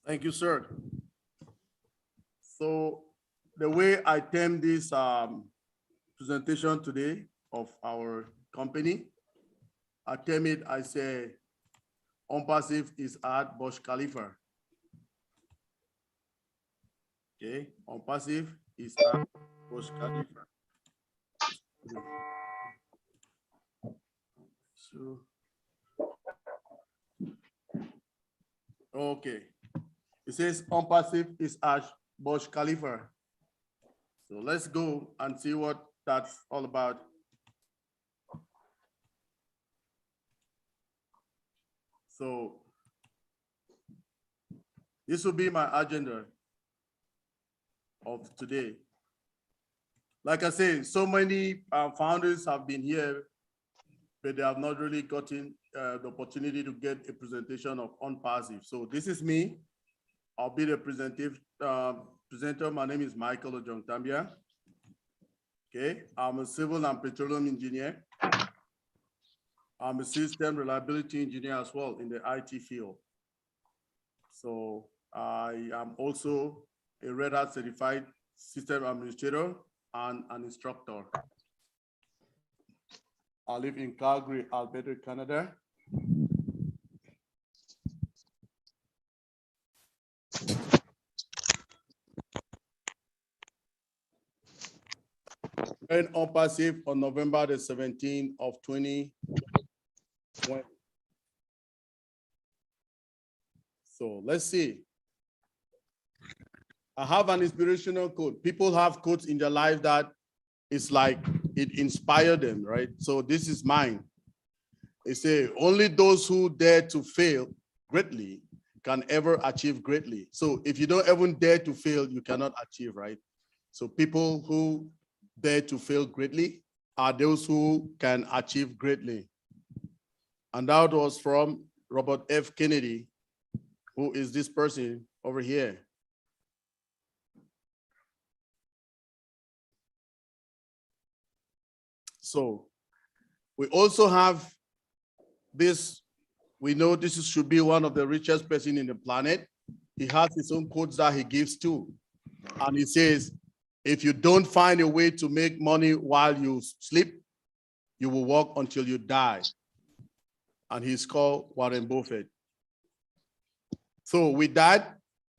Thank you, sir. So the way I term this presentation today of our company, I term it, I say, ONPASSIVE is at Burj Khalifa. Okay, ONPASSIVE is at Burj Khalifa. So, okay, it says ONPASSIVE is at Burj Khalifa. So let's go and see what that's all about. So this will be my agenda of today. Like I say, so many founders have been here, but they have not really gotten the opportunity to get a presentation of ONPASSIVE. So this is me. I'll be the presenter. My name is Michael Ojongtambia. Okay, I'm a civil and petroleum engineer. I'm a system reliability engineer as well in the IT field. So I am also a Red Hat certified system administrator and an instructor. I live in Calgary, Alberta, Canada. Joined ONPASSIVE on November the 17th of 2020. So let's see. I have an inspirational quote. People have quotes in their life that it's like it inspired them, right? So this is mine. They say, only those who dare to fail greatly can ever achieve greatly. So if you don't even dare to fail, you cannot achieve, right? So people who dare to fail greatly are those who can achieve greatly. And that was from Robert F. Kennedy, who is this person over here. So we also have this, we know this should be one of the richest person in the planet. He has his own quotes that he gives too. And he says, if you don't find a way to make money while you sleep, you will work until you die. And he's called Warren Buffett. So with that,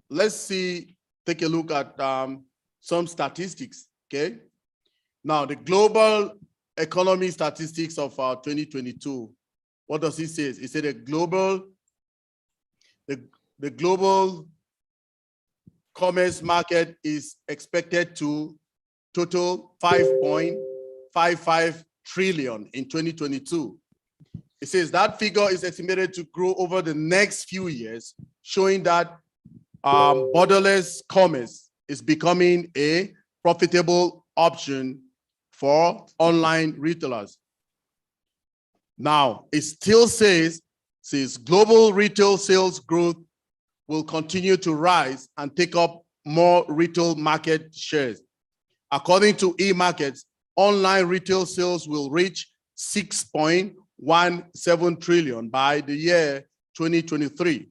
let's take a look at some statistics, okay? Now, the global economy statistics of 2022, what does it say? It said the global commerce market is expected to total 5.55 trillion in 2022. It says that figure is estimated to grow over the next few years, showing that borderless commerce is becoming a profitable option for online retailers. Now, it still says global retail sales growth will continue to rise and take up more retail market shares. According to eMarkets, online retail sales will reach 6.17 trillion by the year 2023,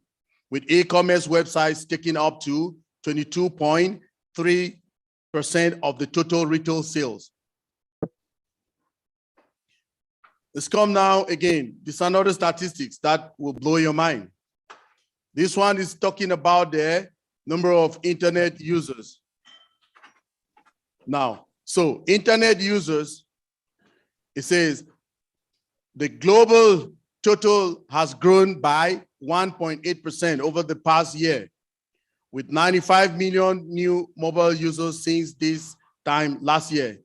with e-commerce websites taking up to 22.3% of the total retail sales. Let's come now again. These are another statistics that will blow your mind. This one is talking about the number of internet users. Now, so internet users, it says the global total has grown by 1.8% over the past year, with 95 million new mobile users since this time last year.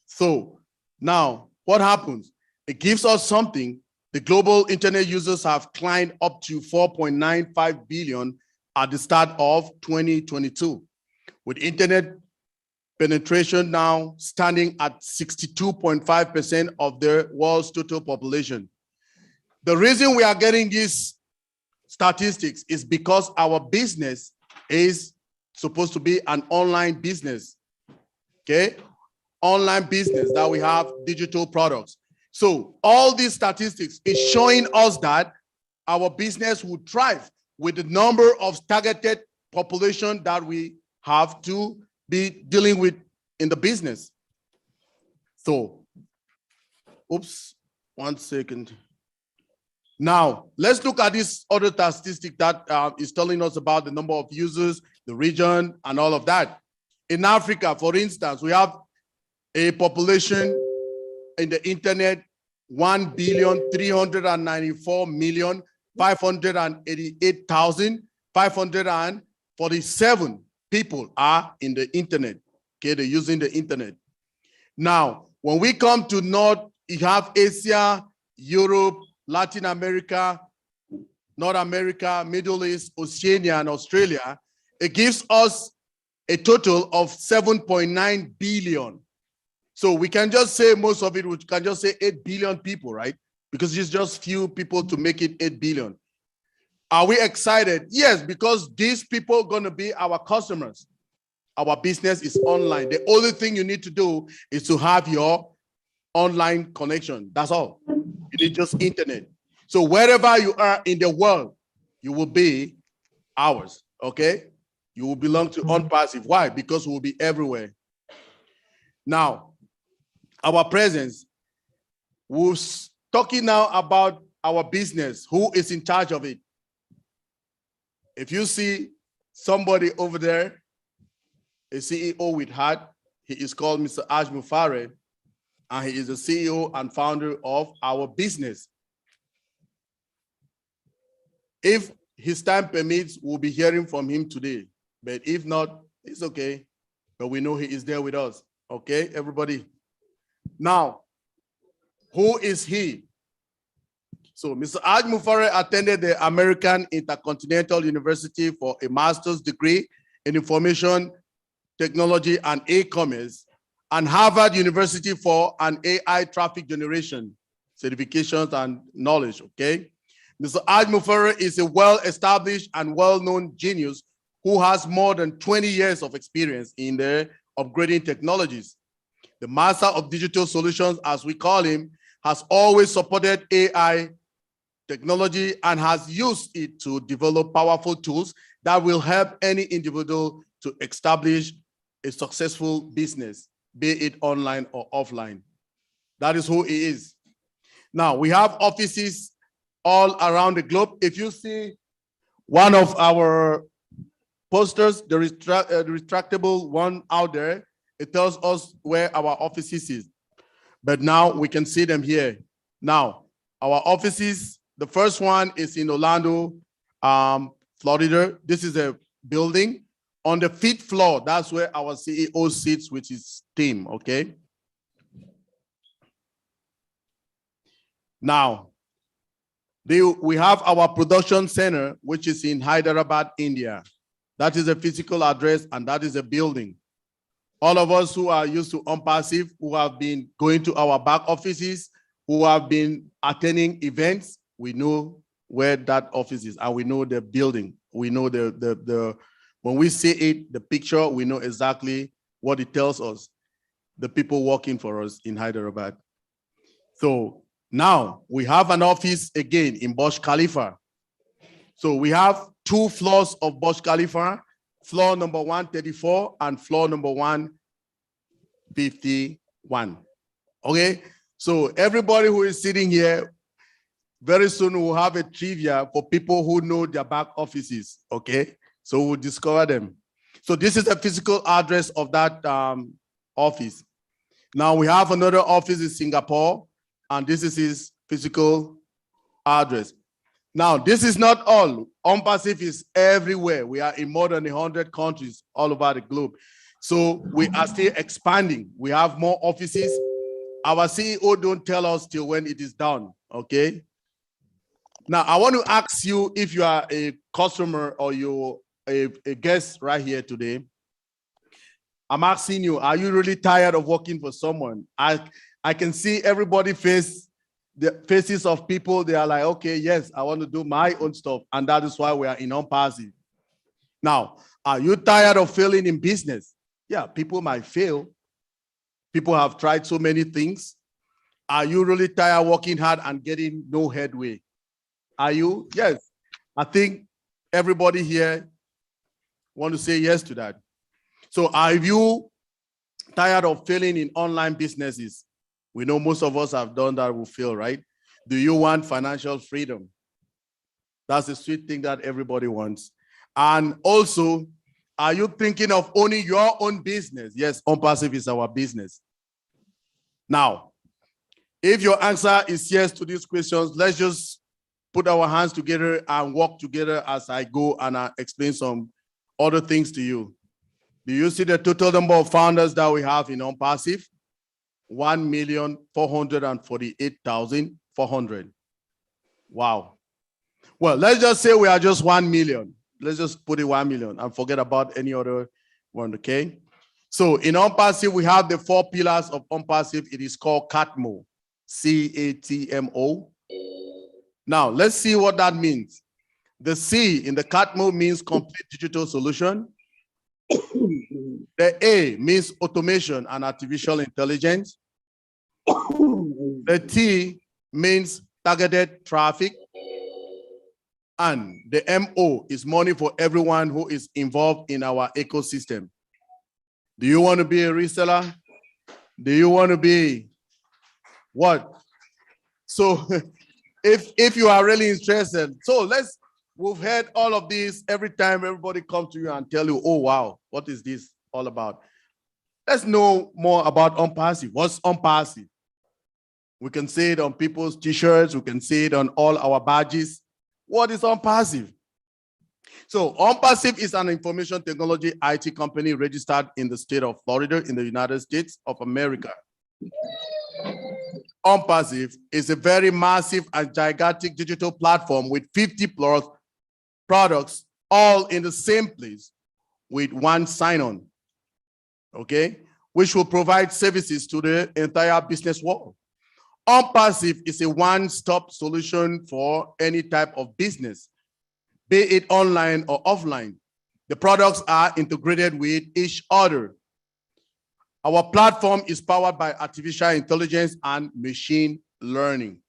So now, what happens? It gives us something. The global internet users have climbed up to 4.95 billion at the start of 2022, with internet penetration now standing at 62.5% of the world's total population. The reason we are getting these statistics is because our business is supposed to be an online business, okay? Online business that we have digital products. So all these statistics is showing us that our business will thrive with the number of targeted population that we have to be dealing with in the business. So, oops, 1 second. Now, let's look at this other statistic that is telling us about the number of users, the region, and all of that. In Africa, for instance, we have a population in the internet, 1,394,588,547 people are in the internet. Okay, they're using the internet. Now, when we come to North, you have Asia, Europe, Latin America, North America, Middle East, Oceania, and Australia. It gives us a total of 7.9 billion. So we can just say most of it, we can just say 8 billion people, right? Because it's just few people to make it 8 billion. Are we excited? Yes, because these people are going to be our customers. Our business is online. The only thing you need to do is to have your online connection. That's all. You need just internet. So wherever you are in the world, you will be ours, okay? You will belong to ONPASSIVE. Why? Because we will be everywhere. Now, our presence. We're talking now about our business. Who is in charge of it? If you see somebody over there, a CEO with hat, he is called Mr. Mufare, and he is the CEO and founder of our business. If his time permits, we'll be hearing from him today. But if not, it's okay. But we know he is there with us. Okay, everybody? Now, who is he? So Mr. Mufare attended the American Intercontinental University for a master's degree in information technology and e-commerce, and Harvard University for an AI traffic generation certifications and knowledge, okay? Mr. Mufare is a well-established and well-known genius who has more than 20 years of experience in the upgrading technologies. The master of digital solutions, as we call him, has always supported AI technology and has used it to develop powerful tools that will help any individual to establish a successful business, be it online or offline. That is who he is. Now, we have offices all around the globe. If you see one of our posters, the retractable one out there, it tells us where our offices is. But now we can see them here. Now, our offices, the first one is in Orlando, Florida. This is a building. On the 5th floor, that's where our CEO sits with his team, okay? Now, we have our production center, which is in Hyderabad, India. That is a physical address, and that is a building. All of us who are used to ONPASSIVE, who have been going to our back offices, who have been attending events, we know where that office is, and we know the building. We know when we see it, the picture, we know exactly what it tells us, the people working for us in Hyderabad. So now we have an office again in Burj Khalifa. So we have 2 floors of Burj Khalifa, floor number 134 and floor number 151. Okay, so everybody who is sitting here, very soon we'll have a trivia for people who know their back offices, okay? So we'll discover them. So this is the physical address of that office. Now we have another office in Singapore, and this is his physical address. Now, this is not all. ONPASSIVE is everywhere. We are in more than 100 countries all over the globe. So we are still expanding. We have more offices. Our CEO don't tell us till when it is done, okay? Now, I want to ask you if you are a customer or you're a guest right here today. I'm asking you, are you really tired of working for someone? I can see everybody the faces of people. They are like, okay, yes, I want to do my own stuff. And that is why we are in ONPASSIVE. Now, are you tired of failing in business? Yeah, people might fail. People have tried so many things. Are you really tired working hard and getting no headway? Are you? Yes. I think Everybody here want to say yes to that. So are you tired of failing in online businesses? We know most of us have done that, will fail, right? Do you want financial freedom? That's the sweet thing that everybody wants. And also, are you thinking of owning your own business? Yes, ONPASSIVE is our business. Now, if your answer is yes to these questions, let's just put our hands together and walk together as I go and I explain some other things to you. Do you see the total number of founders that we have in ONPASSIVE? 1,448,400. Wow. Well, let's just say we are just 1 million. Let's just put it 1 million and forget about any other one, okay? So in ONPASSIVE, we have the 4 pillars of ONPASSIVE. It is called CATMO, C-A-T-M-O. Now, let's see what that means. The C in the CATMO means complete digital solution. The A means automation and artificial intelligence. The T means targeted traffic. And the MO is money for everyone who is involved in our ecosystem. Do you want to be a reseller? Do you want to be what? So if you are really interested, so we've heard all of this. Every time everybody comes to you and tell you, oh, wow, what is this all about? Let's know more about ONPASSIVE. What's ONPASSIVE? We can see it on people's t-shirts. We can see it on all our badges. What is ONPASSIVE? So ONPASSIVE is an information technology IT company registered in the state of Florida in the United States of America. ONPASSIVE is a very massive and gigantic digital platform with 50 plus products all in the same place with one sign-on, okay, which will provide services to the entire business world. ONPASSIVE is a one-stop solution for any type of business, be it online or offline. The products are integrated with each other. Our platform is powered by artificial intelligence and machine learning.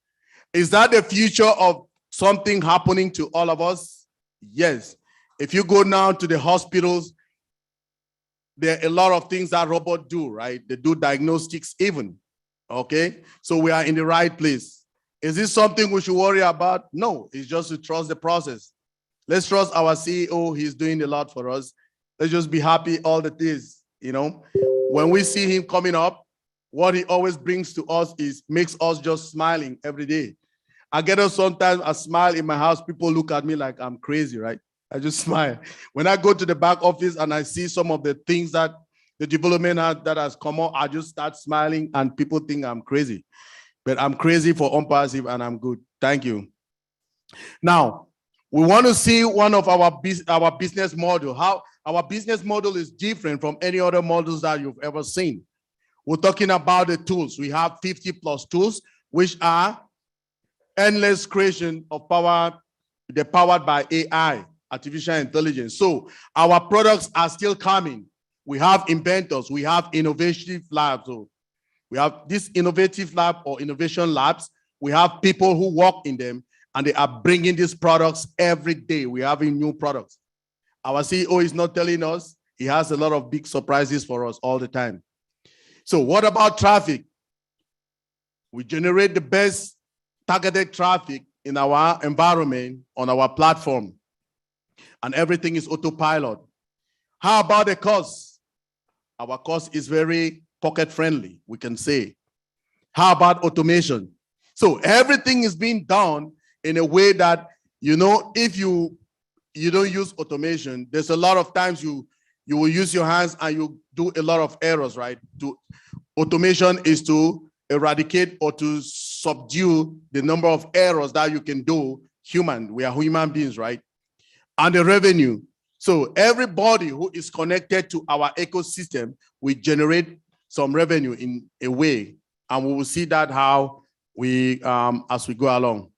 Is that the future of something happening to all of us? Yes. If you go now to the hospitals, there are a lot of things that robots do, right? They do diagnostics even. Okay, so we are in the right place. Is this something we should worry about? No, it's just to trust the process. Let's trust our CEO. He's doing a lot for us. Let's just be happy all the days, you know. When we see him coming up, what he always brings to us is makes us just smiling every day. I get up sometimes, I smile in my house. People look at me like I'm crazy, right? I just smile. When I go to the back office and I see some of the things that the development that has come out, I just start smiling and people think I'm crazy. But I'm crazy for ONPASSIVE and I'm good. Thank you. Now, we want to see one of our business model, how our business model is different from any other models that you've ever seen. We're talking about the tools. We have 50 plus tools, which are endless creation of power. They're powered by AI, artificial intelligence. So our products are still coming. We have inventors, we have innovative labs. So we have this innovative lab or innovation labs. We have people who work in them and they are bringing these products every day. We're having new products. Our CEO is not telling us. He has a lot of big surprises for us all the time. So what about traffic? We generate the best targeted traffic in our environment on our platform and everything is autopilot. How about the cost? Our cost is very pocket friendly, we can say. How about automation? So everything is being done in a way that, you know, if you don't use automation, there's a lot of times you will use your hands and you do a lot of errors, right? Automation is to eradicate or to subdue the number of errors that you can do. We are human beings, right? And the revenue. So everybody who is connected to our ecosystem will generate some revenue in a way, and we will see that how we as we go along.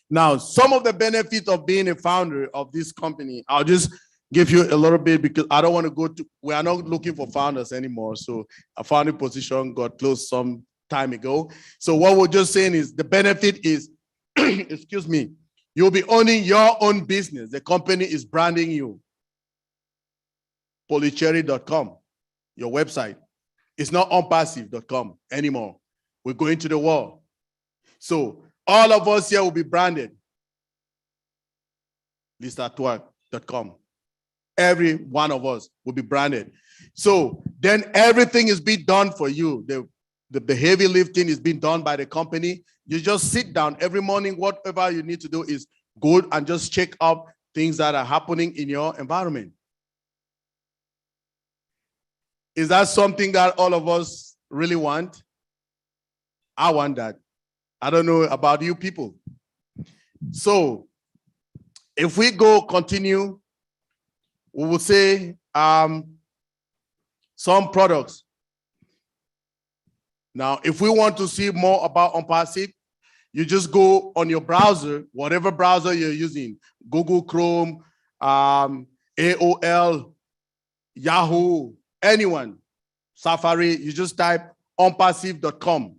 Now, some of the benefits of being a founder of this company, I'll just give you a little bit because I don't want to go to, we are not looking for founders anymore. So a founding position got closed some time ago. So what we're just saying is the benefit is, excuse me, You'll be owning your own business. The company is branding you. Polycherry.com, your website. It's not unpassive.com anymore. We're going to the wall. So all of us here will be branded. listatwork.com. Every one of us will be branded. So then everything is being done for you. The heavy lifting is being done by the company. You just sit down every morning. Whatever you need to do is go and just check up things that are happening in your environment. Is that something that all of us really want? I want that. I don't know about you people. So if we go continue, we will say some products. Now, if we want to see more about ONPASSIVE, you just go on your browser, whatever browser you're using, Google Chrome, AOL, Yahoo, anyone, Safari, you just type onpassive.com.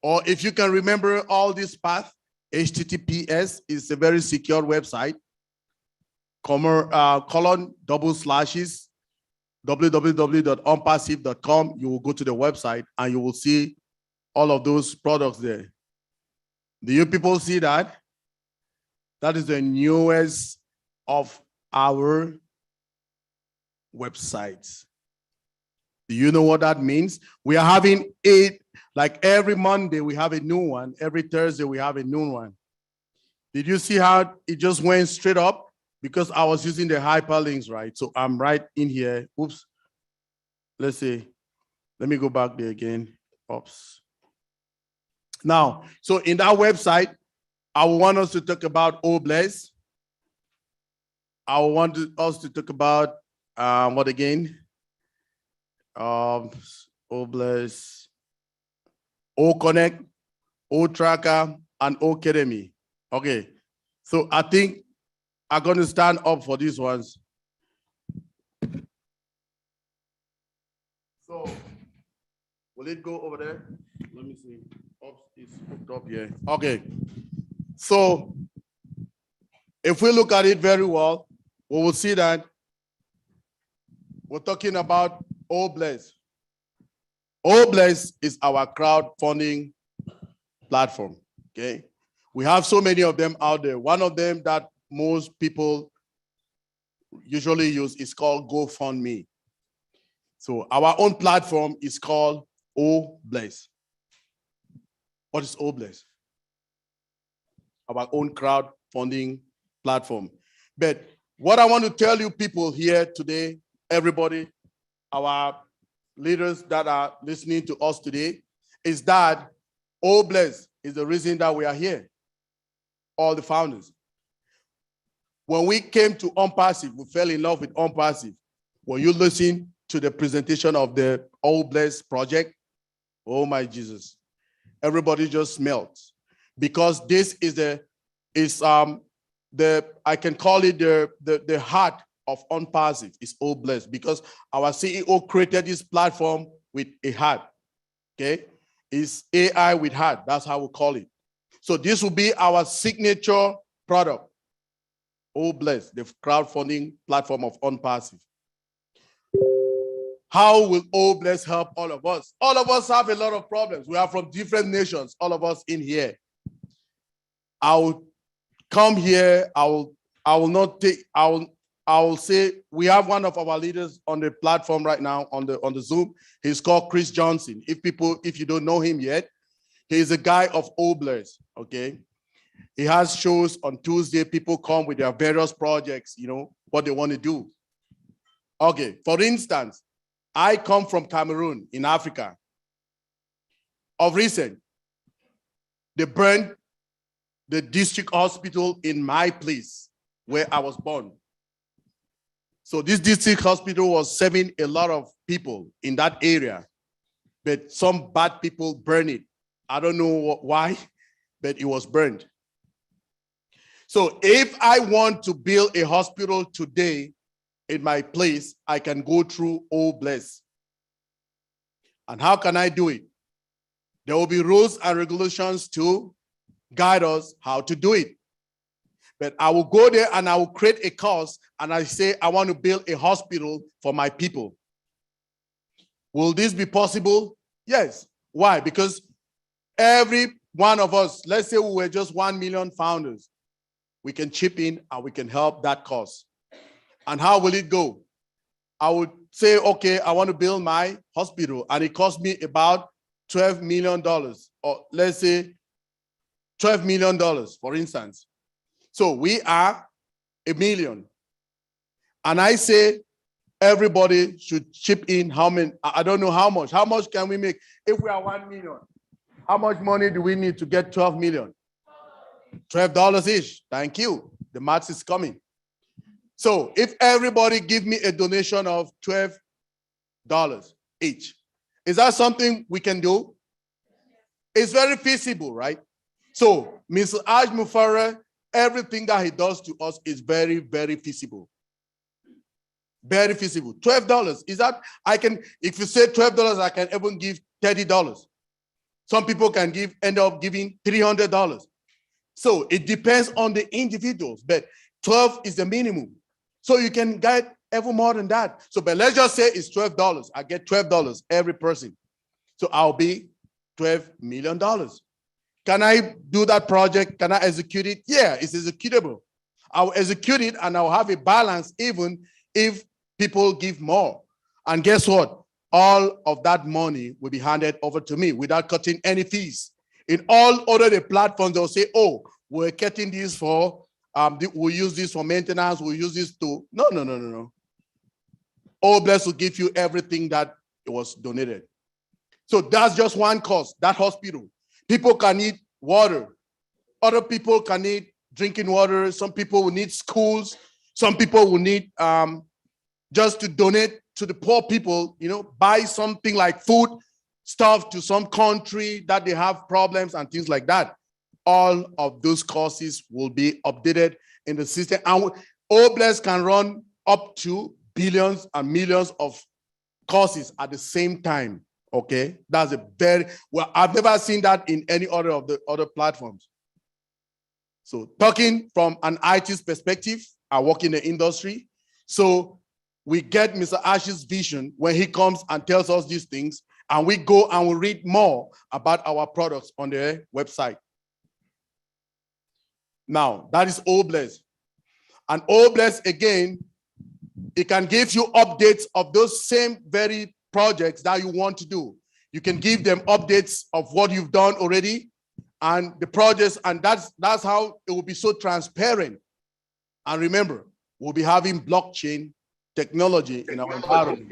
Or if you can remember all this path, HTTPS is a very secure website, :// www.onpassive.com. You will go to the website and you will see all of those products there. Do you people see that? That is the newest of our websites. Do you know what that means? We are having 8, like every Monday we have a new one. Every Thursday we have a new one. Did you see how it just went straight up? Because I was using the hyperlinks, right? So I'm right in here. Oops. Let's see. Let me go back there again. Oops. Now, so in that website, I want us to talk about OBLES. I want us to talk about what again? OBLES, OConnect, OTracker, and OAcademy. Okay. So I think I'm going to stand up for these ones. So, will it go over there? Let me see. Oops, it's hooked up here. Okay. So, if we look at it very well, we will see that we're talking about OBLES. OBLES is our crowdfunding platform. Okay. We have so many of them out there. One of them that most people usually use is called GoFundMe. So our own platform is called OBLES. What is OBLES? Our own crowdfunding platform. But what I want to tell you people here today, everybody, our leaders that are listening to us today, is that OBLES is the reason that we are here. All the founders. When we came to ONPASSIVE, we fell in love with ONPASSIVE. When you listen to the presentation of the OBLES project, oh my Jesus, everybody just melts, because this is I can call it the heart of ONPASSIVE is OBLES, because our CEO created this platform with a heart. Okay, it's AI with heart. That's how we call it. So this will be our signature product. OBLES, the crowdfunding platform of ONPASSIVE. How will OBLES help all of us? All of us have a lot of problems. We are from different nations, all of us in here. I will come here, I will say we have one of our leaders on the platform right now on the Zoom. He's called Chris Johnson. If you don't know him yet, he's a guy of OBLES, okay? He has shows on Tuesday. People come with their various projects, what they want to do. Okay, for instance, I come from Cameroon in Africa. Of recent, they burned the district hospital in my place where I was born. So this district hospital was serving a lot of people in that area, but some bad people burned it. I don't know why, but it was burned. So if I want to build a hospital today in my place, I can go through OBLES. And how can I do it? There will be rules and regulations to guide us how to do it. But I will go there and I will create a course and I say, I want to build a hospital for my people. Will this be possible? Yes. Why? Because every one of us, let's say we were just 1 million founders, we can chip in and we can help that cause. And how will it go? I would say, okay, I want to build my hospital and it cost me about $12 million, or let's say $12 million, for instance. So we are 1 million. And I say everybody should chip in how many, I don't know how much. How much can we make if we are 1 million? How much money do we need to get 12 million? $12 each. Thank you. The maths is coming. So if everybody give me a donation of $12 each, is that something we can do? It's very feasible, right? So Mr. Aj Mufara, everything that he does to us is very, very feasible. Very feasible. $12. Is that, I can, if you say $12, I can even give $30. Some people can end up giving $300. So it depends on the individuals, but 12 is the minimum. So you can get even more than that. So, but let's just say it's $12. I get $12 every person. So I'll be $12 million. Can I do that project? Can I execute it? Yeah, it's executable. I'll execute it and I'll have a balance even if people give more. And guess what? All of that money will be handed over to me without cutting any fees. In all other platforms, they'll say, oh, we're cutting this for, we'll use this for maintenance, we'll use this to, no. OBless will give you everything that it was donated. So that's just one cost, that hospital. People can need water. Other people can need drinking water. Some people will need schools. Some people will need just to donate to the poor people, buy something like food, stuff to some country that they have problems and things like that. All of those courses will be updated in the system. And OBless can run up to billions and millions of courses at the same time. Okay, that's a very, well, I've never seen that in any other of the other platforms. So talking from an IT perspective, I work in the industry. So we get Mr. Ash's vision when he comes and tells us these things, and we go and we read more about our products on their website. Now, that is OBless. And OBless, again, it can give you updates of those same very projects that you want to do. You can give them updates of what you've done already and the projects, and that's how it will be so transparent. And remember, we'll be having blockchain technology in our environment.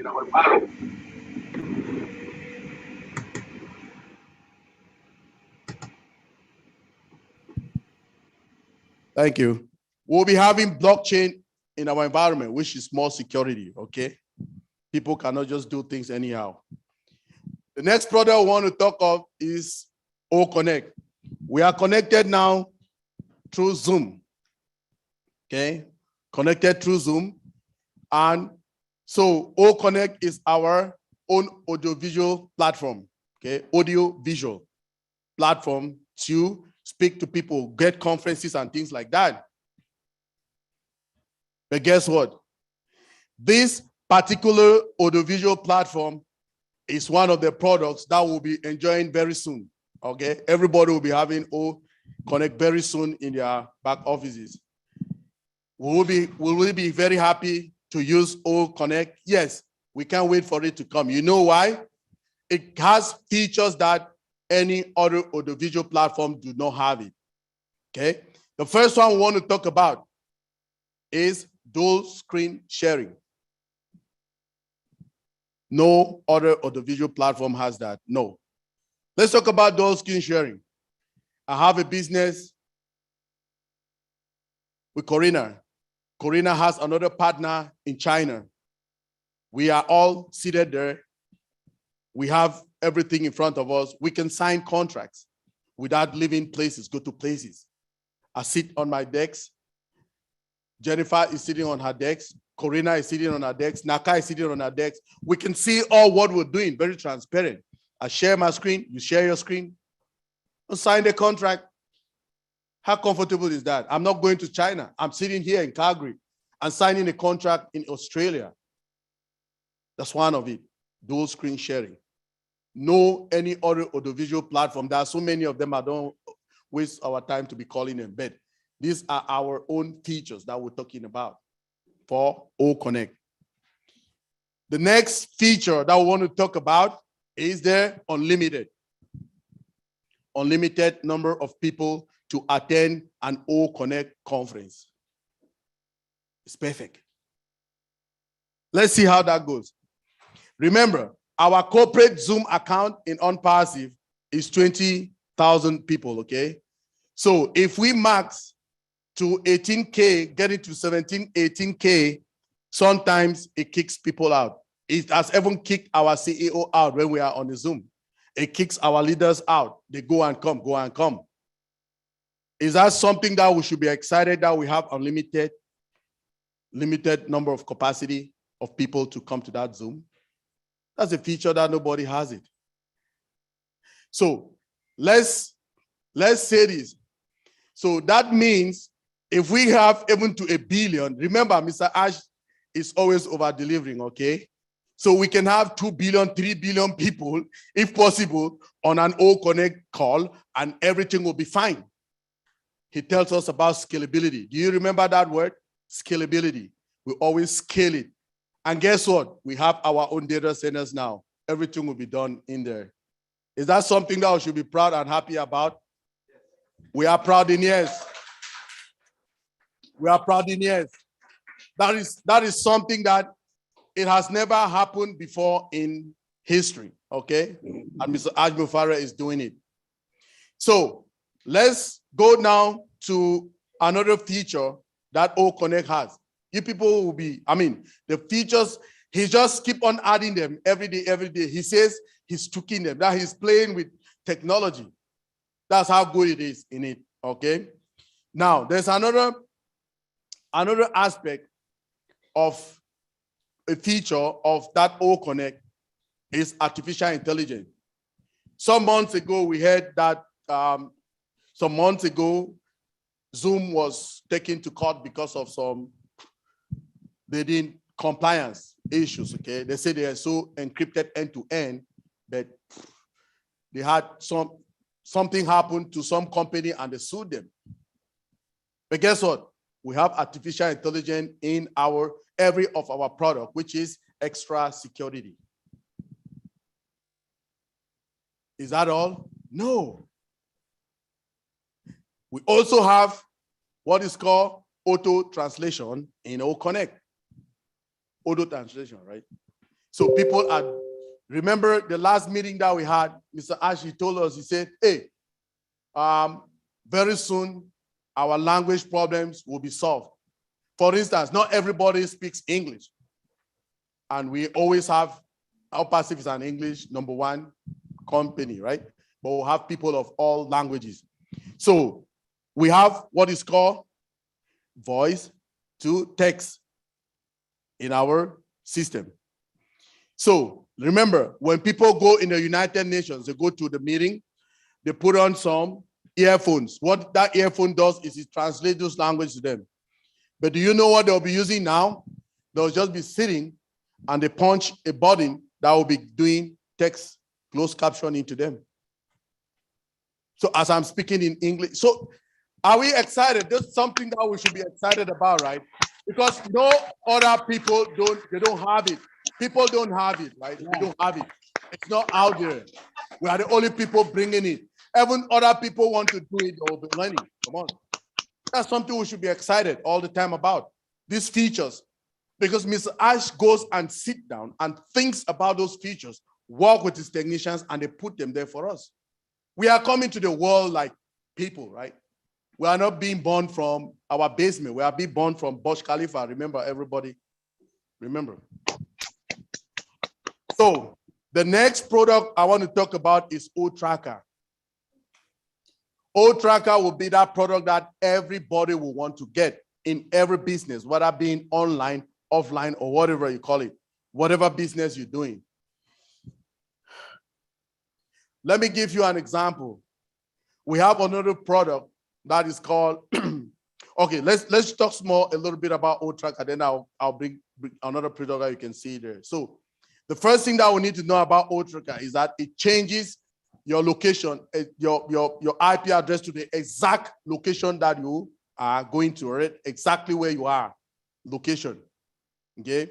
Thank you. We'll be having blockchain in our environment, which is more security, okay? People cannot just do things anyhow. The next product I want to talk of is OConnect. We are connected now through Zoom, okay? Connected through Zoom. And so OConnect is our own audiovisual platform, okay? Audio-visual platform to speak to people, get conferences and things like that. But guess what? This particular audiovisual platform is one of the products that we'll be enjoying very soon, okay? Everybody will be having OConnect very soon in their back offices. Will we be very happy to use OConnect? Yes, we can't wait for it to come. You know why? It has features that any other audiovisual platform do not have it, okay? The first one we want to talk about is dual screen sharing. No other audiovisual platform has that, no. Let's talk about dual screen sharing. I have a business with Corina. Corina has another partner in China. We are all seated there. We have everything in front of us. We can sign contracts without leaving places, go to places. I sit on my desk. Jennifer is sitting on her desk. Corina is sitting on her desk. Naka is sitting on her desk. We can see all what we're doing, very transparent. I share my screen, you share your screen. We'll sign the contract. How comfortable is that? I'm not going to China. I'm sitting here in Calgary and signing a contract in Australia. That's one of it. Dual screen sharing. No any other audiovisual platform. There are so many of them. I don't waste our time to be calling them, but these are our own features that we're talking about for O Connect. The next feature that we want to talk about is the unlimited number of people to attend an O Connect conference. It's perfect. Let's see how that goes. Remember, our corporate Zoom account in ONPASSIVE is 20,000 people, okay? So if we max to 18K, getting to 17, 18K, sometimes it kicks people out. It has even kicked our CEO out when we are on the Zoom. It kicks our leaders out. They go and come, go and come. Is that something that we should be excited that we have unlimited, limited number of capacity of people to come to that Zoom? That's a feature that nobody has it. So let's say this. So that means if we have even to 1 billion, remember Mr. Ash is always over delivering, okay? So we can have 2 billion, 3 billion people, if possible, on an O Connect call and everything will be fine. He tells us about scalability. Do you remember that word? Scalability. We always scale it. And guess what? We have our own data centers now. Everything will be done in there. Is that something that we should be proud and happy about? We are proud in yes. We are proud in yes. That is something that it has never happened before in history, okay? And Mr. Ajmufara is doing it. So let's go now to another feature that O Connect has. You people will be, the features, he just keep on adding them every day, every day. He says he's tweaking them, that he's playing with technology. That's how good it is in it, okay? Now, there's another aspect of a feature of that O Connect is artificial intelligence. Some months ago, we heard that Zoom was taken to court because of some compliance issues, okay? They say they are so encrypted end to end that they had something happen to some company and they sued them. But guess what? We have artificial intelligence in every of our product, which is extra security. Is that all? No. We also have what is called auto translation in O Connect. Auto translation, right? So people are, remember the last meeting that we had, Mr. Ashley told us, he said, hey, very soon our language problems will be solved. For instance, not everybody speaks English. And we always have, ONPASSIVE is an English #1 company, right? But we'll have people of all languages. So we have what is called voice to text in our system. So remember, when people go in the United Nations, they go to the meeting, they put on some earphones. What that earphone does is it translates those languages to them. But do you know what they'll be using now? They'll just be sitting and they punch a button that will be doing text closed captioning to them. So as I'm speaking in English, so are we excited? That's something that we should be excited about, right? Because no other people don't have it. People don't have it, right? They don't have it. It's not out there. We are the only people bringing it. Even other people want to do it or be learning. Come on. That's something we should be excited all the time about. These features. Because Mr. Ash goes and sit down and thinks about those features, work with his technicians, and they put them there for us. We are coming to the world like people, right? We are not being born from our basement. We are being born from Burj Khalifa. Remember, everybody? Remember. So the next product I want to talk about is O-Tracker. O-Tracker will be that product that everybody will want to get in every business, whether being online, offline, or whatever you call it, whatever business you're doing. Let me give you an example. We have another product that is called, okay, let's talk more a little bit about O-Tracker, then I'll bring another product that you can see there. So the first thing that we need to know about O-Tracker is that it changes your location, your IP address to the exact location that you are going to, right? Exactly where you are, location, okay?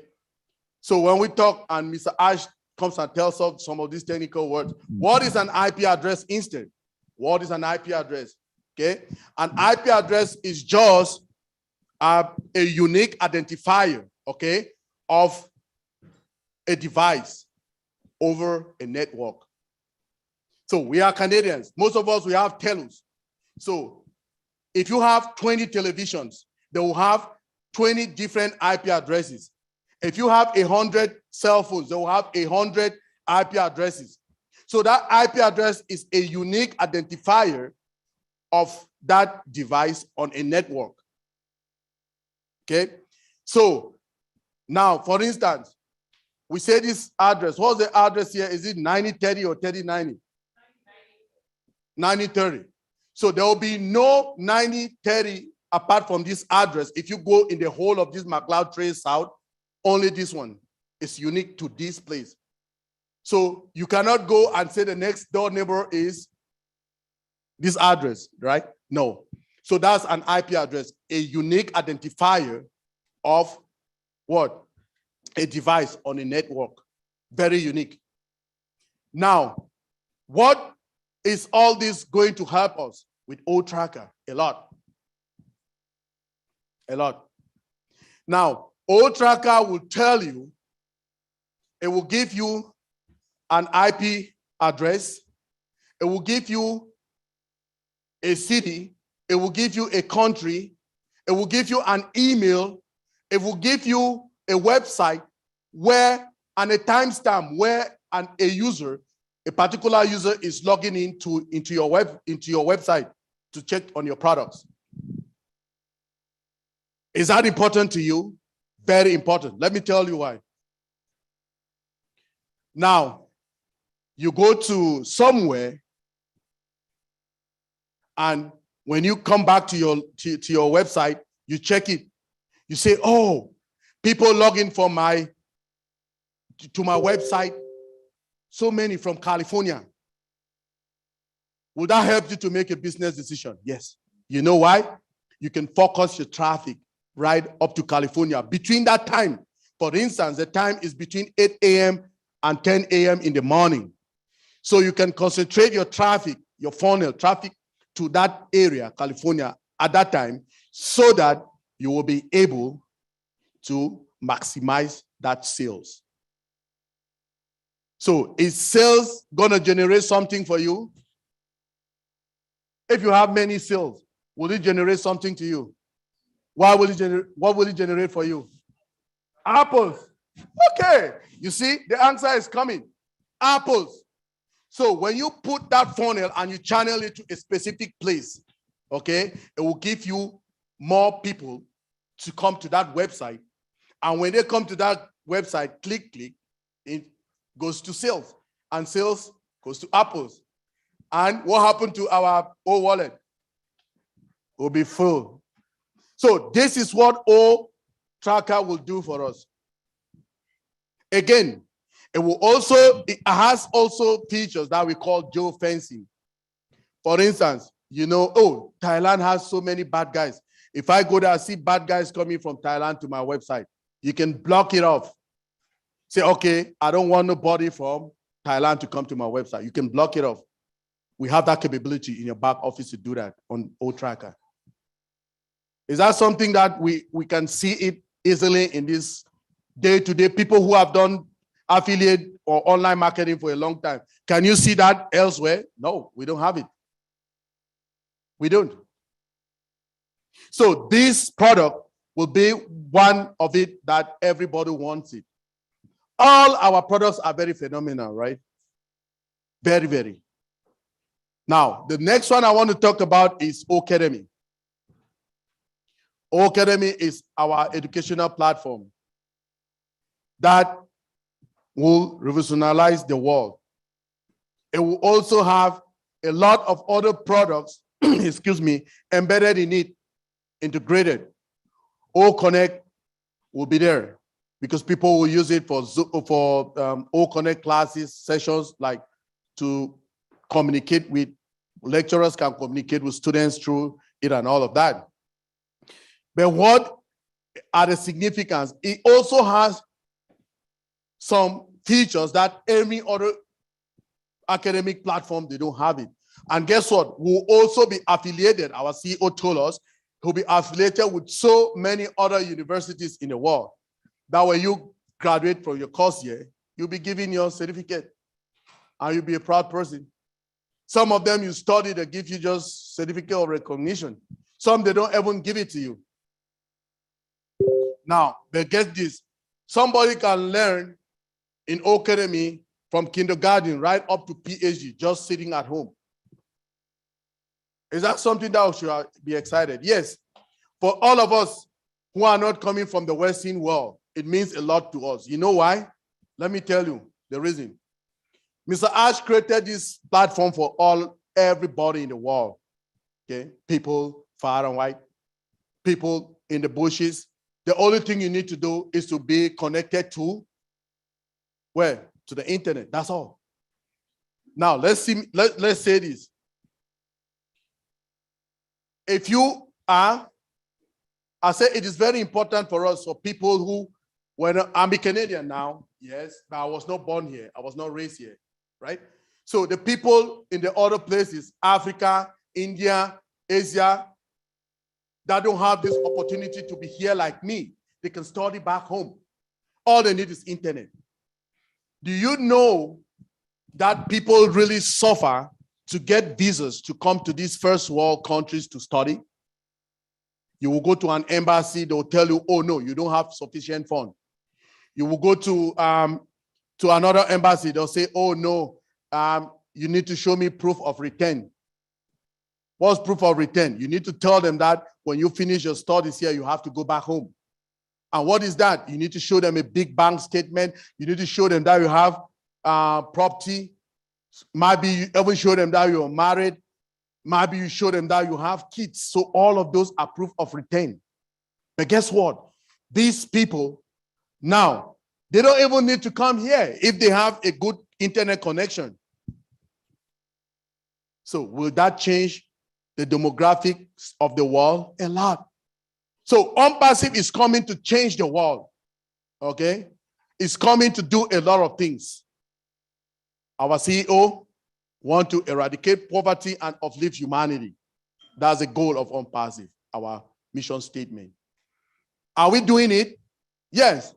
So when we talk and Mr. Ash comes and tells us some of these technical words, what is an IP address instead? What is an IP address? Okay, an IP address is just a unique identifier, okay, of a device over a network. So we are Canadians. Most of us, we have telos. So if you have 20 televisions, they will have 20 different IP addresses. If you have 100 cell phones, they will have 100 IP addresses. So that IP address is a unique identifier of that device on a network. Okay, so now, for instance, we say this address. What's the address here? Is it 9030 or 3090? 9030. So there will be no 9030 apart from this address. If you go in the whole of this McLeod Trace South, only this one is unique to this place. So you cannot go and say the next door neighbor is this address, right? No. So that's an IP address, a unique identifier of what? A device on a network. Very unique. Now, what is all this going to help us with O-Tracker? A lot. A lot. Now, O-Tracker will tell you, it will give you an IP address, it will give you a city, it will give you a country, it will give you an email, it will give you a website where, and a timestamp where a particular user is logging into your website to check on your products. Is that important to you? Very important. Let me tell you why. Now, you go to somewhere, and when you come back to your website, you check it. You say, oh, people log in to my website, so many from California. Would that help you to make a business decision? Yes. You know why? You can focus your traffic right up to California. Between that time, for instance, the time is between 8 a.m. and 10 a.m. in the morning. So you can concentrate your traffic, your funnel traffic to that area, California, at that time, so that you will be able to maximize that sales. So is sales going to generate something for you? If you have many sales, will it generate something to you? What will it generate for you? Apples. Okay. You see, the answer is coming. Apples. So when you put that funnel and you channel it to a specific place, okay, it will give you more people to come to that website. And when they come to that website, click, it goes to sales. And sales goes to apples. And what happened to our old wallet? It will be full. So this is what O-Tracker will do for us. Again, it has also features that we call geofencing. For instance, you know, oh, Thailand has so many bad guys. If I go there, I see bad guys coming from Thailand to my website, you can block it off. Say, okay, I don't want nobody from Thailand to come to my website. You can block it off. We have that capability in your back office to do that on O-Tracker. Is that something that we can see it easily in this day-to-day? People who have done affiliate or online marketing for a long time. Can you see that elsewhere? No, we don't have it. We don't. So this product will be one of it that everybody wants it. All our products are very phenomenal, right? Very, very. Now, the next one I want to talk about is Academy. Academy is our educational platform that will revolutionize the world. It will also have a lot of other products excuse me, embedded in it, integrated. O Connect will be there because people will use it for O Connect classes, sessions, like to communicate with lecturers, can communicate with students through it and all of that. But what are the significance? It also has some features that any other academic platform, they don't have it. And guess what? We'll also be affiliated. Our CEO told us he'll be affiliated with so many other universities in the world that when you graduate from your course year, you'll be given your certificate and you'll be a proud person. Some of them you study, they give you just certificate of recognition. Some, they don't even give it to you. Now, but get this, somebody can learn in academy from kindergarten right up to PhD, just sitting at home. Is that something that we should be excited? Yes. For all of us who are not coming from the Western world, it means a lot to us. You know why? Let me tell you the reason. Mr. Ash created this platform for everybody in the world. Okay, people far and wide, people in the bushes. The only thing you need to do is to be connected to where? To the internet. That's all. Now let's say this. If you are, I say it is very important for us, for people who, when I'm a Canadian now, yes, but I was not born here. I was not raised here, right? So the people in the other places, Africa, India, Asia, that don't have this opportunity to be here like me, they can study back home. All they need is internet. Do you know that people really suffer to get visas to come to these first world countries to study? You will go to an embassy, they'll tell you, oh no, you don't have sufficient funds. You will go to another embassy, they'll say, oh no, you need to show me proof of return. What's proof of return? You need to tell them that when you finish your studies here, you have to go back home. And what is that? You need to show them a big bank statement. You need to show them that you have property. Maybe you even show them that you're married. Maybe you show them that you have kids. So all of those are proof of return. But guess what? These people now, they don't even need to come here if they have a good internet connection. So will that change the demographics of the world? A lot. So ONPASSIVE is coming to change the world, okay? It's coming to do a lot of things. Our CEO wants to eradicate poverty and uplift humanity. That's the goal of ONPASSIVE, our mission statement. Are we doing it? Yes.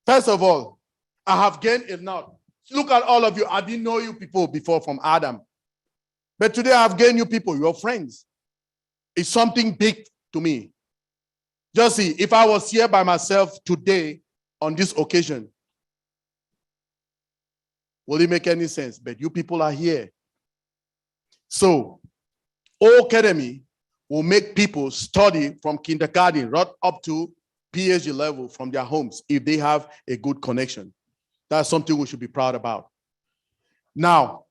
First of all, I have gained a lot. Look at all of you. I didn't know you people before from Adam. But today I have gained you people, your friends. It's something big to me. Just see, if I was here by myself today on this occasion, will it make any sense? But you people are here. So, Academy will make people study from kindergarten right up to PhD level from their homes if they have a good connection. That's something we should be proud about. Now,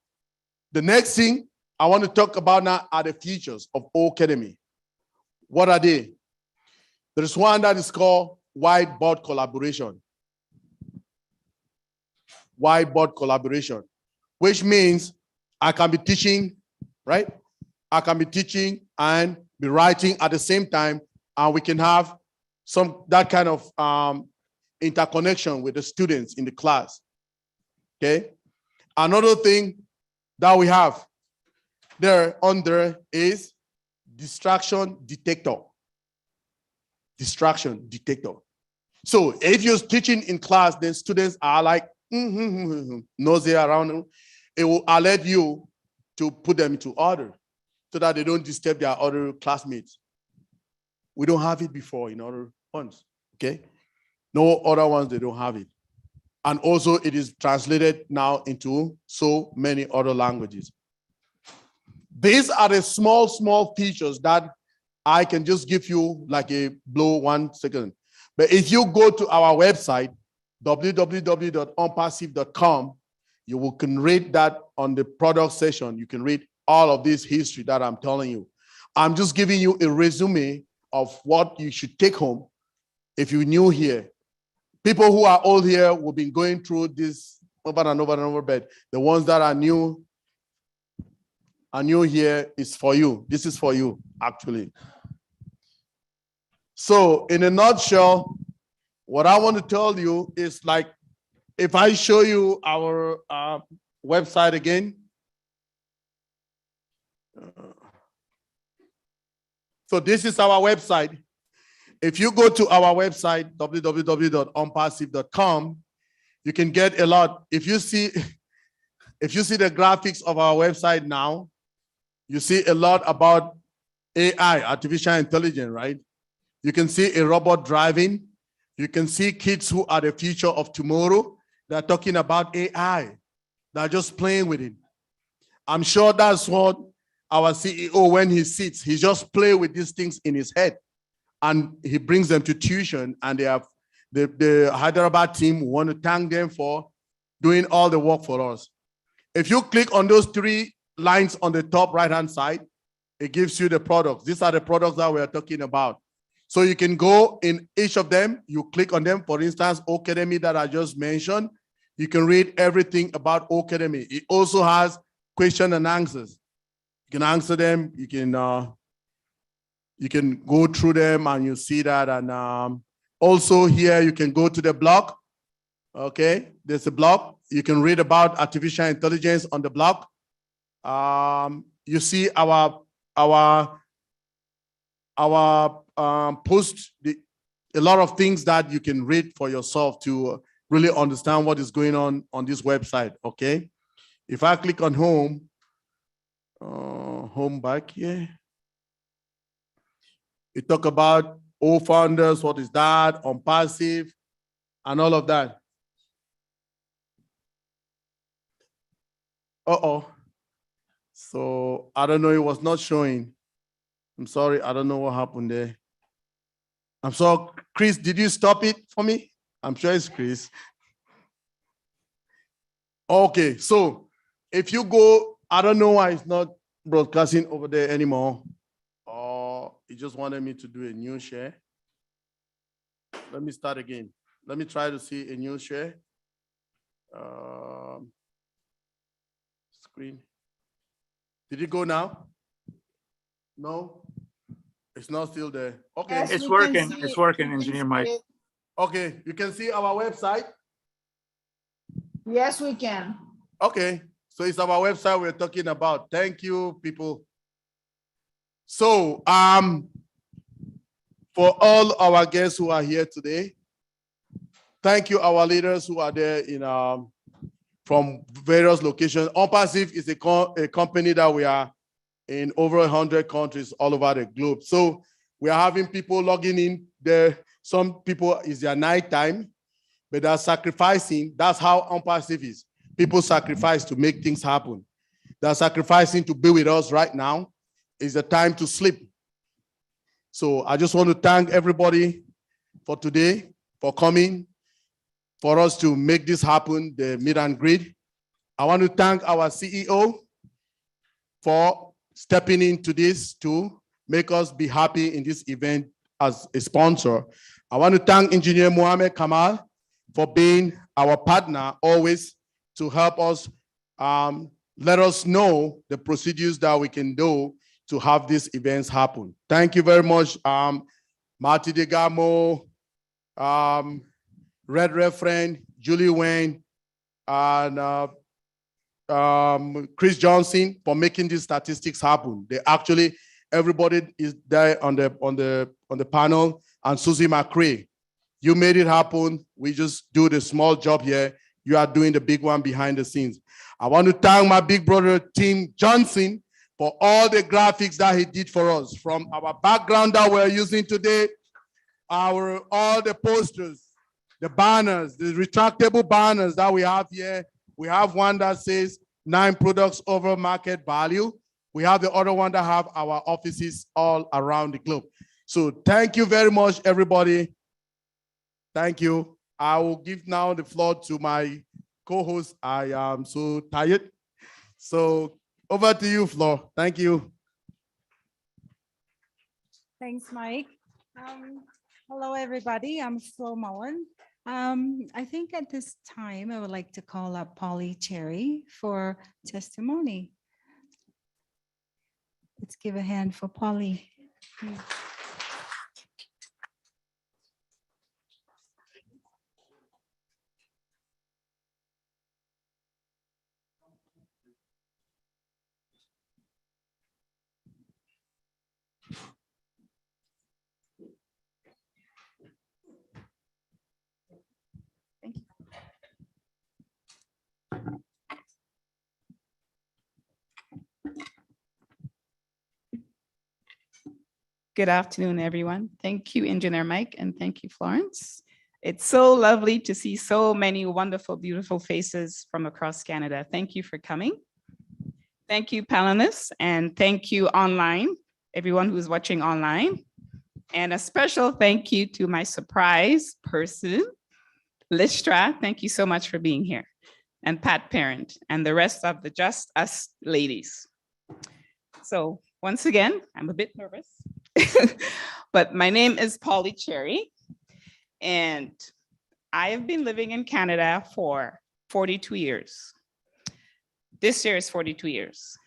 the next thing I want to talk about now are the features of Academy. What are they? There's one that is called whiteboard collaboration. Whiteboard collaboration, which means I can be teaching, right? I can be teaching and be writing at the same time, and we can have that kind of interconnection with the students in the class, okay? Another thing that we have there under is distraction detector. Distraction detector. So if you're teaching in class, then students are like, nosy around them. It will alert you to put them into order so that they don't disturb their other classmates. We don't have it before in other ones, okay? No other ones, they don't have it. And also it is translated now into so many other languages. These are the small features that I can just give you like a blow 1 second. But if you go to our website, www.unpassive.com, you can read that on the product section. You can read all of this history that I'm telling you. I'm just giving you a resume of what you should take home if you're new here. People who are old here will be going through this over and over and over, but the ones that are new here is for you. This is for you, actually. So in a nutshell, what I want to tell you is, like, if I show you our website again. So this is our website. If you go to our website, www.unpassive.com, you can get a lot. If you see the graphics of our website now, you see a lot about AI, artificial intelligence, right? You can see a robot driving. You can see kids who are the future of tomorrow. They're talking about AI. They're just playing with it. I'm sure that's what our CEO, when he sits, he just play with these things in his head, and he brings them to tuition, and they have the Hyderabad team want to thank them for doing all the work for us. If you click on those 3 lines on the top right-hand side, it gives you the products. These are the products that we're talking about. So you can go in each of them, you click on them. For instance, Academy that I just mentioned, you can read everything about Academy. It also has question and answers. You can answer them, you can go through them and you see that. And also here, you can go to the blog. Okay, there's a blog. You can read about artificial intelligence on the blog. You see our post, a lot of things that you can read for yourself to really understand what is going on this website. Okay, if I click on home back here, it talk about all founders, what is that, ONPASSIVE, and all of that. So I don't know, it was not showing. I'm sorry, I don't know what happened there. I'm sorry, Chris, did you stop it for me? I'm sure it's Chris. Okay, so if you go, I don't know why it's not broadcasting over there anymore. It just wanted me to do a new share. Let me start again. Let me try to see a new share. Screen. Did it go now? No, it's not still there. Okay. Yes, it's working. It's working, Engineer Mike. Okay, you can see our website. Yes, we can. Okay, so it's our website we're talking about. Thank you, people. So, for all our guests who are here today, thank you, our leaders who are there in from various locations. ONPASSIVE is a company that we are in over 100 countries all over the globe. So we are having people logging in there. Some people, is their night time, but they're sacrificing. That's how ONPASSIVE is. People sacrifice to make things happen. They're sacrificing to be with us right now. It's the time to sleep. So I just want to thank everybody for today, for coming, for us to make this happen, the meet and greet. I want to thank our CEO for stepping into this to make us be happy in this event as a sponsor. I want to thank Engineer Mohamed Kamal for being our partner always to help us, let us know the procedures that we can do to have these events happen. Thank you very much, Marty Degamo, Red Referent, Julie Wayne, and Chris Johnson for making these statistics happen. They actually, everybody is there on the panel, and Susie McCrae. You made it happen. We just do the small job here. You are doing the big one behind the scenes. I want to thank my big brother, Tim Johnson, for all the graphics that he did for us, from our background that we're using today, all the posters, the banners, the retractable banners that we have here. We have one that says 9 products over market value. We have the other one that have our offices all around the globe. So thank you very much, everybody. Thank you. I will give now the floor to my co-host. I am so tired. So Over to you, Flo. Thank you. Thanks, Mike. Hello, everybody. I'm Flo Mullen. I think at this time, I would like to call up Polly Cherry for testimony. Let's give a hand for Polly. Thank you. Good afternoon, everyone. Thank you, Engineer Mike, and thank you, Florence. It's so lovely to see so many wonderful, beautiful faces from across Canada. Thank you for coming. Thank you, panelists, and thank you online, everyone who's watching online. And a special thank you to my surprise person, Listra. Thank you so much for being here. And Pat Parent, and the rest of the Just Us ladies. So once again, I'm a bit nervous. But my name is Polly Cherry, and I have been living in Canada for 42 years. This year is 42 years.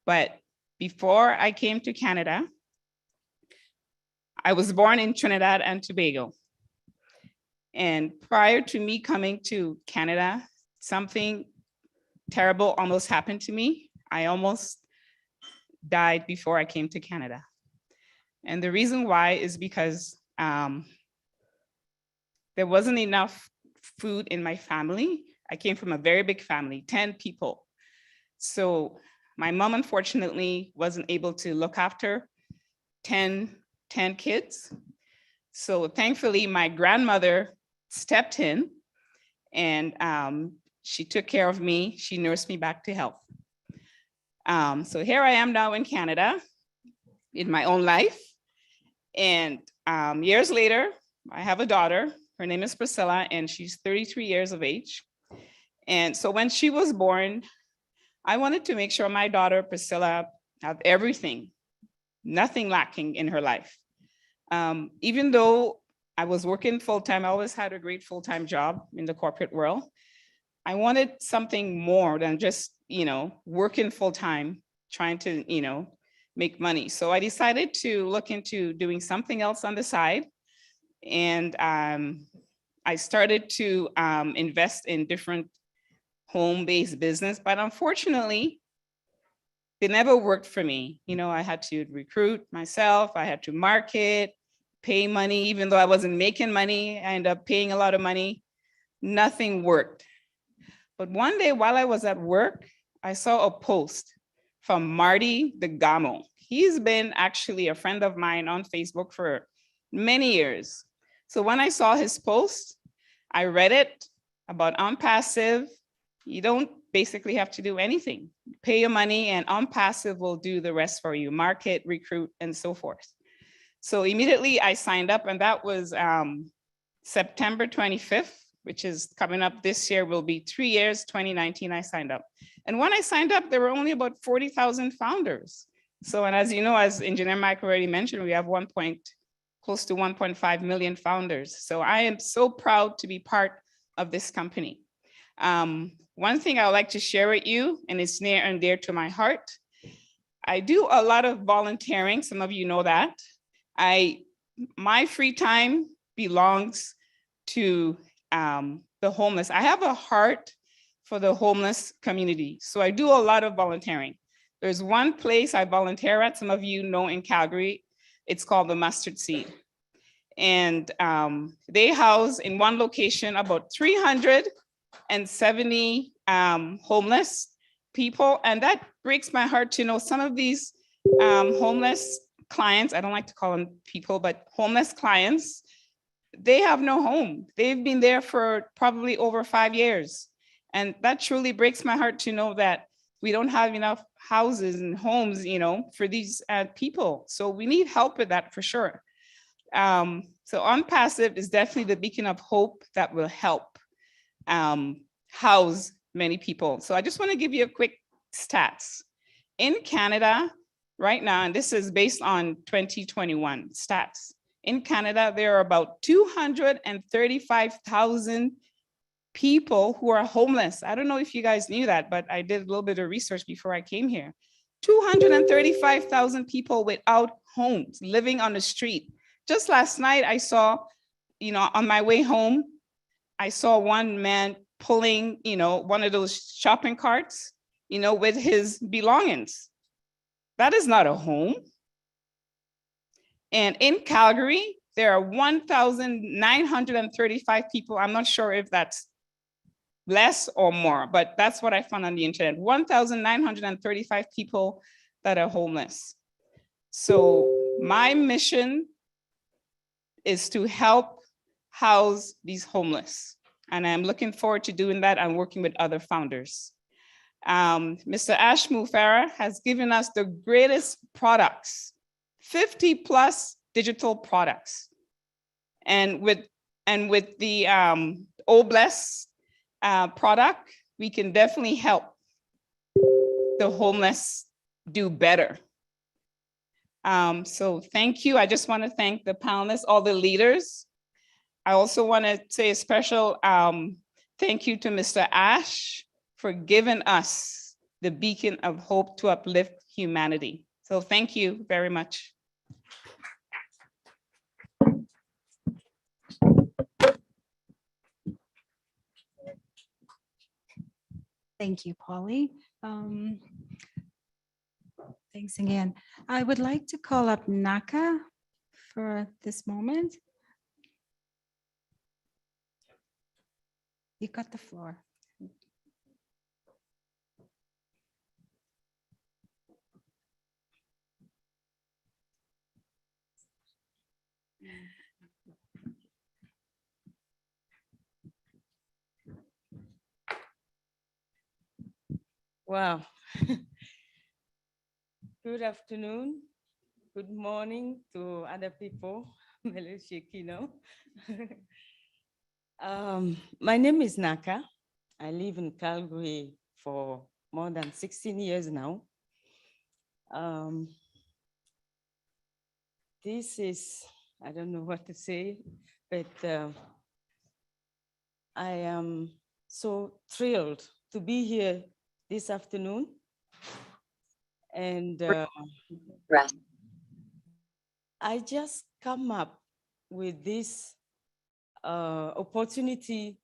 But before I came to Canada, I was born in Trinidad and Tobago. And prior to me coming to Canada, something terrible almost happened to me. I almost died before I came to Canada. And the reason why is because there wasn't enough food in my family. I came from a very big family, 10 people. So my mom, unfortunately, wasn't able to look after 10 kids. So thankfully, my grandmother stepped in and she took care of me. She nursed me back to health. So here I am now in Canada in my own life. And years later, I have a daughter. Her name is Priscilla, and she's 33 years of age. And so when she was born, I wanted to make sure my daughter, Priscilla, had everything, nothing lacking in her life. Even though I was working full-time, I always had a great full-time job in the corporate world. I wanted something more than just, working full-time, trying to, make money. So I decided to look into doing something else on the side. And I started to invest in different home-based business, but unfortunately, they never worked for me. I had to recruit myself, I had to market, pay money, even though I wasn't making money, I ended up paying a lot of money. Nothing worked. But one day while I was at work, I saw a post from Marty DeGamo. He's been actually a friend of mine on Facebook for many years. So when I saw his post, I read it about ONPASSIVE. You don't basically have to do anything. Pay your money and ONPASSIVE will do the rest for you, market, recruit, and so forth. So immediately I signed up, and that was September 25th, which is coming up this year, will be 3 years, 2019, I signed up. And when I signed up, there were only about 40,000 founders. So, and as you know, as Engineer Mike already mentioned, we have close to 1.5 million founders. So I am so proud to be part of this company. One thing I would like to share with you, and it's near and dear to my heart, I do a lot of volunteering. Some of you know that. My free time belongs to the homeless. I have a heart for the homeless community. So I do a lot of volunteering. There's one place I volunteer at, some of you know in Calgary, it's called the Mustard Seed. And they house in one location about 370 homeless people. And that breaks my heart to know some of these homeless clients, I don't like to call them people, but homeless clients, they have no home. They've been there for probably over 5 years. And that truly breaks my heart to know that we don't have enough houses and homes, for these people. So we need help with that for sure. So ONPASSIVE is definitely the beacon of hope that will help house many people. So I just want to give you a quick stats. In Canada, right now, and this is based on 2021 stats, in Canada, there are about 235,000 people who are homeless. I don't know if you guys knew that, but I did a little bit of research before I came here. 235,000 people without homes, living on the street. Just last night, I saw, on my way home, I saw one man pulling, one of those shopping carts, with his belongings. That is not a home. And in Calgary, there are 1,935 people. I'm not sure if that's less or more, but that's what I found on the internet. 1,935 people that are homeless. So my mission is to help house these homeless. And I'm looking forward to doing that and working with other founders. Mr. Ashmu Farah has given us the greatest products, 50 plus digital products. And with the OBLESS product, we can definitely help the homeless do better. So thank you. I just want to thank the panelists, all the leaders. I also want to say a special thank you to Mr. Ash for giving us the beacon of hope to uplift humanity. So thank you very much. Thank you, Polly. Thanks again. I would like to call up Naka for this moment. You got the floor. Wow. Good afternoon. Good morning to other people. My name is Naka. I live in Calgary for more than 16 years now. This is, I don't know what to say, but I am so thrilled to be here this afternoon. And I just come up with this opportunity,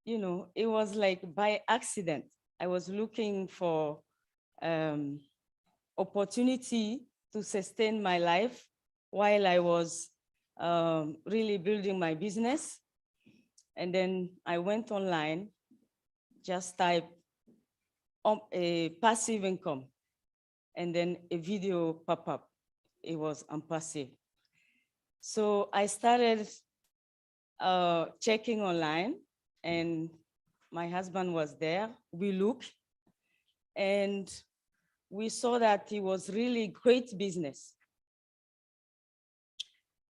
it was like by accident. I was looking for opportunity to sustain my life while I was really building my business. And then I went online, just type a passive income, and then a video pop up. It was Unpassive. So I started checking online, and my husband was there. We looked, and we saw that it was really great business.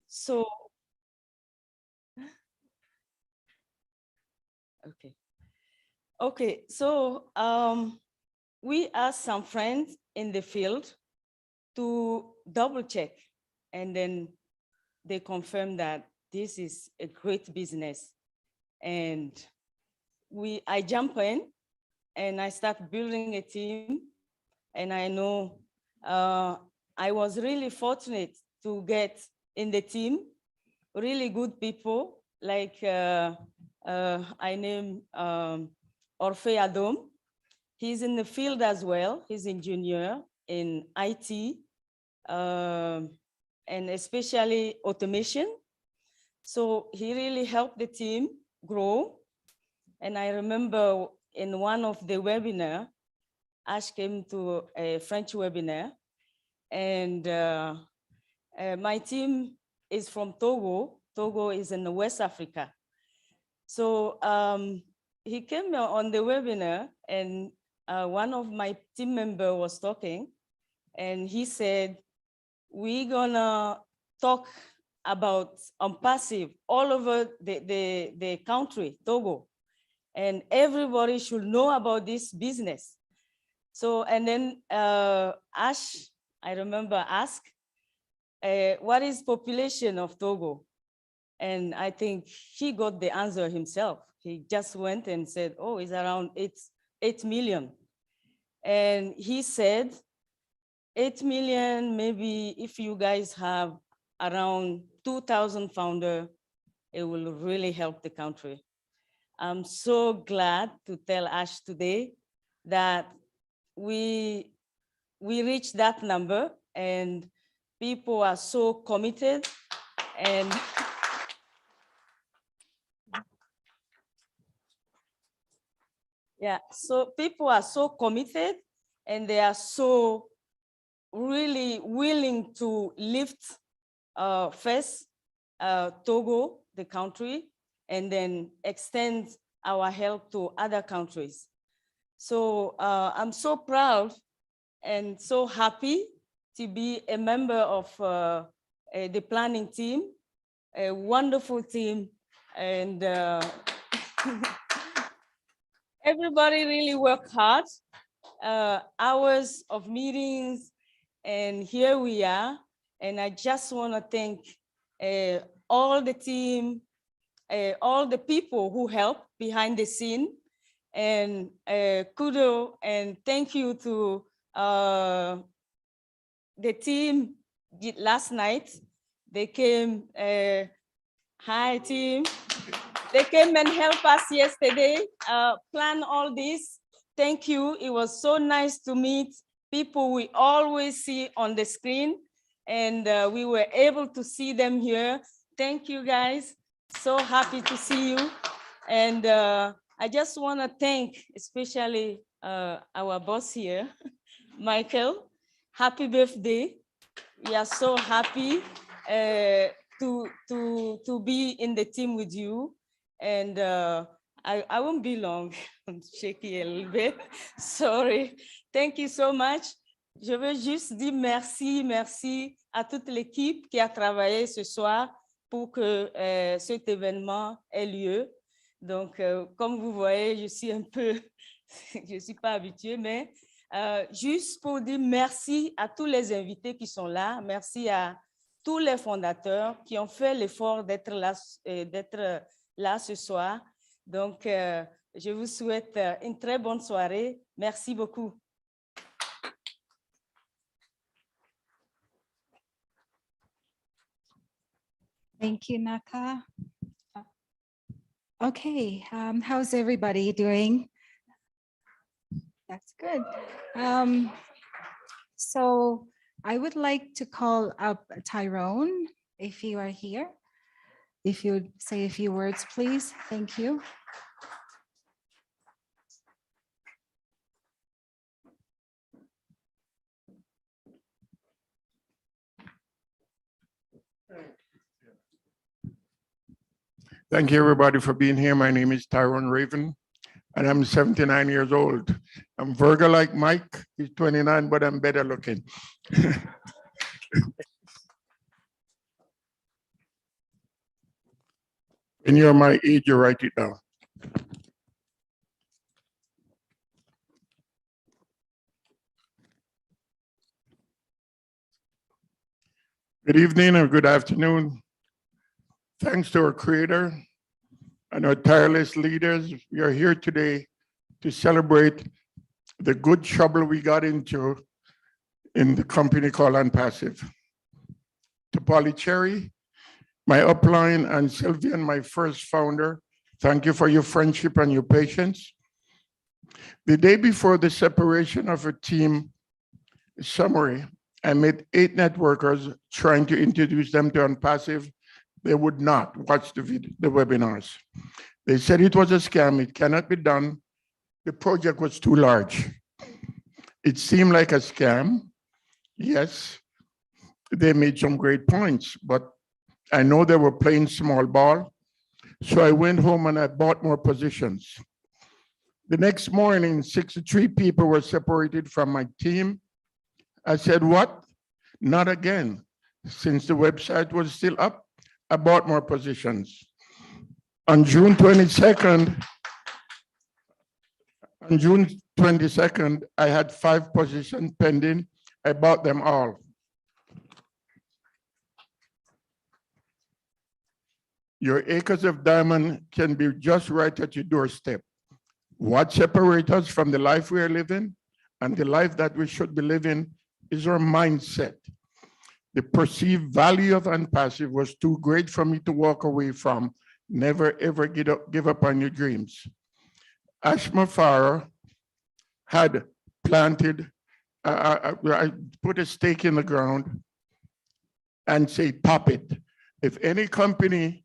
So, okay. So we asked some friends in the field to double check, and then they confirmed that this is a great business. And I jump in and I start building a team. And I know I was really fortunate to get in the team really good people, like I named Orfe Adom. He's in the field as well. He's an engineer in IT, and especially automation. So he really helped the team grow. And I remember in one of the webinar, Ash came to a French webinar, and my team is from Togo. Togo is in West Africa. So he came on the webinar, and one of my team members was talking, and he said, we're gonna talk about Unpassive all over the country, Togo, and everybody should know about this business. So, and then Ash, I remember, asked, what is population of Togo? And I think he got the answer himself. He just went and said, oh, it's around 8 million. And he said, 8 million, maybe if you guys have around 2,000 founders, it will really help the country. I'm so glad to tell Ash today that we reached that number and people are so committed and yeah, so people are so committed and they are so really willing to lift first Togo, the country, and then extend our help to other countries. So I'm so proud and so happy to be a member of the planning team, a wonderful team, and everybody really worked hard, hours of meetings, and here we are. And I just want to thank all the team, all the people who helped behind the scene, and kudos and thank you to the team last night. They came, hi team. They came and helped us yesterday, plan all this. Thank you. It was so nice to meet people we always see on the screen, and we were able to see them here. Thank you guys. So happy to see you. And I just want to thank especially our boss here, Michael. Happy birthday. We are so happy to be in the team with you. And I won't be long. I'm shaky a little bit. Sorry. Thank you so much. Je veux juste dire merci, merci à toute l'équipe qui a travaillé ce soir pour que cet événement ait lieu. Donc, comme vous voyez, je suis un peu, je ne suis pas habituée, mais juste pour dire merci à tous les invités qui sont là. Merci à tous les fondateurs qui ont fait l'effort d'être là ce soir. Donc, je vous souhaite une très bonne soirée. Merci beaucoup. Thank you, Naka. Okay, how's everybody doing? That's good. So I would like to call up Tyrone, if you are here. If you would say a few words, please. Thank you. Thank you, everybody, for being here. My name is Tyrone Raven, and I'm 79 years old. I'm Virgo like Mike. He's 29, but I'm better looking. When you're my age, you write it down. Good evening or good afternoon. Thanks to our Creator and our tireless leaders, we are here today to celebrate the good trouble we got into in the company called ONPASSIVE. To Polly Cherry, my upline, and Sylvian, my first founder, thank you for your friendship and your patience. The day before the separation of a team summary, I met 8 networkers trying to introduce them to ONPASSIVE. They would not watch the webinars. They said it was a scam, it cannot be done. The project was too large. It seemed like a scam. Yes, they made some great points, but I know they were playing small ball. So I went home and I bought more positions. The next morning, 63 people were separated from my team. I said, what? Not again. Since the website was still up, I bought more positions. On June 22nd, 22nd, I had 5 positions pending. I bought them all. Your acres of diamond can be just right at your doorstep. What separates us from the life we are living and the life that we should be living is our mindset. The perceived value of Unpassive was too great for me to walk away from. Never, ever give up on your dreams. Ashma Farah had planted, I put a stake in the ground and say, top it. If any company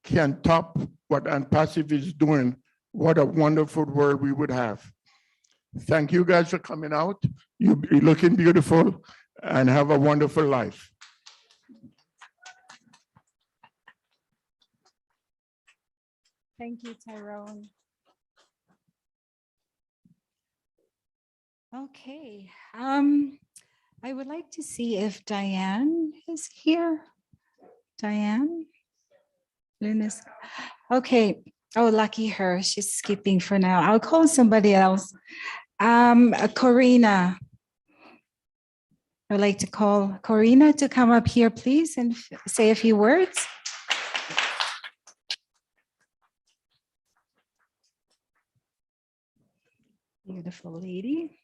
can top what Unpassive is doing, what a wonderful world we would have. Thank you guys for coming out. You're looking beautiful and have a wonderful life. Thank you, Tyrone. Okay, I would like to see if Diane is here. Diane? Luna's, okay. Oh, lucky her. She's skipping for now. I'll call somebody else. Corina. I'd like to call Corina to come up here, please, and say a few words. Beautiful lady.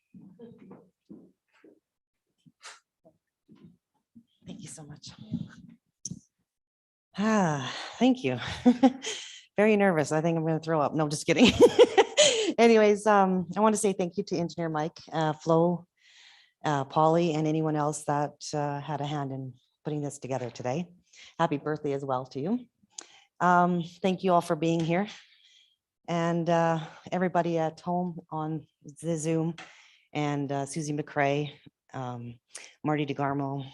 Thank you so much. Thank you. Very nervous. I think I'm going to throw up. No, just kidding. Anyways, I want to say thank you to Engineer Mike, Flo, Polly, and anyone else that had a hand in putting this together today. Happy birthday as well to you. Thank you all for being here. And everybody at home on the Zoom, and Susie McCrae, Marty DeGarmo,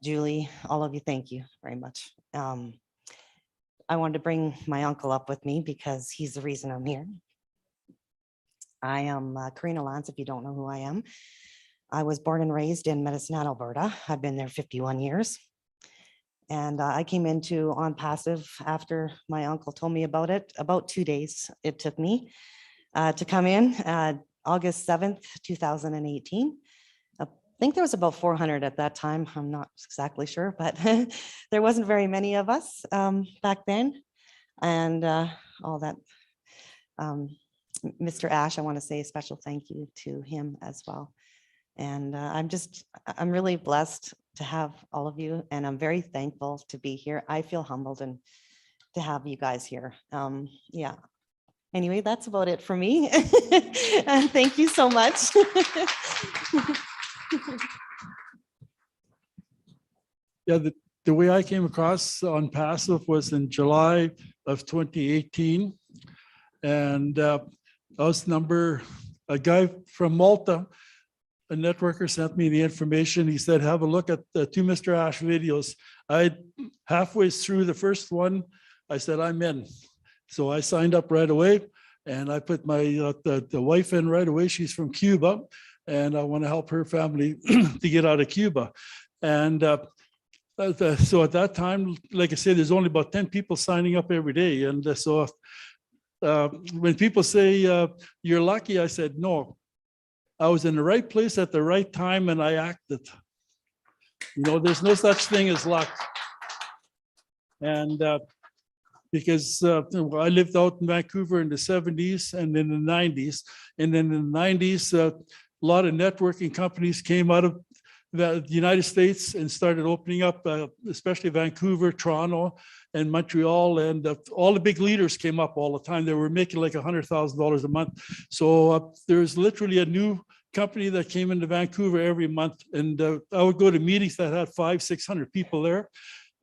Julie, all of you, thank you very much. I wanted to bring my uncle up with me because he's the reason I'm here. I am Karina Lance, if you don't know who I am. I was born and raised in Medicine Hat, Alberta. I've been there 51 years. And I came into ONPASSIVE after my uncle told me about it. About 2 days it took me to come in, August 7th, 2018. I think there was about 400 at that time. I'm not exactly sure, but there wasn't very many of us back then. And all that. Mr. Ash, I want to say a special thank you to him as well. And I'm really blessed to have all of you, and I'm very thankful to be here. I feel humbled and to have you guys here. Yeah. Anyway, that's about it for me. And thank you so much. Yeah, the way I came across ONPASSIVE was in July of 2018. And I was a guy from Malta, a networker, sent me the information. He said, have a look at the 2 Mr. Ash videos. Halfway through the first one, I said, I'm in. So I signed up right away, and I put my the wife in right away. She's from Cuba, and I want to help her family to get out of Cuba. And so at that time, like I said, there's only about 10 people signing up every day. And so when people say you're lucky, I said, no, I was in the right place at the right time and I acted. You know, there's no such thing as luck. And because I lived out in Vancouver in the 70s and in the 90s. And then in the 90s, a lot of networking companies came out of the United States and started opening up, especially Vancouver, Toronto, and Montreal, and all the big leaders came up all the time. They were making like $100,000 a month. So there's literally a new company that came into Vancouver every month, and I would go to meetings that had 500-600 people there,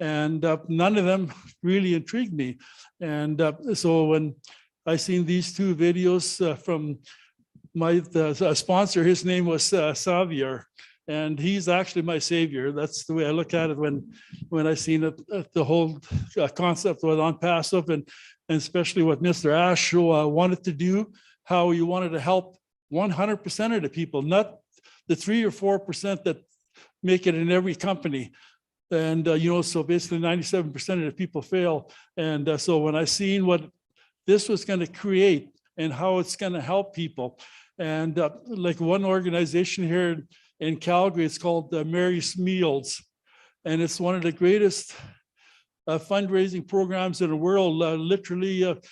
and none of them really intrigued me. And so when I seen these 2 videos from my sponsor, his name was Xavier. And he's actually my savior. That's the way I look at it when I seen it, the whole concept with ONPASSIVE, and especially what Mr. Ash wanted to do, how he wanted to help 100% of the people, not the 3 or 4% that make it in every company. And, you know, so basically 97% of the people fail. And so when I seen what this was going to create and how it's going to help people, And like one organization here in Calgary, it's called Mary's Meals. And it's one of the greatest fundraising programs in the world. Literally, about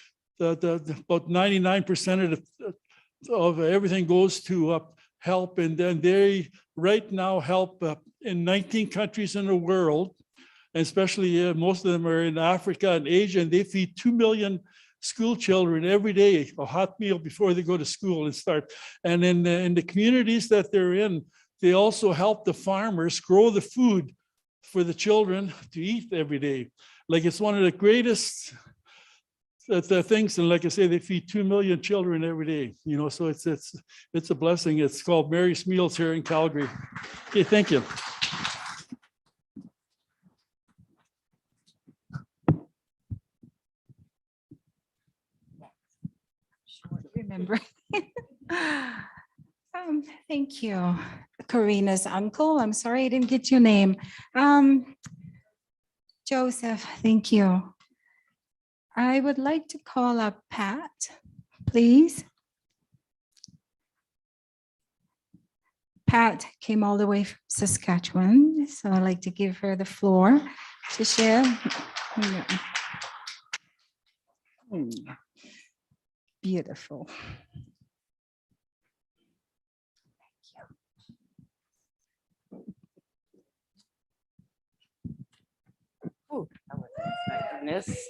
99% of everything goes to help. And then they right now help in 19 countries in the world, and especially most of them are in Africa and Asia, and they feed 2 million school children every day, a hot meal before they go to school and start. And in the communities that they're in, they also help the farmers grow the food for the children to eat every day. Like it's one of the greatest the things, and like I say, they feed 2 million children every day, you know, so it's a blessing. It's called Mary's Meals here in Calgary. Okay, thank you. Remember. Thank you. Karina's uncle. I'm sorry I didn't get your name. Joseph, thank you. I would like to call up Pat, please. Pat came all the way from Saskatchewan, so I'd like to give her the floor to share. Beautiful. Ooh, I wasn't expecting this.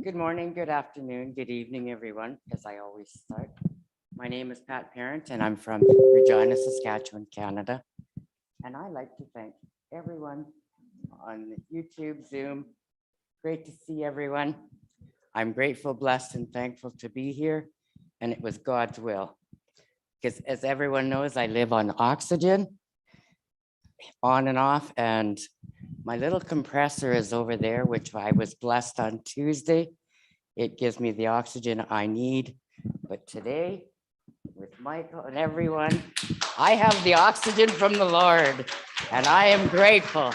Good morning, good afternoon, good evening, everyone, as I always start. My name is Pat Parent, and I'm from Regina, Saskatchewan, Canada. And I'd like to thank everyone on YouTube, Zoom. Great to see everyone. I'm grateful, blessed, and thankful to be here, and it was God's will. Because as everyone knows, I live on oxygen, on and off, and my little compressor is over there, which I was blessed on Tuesday. It gives me the oxygen I need. But today, with Michael and everyone, I have the oxygen from the Lord, and I am grateful.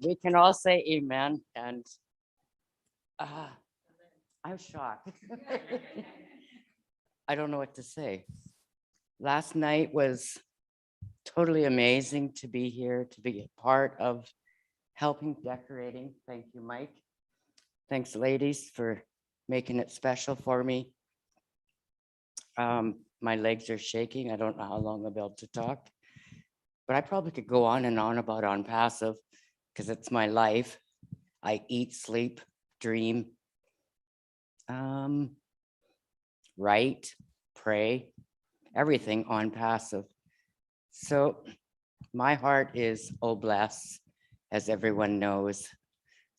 We can all say amen, and I'm shocked. I don't know what to say. Last night was totally amazing to be here, to be a part of helping decorating. Thank you, Mike. Thanks, ladies, for making it special for me. My legs are shaking. I don't know how long I'll be able to talk, but I probably could go on and on about ONPASSIVE because it's my life. I eat, sleep, dream, write, pray, everything ONPASSIVE. So my heart is bless, as everyone knows.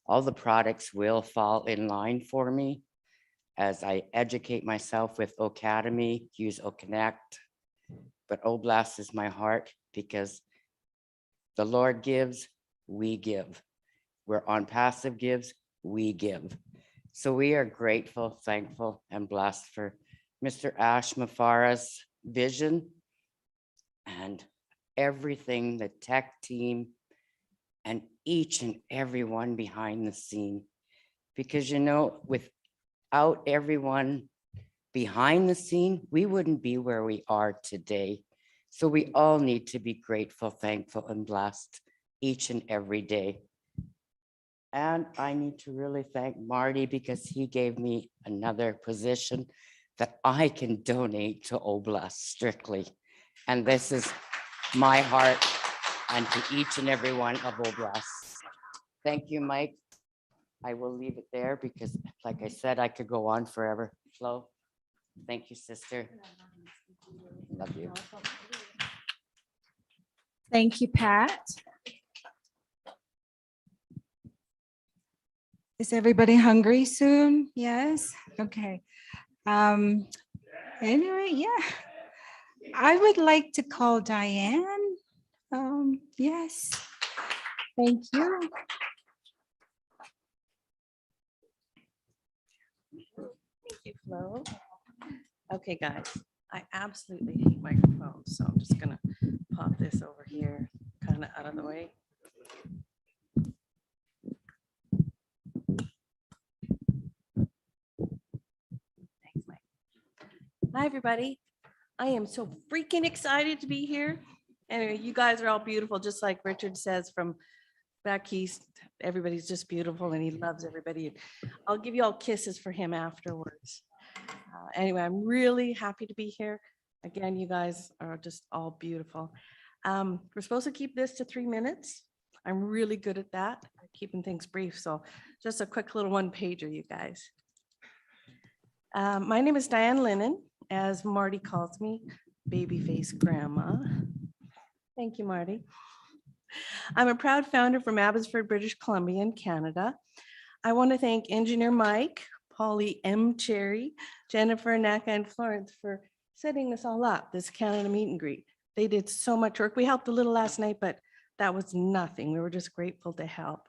All the products will fall in line for me as I educate myself with Academy, use Connect. But bless is my heart because the Lord gives, we give. Where ONPASSIVE gives, we give. So we are grateful, thankful, and blessed for Mr. Ash Mafara's vision and everything, the tech team, and each and every one behind the scene. Because, you know, without everyone behind the scene, we wouldn't be where we are today. So we all need to be grateful, thankful, and blessed each and every day. And I need to really thank Marty because he gave me another position that I can donate to Oblast strictly. And this is my heart and to each and every one of Oblast. Thank you, Mike. I will leave it there because, like I said, I could go on forever. Flo, thank you, sister. Love you. Thank you, Pat. Is everybody hungry soon? Yes? Okay. Anyway, yeah. I would like to call Diane. Yes. Thank you. Thank you, Flo. Okay, guys, I absolutely hate microphones, so I'm just gonna pop this over here, kind of out of the way. Thanks. Hi, everybody. I am so freaking excited to be here. Anyway, you guys are all beautiful, just like Richard says from back east. Everybody's just beautiful and he loves everybody. I'll give you all kisses for him afterwards. Anyway, I'm really happy to be here. Again, you guys are just all beautiful. We're supposed to keep this to 3 minutes. I'm really good at that, keeping things brief. So just a quick little one pager, you guys. My name is Diane Lennon, as Marty calls me, babyface grandma. Thank you, Marty. I'm a proud founder from Abbotsford, British Columbia in Canada. I want to thank Engineer Mike, Polly M. Cherry, Jennifer, Naka, and Florence for setting this all up, this Canada meet and greet. They did so much work. We helped a little last night, but that was nothing. We were just grateful to help.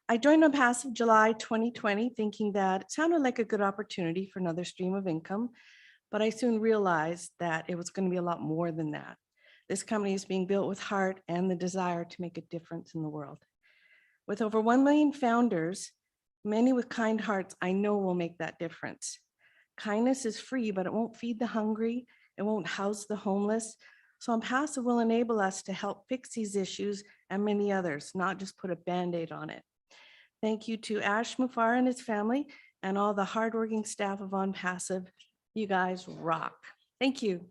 I joined ONPASSIVE July 2020, thinking that it sounded like a good opportunity for another stream of income, but I soon realized that it was going to be a lot more than that. This company is being built with heart and the desire to make a difference in the world. With over 1 million founders, many with kind hearts, I know will make that difference. Kindness is free, but it won't feed the hungry. It won't house the homeless. So ONPASSIVE will enable us to help fix these issues and many others, not just put a Band-Aid on it. Thank you to Ash Mufar and his family and all the hardworking staff of ONPASSIVE. You guys rock. Thank you.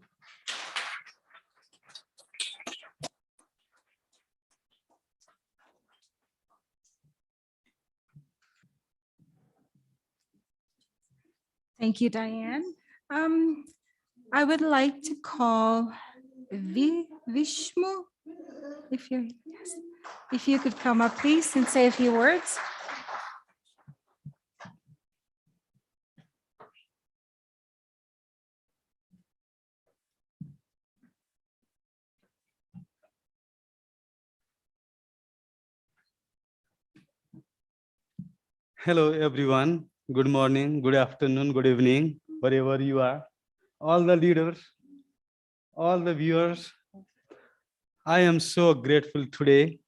Thank you, Diane. I would like to call Vishmu, if you could come up, please, and say a few words. Hello, everyone. Good morning, good afternoon, good evening, wherever you are. All the leaders, all the viewers, I am so grateful today.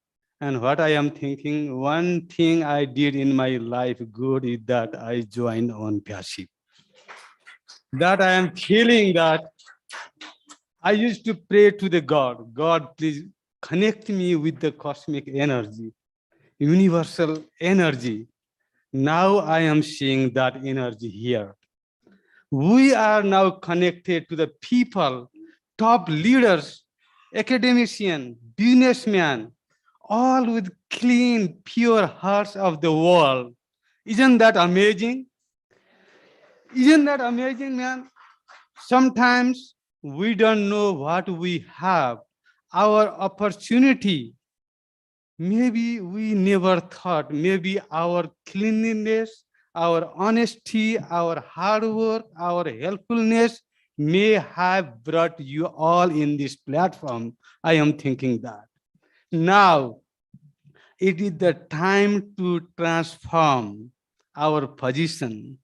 And what I am thinking, one thing I did in my life good is that I joined ONPASSIVE. That I am feeling that I used to pray to the God, God, please connect me with the cosmic energy, universal energy. Now I am seeing that energy here. We are now connected to the people, top leaders, academicians, businessmen, all with clean, pure hearts of the world. Isn't that amazing? Isn't that amazing, man? Sometimes we don't know what we have, our opportunity. Maybe we never thought, maybe our cleanliness, our honesty, our hard work, our helpfulness may have brought you all in this platform. I am thinking that. Now, it is the time to transform our position.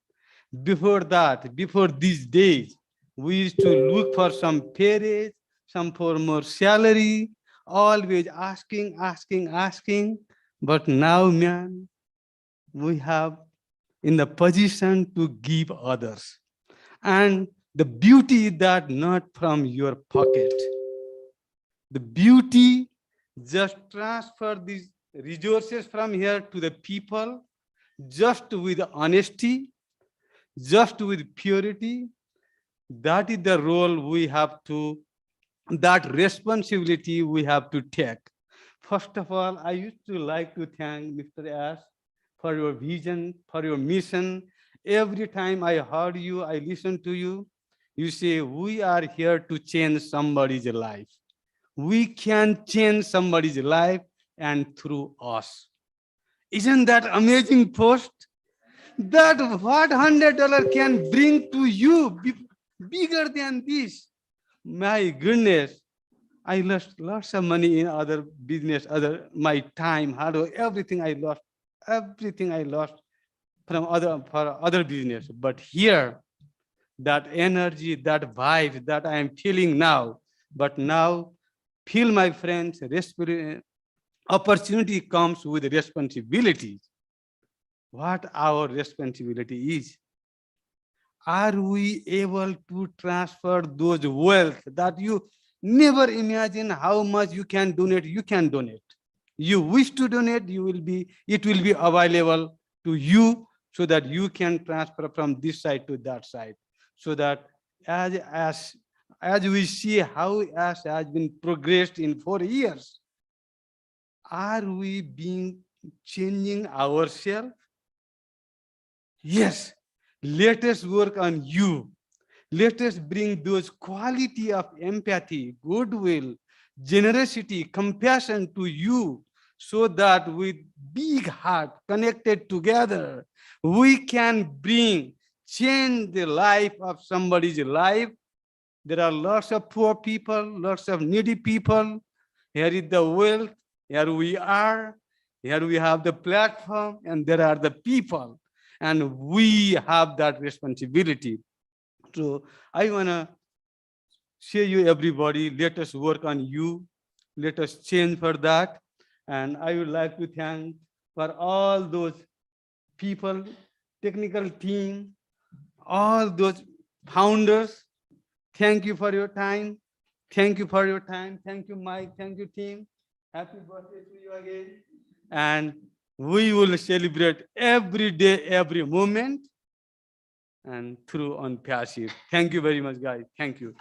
Before that, before these days, we used to look for some pay raise, some for more salary, always asking. But now, man, we have in the position to give others. And the beauty is that not from your pocket. The beauty, just transfer these resources from here to the people, just with honesty, just with purity. That is the role we have to, that responsibility we have to take. First of all, I used to like to thank Mr. Ash for your vision, for your mission. Every time I heard you, I listened to you, you say, we are here to change somebody's life. We can change somebody's life and through us. Isn't that amazing post? That what $100 can bring to you bigger than this. My goodness, I lost lots of money in other business, my time, hard work, everything I lost from other business. But here, that energy, that vibe that I am feeling now, but now, feel my friends, opportunity comes with responsibility. What our responsibility is. are we able to transfer those wealth that you never imagine how much you can donate? You can donate. You wish to donate, it will be available to you so that you can transfer from this side to that side. So that as we see how Ash has been progressed in 4 years, are we changing ourselves? Yes, let us work on you. Let us bring those quality of empathy, goodwill, generosity, compassion to you, so that with big heart connected together, we can change the life of somebody's life. There are lots of poor people, lots of needy people. Here is the wealth, here we are, here we have the platform, and there are the people. And we have that responsibility. So I want to say you everybody, let us work on you. Let us change for that. And I would like to thank for all those people, technical team, all those founders. Thank you for your time. Thank you for your time. Thank you, Mike. Thank you, team. Happy birthday to you again. And we will celebrate every day, every moment, and through ONPASSIVE. Thank you very much, guys. Thank you.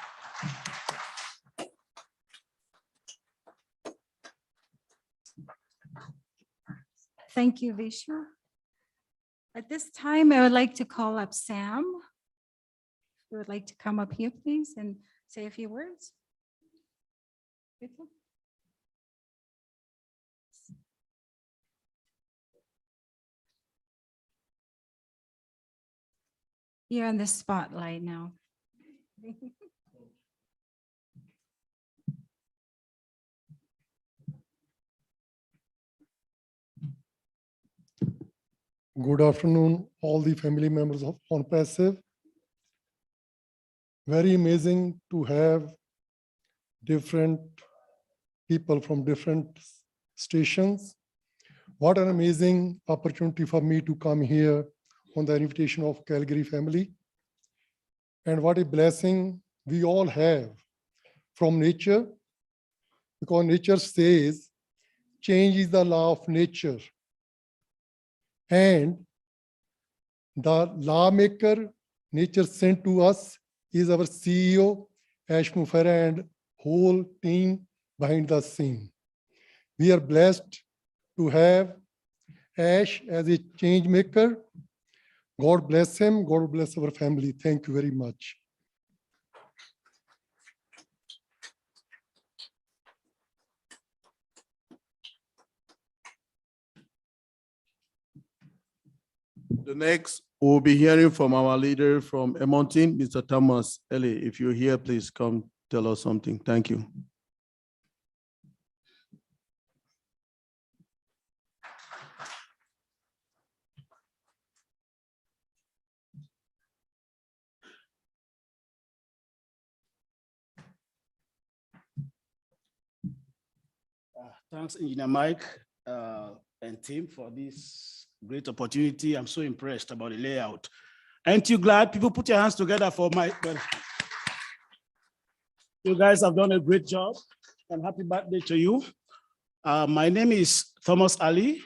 Thank you, Vishu. At this time, I would like to call up Sam. You would like to come up here, please, and say a few words. You're on the spotlight now. Good afternoon, all the family members of ONPASSIVE. Very amazing to have different people from different stations. What an amazing opportunity for me to come here on the invitation of Calgary family. And what a blessing we all have from nature, because nature says change is the law of nature. And the lawmaker nature sent to us is our CEO, Ash Mufera, and whole team behind the scene. We are blessed to have Ash as a change maker. God bless him. God bless our family. Thank you very much. The next, we'll be hearing from our leader from Edmonton, Mr. Thomas Ellie. If you're here, please come tell us something. Thank you. Thanks, Engineer Mike and team for this great opportunity. I'm so impressed about the layout. Aren't you glad? People put your hands together for Mike. You guys have done a great job, and happy birthday to you. My name is Thomas Ali.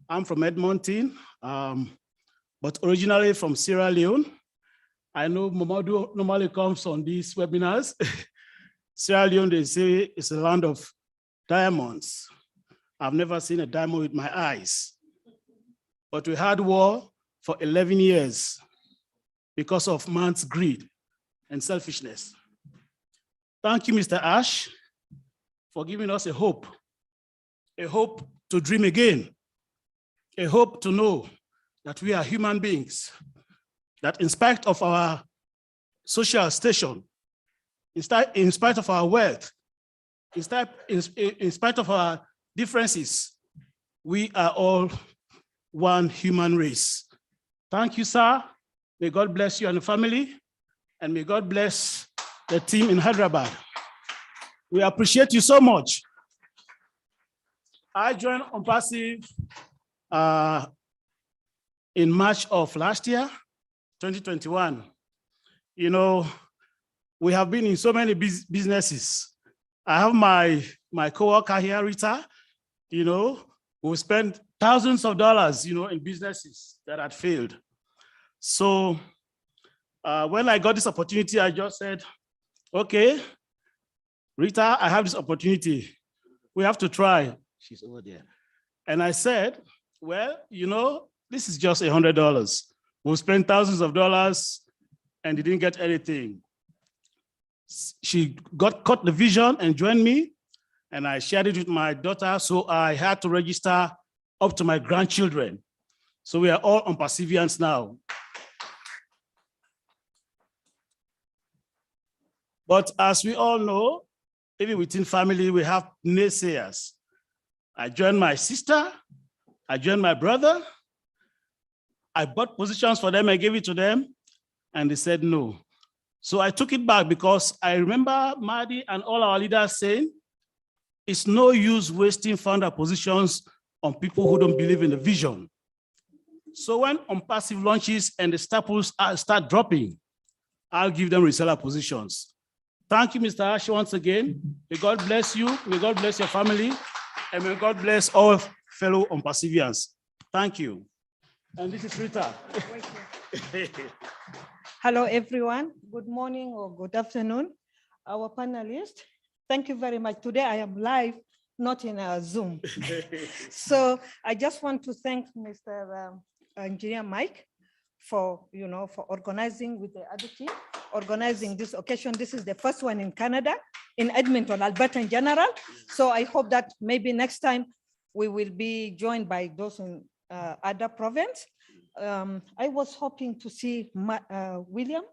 I'm from Edmonton, but originally from Sierra Leone. I know Mamadou normally comes on these webinars. Sierra Leone, they say, is a land of diamonds. I've never seen a diamond with my eyes. But we had war for 11 years because of man's greed and selfishness. Thank you, Mr. Ash, for giving us a hope to dream again, a hope to know that we are human beings, that in spite of our social station, in spite of our wealth, in spite of our differences, we are all one human race. Thank you, sir. May God bless you and the family, and may God bless the team in Hyderabad. We appreciate you so much. I joined ONPASSIVE in March of last year, 2021. you know, we have been in so many businesses. I have my coworker here, Rita, you know, who spent thousands of dollars, you know, in businesses that had failed. So when I got this opportunity, I just said, okay, Rita, I have this opportunity. We have to try. She's over there. And I said, well, you know, this is just $100. We'll spend thousands of dollars and didn't get anything. She caught the vision and joined me, and I shared it with my daughter. So I had to register up to my grandchildren. So we are all ONPASSIVians now. But as we all know, even within family, we have naysayers. I joined my sister, I joined my brother, I bought positions for them, I gave it to them, and they said no. So I took it back because I remember Mahdi and all our leaders saying, it's no use wasting founder positions on people who don't believe in the vision. So when ONPASSIVE launches and the staples start dropping, I'll give them reseller positions. Thank you, Mr. Ash, once again. May God bless you, may God bless your family, and may God bless all fellow ONPASSIVians. Thank you. And this is Rita. Hello, everyone. Good morning or good afternoon. Our panelists, thank you very much. Today I am live, not in a Zoom. So I just want to thank Mr. Engineer Mike for, you know, for organizing with the other team, organizing this occasion. This is the first one in Canada, in Edmonton, Alberta in general. So I hope that maybe next time we will be joined by those in other province. I was hoping to see William,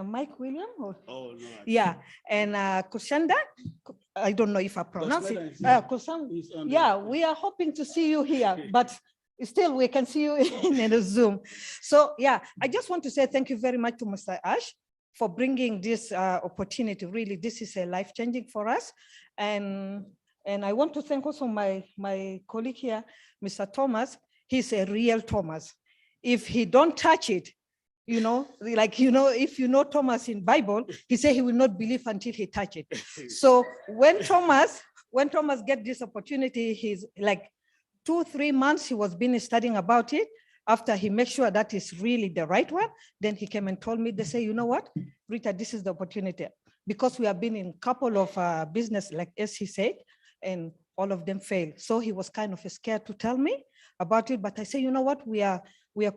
Mike William, or, Oh, no, yeah, and Kushanda. I don't know if I pronounce it. Yeah, we are hoping to see you here, but still we can see you in the Zoom. So yeah, I just want to say thank you very much to Mr. Ash for bringing this opportunity. Really, this is a life-changing for us. And I want to thank also my colleague here, Mr. Thomas. He's a real Thomas. If he don't touch it, you know, like, you know, if you know Thomas in Bible, he said he will not believe until he touch it. So when Thomas get this opportunity, he's like 2-3 months, he was been studying about it. After he makes sure that is really the right one, then he came and told me, they say, you know what, Rita, this is the opportunity. Because we have been in a couple of business, like as he said, and all of them failed. So he was kind of scared to tell me about it, but I say, you know what, we are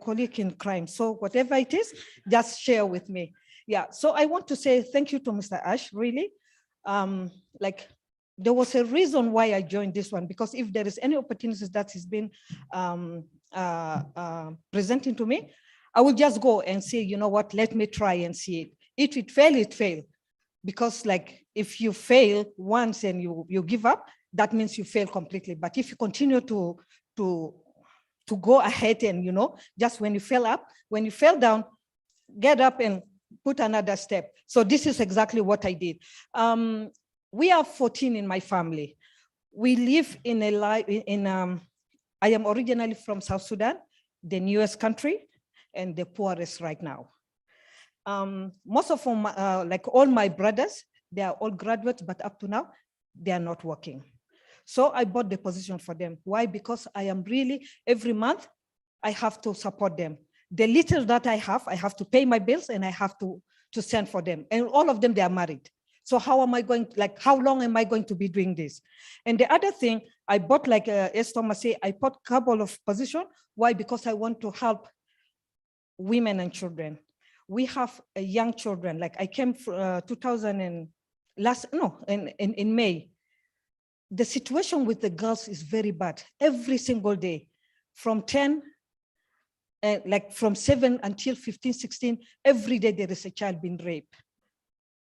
colleagues in crime. So whatever it is, just share with me. Yeah, so I want to say thank you to Mr. Ash, really. Like, there was a reason why I joined this one, because if there is any opportunities that has been presenting to me, I will just go and say, you know what, let me try and see it. If it fail, it fail. Because like, if you fail once and you give up, that means you fail completely. But if you continue to go ahead and, you know, just when you fell down, get up and put another step. So this is exactly what I did. We are 14 in my family. We live in I am originally from South Sudan, the newest country and the poorest right now. Most of them, like all my brothers, they are all graduates, but up to now, they are not working. So I bought the position for them. Why? Because I am really, every month, I have to support them. The little that I have to pay my bills and I have to send for them. And all of them, they are married. So how am I going, like, how long am I going to be doing this? And the other thing, I bought, like as Thomas say, I bought a couple of positions. Why? Because I want to help women and children. We have young children, like I came from 2000 and in May. The situation with the girls is very bad. Every single day, from 10, like from 7 until 15, 16, every day there is a child being raped.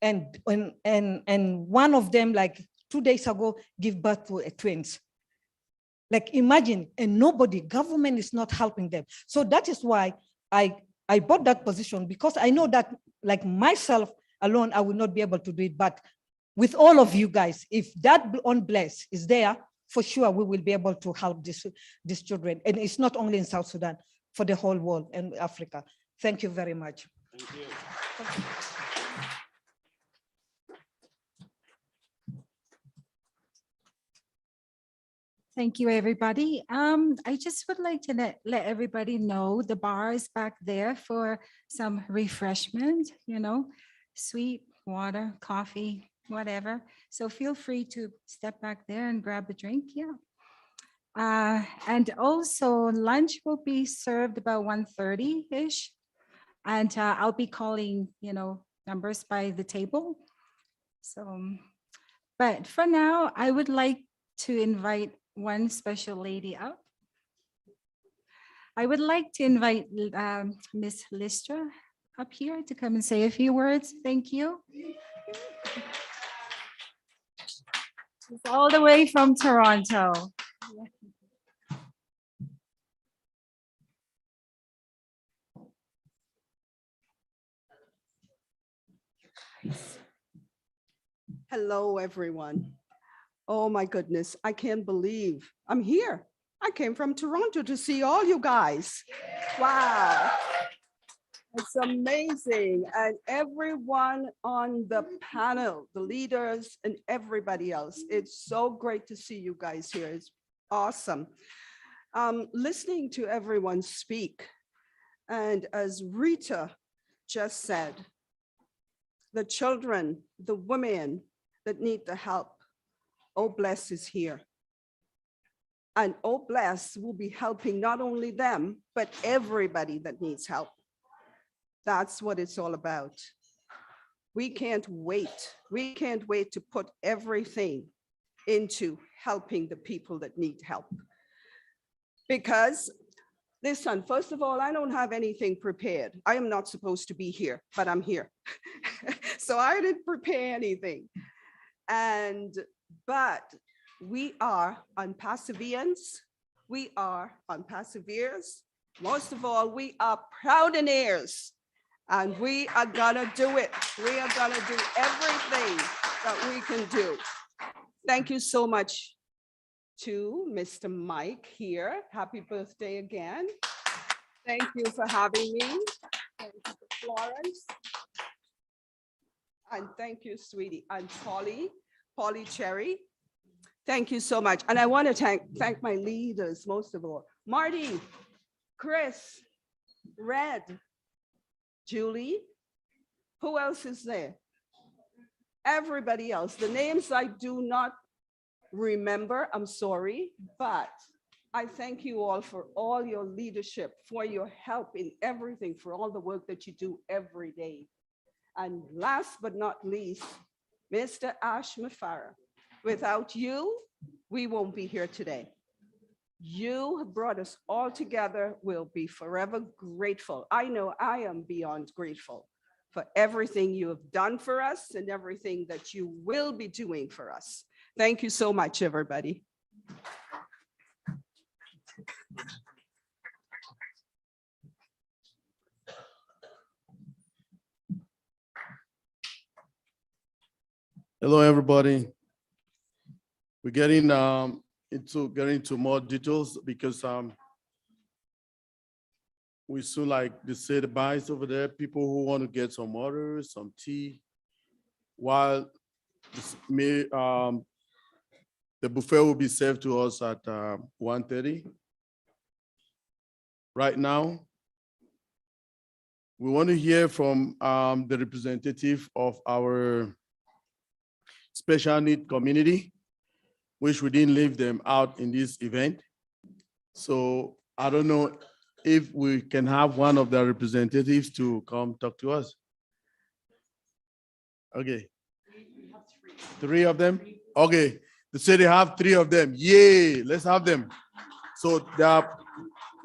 And one of them, like 2 days ago, give birth to twins. Like imagine, and nobody, government is not helping them. So that is why I bought that position, because I know that like myself alone, I will not be able to do it. But with all of you guys, if that on bless is there, for sure we will be able to help these children. And it's not only in South Sudan, for the whole world and Africa. Thank you very much. Thank you, everybody. I just would like to let everybody know the bar is back there for some refreshment, sweet water, coffee, whatever. So feel free to step back there and grab a drink. Yeah. And also lunch will be served about 1:30-ish. And I'll be calling, numbers by the table. So, but for now, I would like to invite one special lady up. I would like to invite Miss Listra up here to come and say a few words. Thank you. She's all the way from Toronto. Hello, everyone. Oh my goodness, I can't believe I'm here. I came from Toronto to see all you guys. Wow. It's amazing. And everyone on the panel, the leaders and everybody else, it's so great to see you guys here. It's awesome. Listening to everyone speak, and as Rita just said, the children, the women that need the help, Oh Bless is here. And Oh Bless will be helping not only them, but everybody that needs help. That's what it's all about. We can't wait. We can't wait to put everything into helping the people that need help. Because listen, first of all, I don't have anything prepared. I am not supposed to be here, but I'm here. So I didn't prepare anything. But we are Unpassivians. We are Unpassiveers. Most of all, we are Proudinaires. And we are gonna do it. We are gonna do everything that we can do. Thank you so much to Mr. Mike here. Happy birthday again. Thank you for having me. Thank you to Florence. And thank you, sweetie. And Polly Cherry. Thank you so much. And I want to thank my leaders, most of all. Marty, Chris, Red, Julie. Who else is there? Everybody else. The names I do not remember, I'm sorry, but I thank you all for all your leadership, for your help in everything, for all the work that you do every day. And last but not least, Mr. Ash Mafara. Without you, we won't be here today. You have brought us all together. We'll be forever grateful. I know I am beyond grateful for everything you have done for us and everything that you will be doing for us. Thank you so much, everybody. Hello, everybody. We're getting into more details because we soon, like they say, the buys over there, people who want to get some water, some tea, while the buffet will be served to us at 1:30. Right now, we want to hear from the representative of our special need community, which we didn't leave them out in this event. So I don't know if we can have one of the representatives to come talk to us. Okay. Three of them? Okay. They say they have three of them. Yay, let's have them. So they are,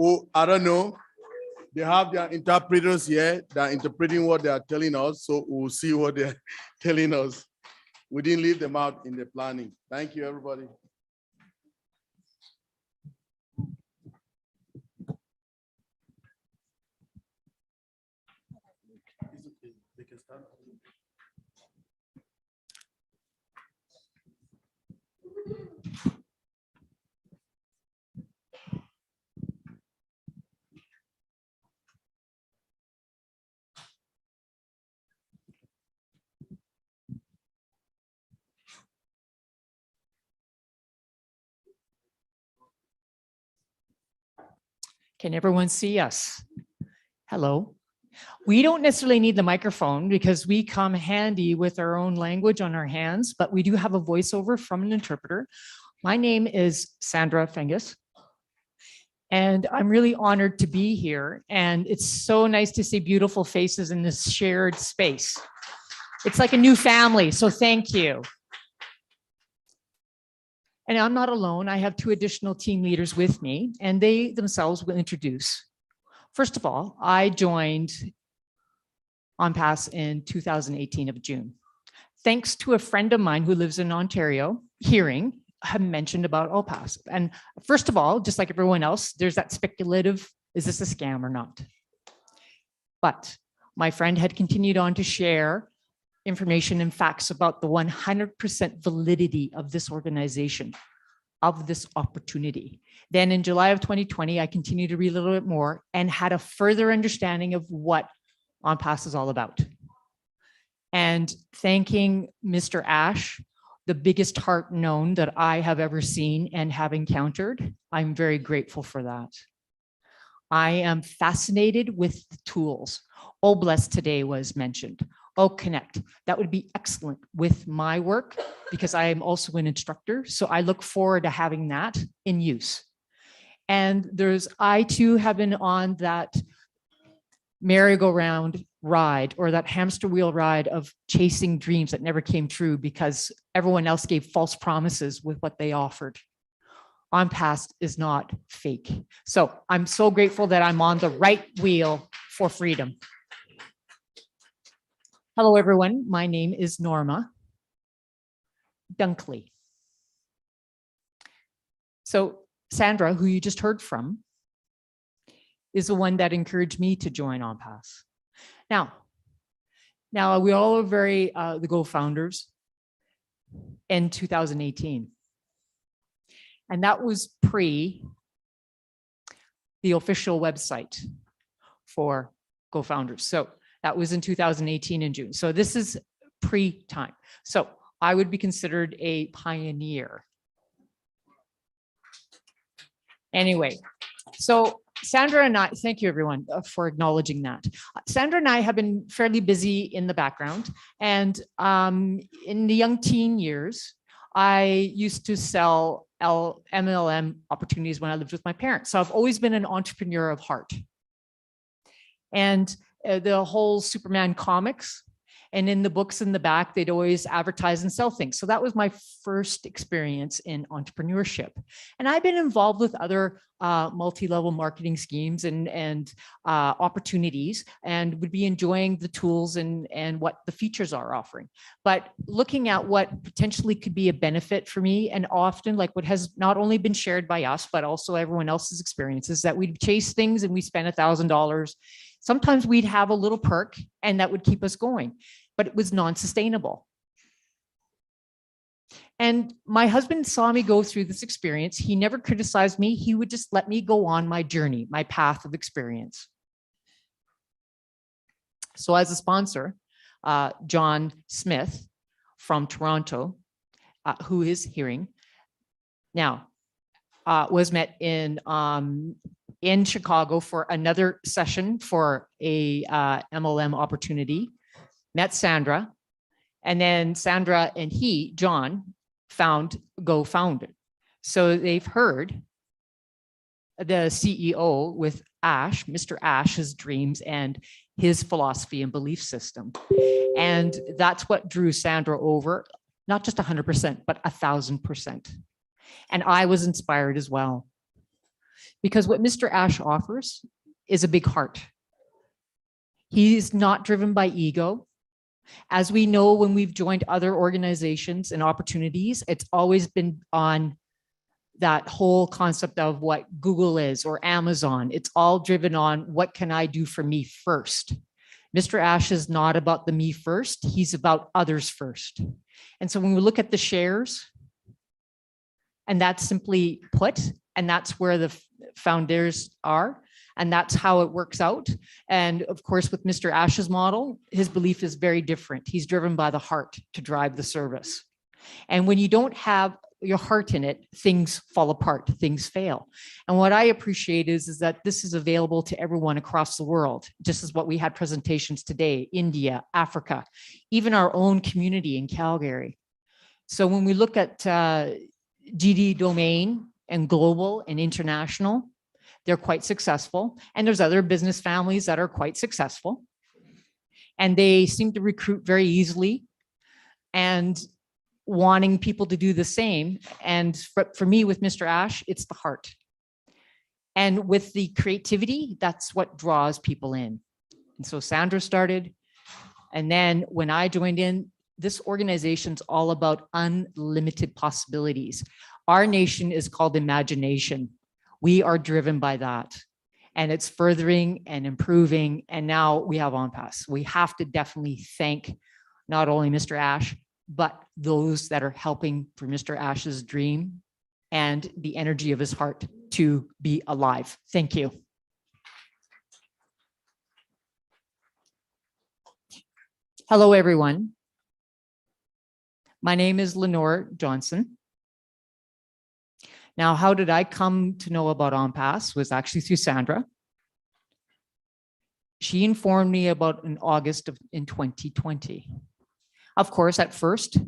oh, I don't know. They have their interpreters here. They're interpreting what they are telling us. So we'll see what they're telling us. We didn't leave them out in the planning. Thank you, everybody. They can start. Can everyone see us? Hello. We don't necessarily need the microphone because we come handy with our own language on our hands, but we do have a voiceover from an interpreter. My name is Sandra Fengus, and I'm really honored to be here. And it's so nice to see beautiful faces in this shared space. It's like a new family, so thank you. And I'm not alone. I have two additional team leaders with me, and they themselves will introduce. First of all, I joined ONPASSIVE in 2018 of June. Thanks to a friend of mine who lives in Ontario, hearing, had mentioned about ONPASSIVE. And first of all, just like everyone else, there's that speculative, is this a scam or not? But my friend had continued on to share information and facts about the 100% validity of this organization, of this opportunity. Then in July of 2020, I continued to read a little bit more and had a further understanding of what ONPASSIVE is all about. And thanking Mr. Ash, the biggest heart known that I have ever seen and have encountered, I'm very grateful for that. I am fascinated with the tools. OBLESS today was mentioned. Connect. That would be excellent with my work because I am also an instructor. So I look forward to having that in use. And I too have been on that merry-go-round ride or that hamster wheel ride of chasing dreams that never came true because everyone else gave false promises with what they offered. ONPASSIVE is not fake. So I'm so grateful that I'm on the right wheel for freedom. Hello, everyone. My name is Norma Dunkley. So Sandra, who you just heard from, is the one that encouraged me to join ONPASSIVE. Now we all are very the Go founders in 2018. And that was pre the official website for Go Founders. So that was in 2018 in June. So this is pre-time. So I would be considered a pioneer. Anyway, so Sandra and I, thank you everyone for acknowledging that. Sandra and I have been fairly busy in the background, and in the young teen years, I used to sell MLM opportunities when I lived with my parents. So I've always been an entrepreneur of heart. And the whole Superman comics, and in the books in the back, they'd always advertise and sell things. So that was my first experience in entrepreneurship. And I've been involved with other multi-level marketing schemes and opportunities, and would be enjoying the tools and what the features are offering. But looking at what potentially could be a benefit for me, and often like what has not only been shared by us, but also everyone else's experiences, that we'd chase things and we spend $1,000. Sometimes we'd have a little perk and that would keep us going, but it was non-sustainable. And my husband saw me go through this experience. He never criticized me. He would just let me go on my journey, my path of experience. So as a sponsor, John Smith from Toronto, who is hearing now, was met in Chicago for another session for a MLM opportunity, met Sandra, and then Sandra and John, Go Founded. So they've heard the CEO with Ash, Mr. Ash's dreams and his philosophy and belief system. And that's what drew Sandra over, not just 100%, but 1,000%. And I was inspired as well. Because what Mr. Ash offers is a big heart. He's not driven by ego. As we know, when we've joined other organizations and opportunities, it's always been on that whole concept of what Google is or Amazon. It's all driven on what can I do for me first. Mr. Ash is not about the me first, he's about others first. And so when we look at the shares, and that's simply put, and that's where the founders are, and that's how it works out. And of course, with Mr. Ash's model, his belief is very different. He's driven by the heart to drive the service. And when you don't have your heart in it, things fall apart, things fail. And what I appreciate is that this is available to everyone across the world, just as what we had presentations today, India, Africa, even our own community in Calgary. So when we look at GD domain and global and international, they're quite successful. And there's other business families that are quite successful. And they seem to recruit very easily and wanting people to do the same. And for me, with Mr. Ash, it's the heart. And with the creativity, that's what draws people in. And so Sandra started. And then when I joined in, this organization's all about unlimited possibilities. Our nation is called imagination. We are driven by that. And it's furthering and improving. And now we have ONPASSIVE. We have to definitely thank not only Mr. Ash, but those that are helping for Mr. Ash's dream and the energy of his heart to be alive. Thank you. Hello, everyone. My name is Lenore Johnson. Now, how did I come to know about ONPASSIVE? Was actually through Sandra. She informed me about in August in 2020. Of course, at first,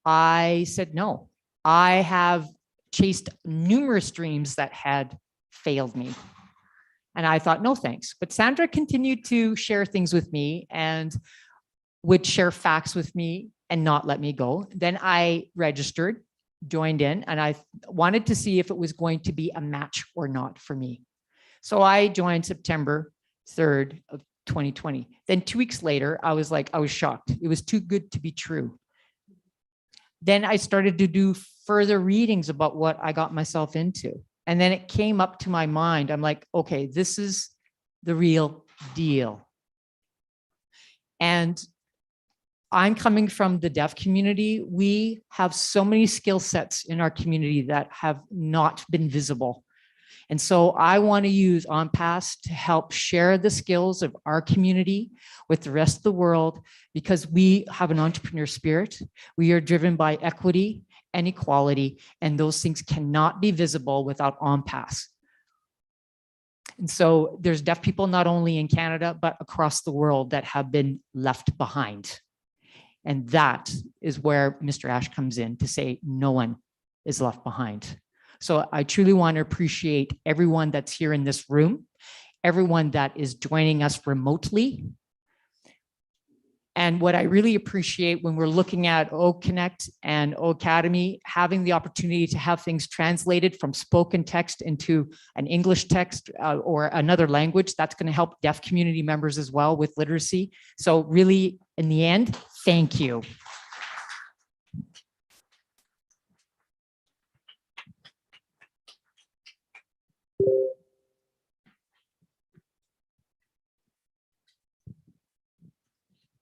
I said no. I have chased numerous dreams that had failed me. And I thought, no, thanks. But Sandra continued to share things with me and would share facts with me and not let me go. Then I registered, joined in, and I wanted to see if it was going to be a match or not for me. So I joined September 3rd of 2020. Then 2 weeks later, I was shocked. It was too good to be true. Then I started to do further readings about what I got myself into. And then it came up to my mind. I'm like, okay, this is the real deal. And I'm coming from the deaf community. We have so many skill sets in our community that have not been visible. And so I want to use ONPASSIVE to help share the skills of our community with the rest of the world, because we have an entrepreneur spirit. We are driven by equity and equality, and those things cannot be visible without ONPASSIVE. And so there's deaf people not only in Canada, but across the world that have been left behind. And that is where Mr. Ash comes in to say no one is left behind. So I truly want to appreciate everyone that's here in this room, everyone that is joining us remotely. And what I really appreciate when we're looking at OConnect and OAcademy, having the opportunity to have things translated from spoken text into an English text or another language, that's going to help deaf community members as well with literacy. So really, in the end, thank you.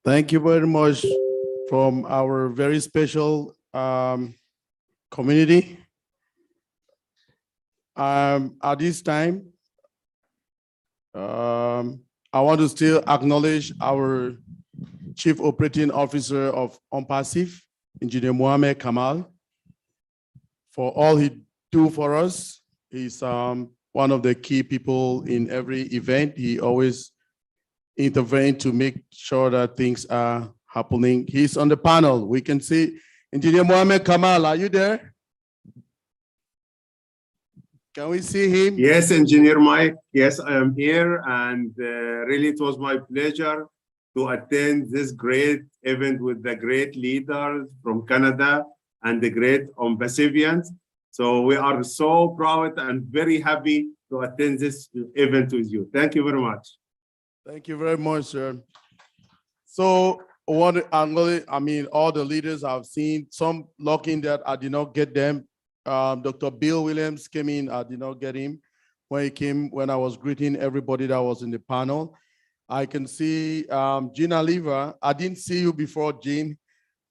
Thank you very much from our very special community. At this time, I want to still acknowledge our Chief Operating Officer of ONPASSIVE, Engineer Mohamed Kamal, for all he do for us. He's one of the key people in every event. He always intervene to make sure that things are happening. He's on the panel. We can see Engineer Mohamed Kamal. Are you there? Can we see him? Yes, Engineer Mike. Yes, I am here. And really, it was my pleasure to attend this great event with the great leaders from Canada and the great ONPASSIVians. So we are so proud and very happy to attend this event with you. Thank you very much. Thank you very much, sir. So all the leaders I've seen, some lucky that I did not get them. Dr. Bill Williams came in, I did not get him. When I was greeting everybody that was in the panel. I can see Jean Oliva. I didn't see you before, Jean.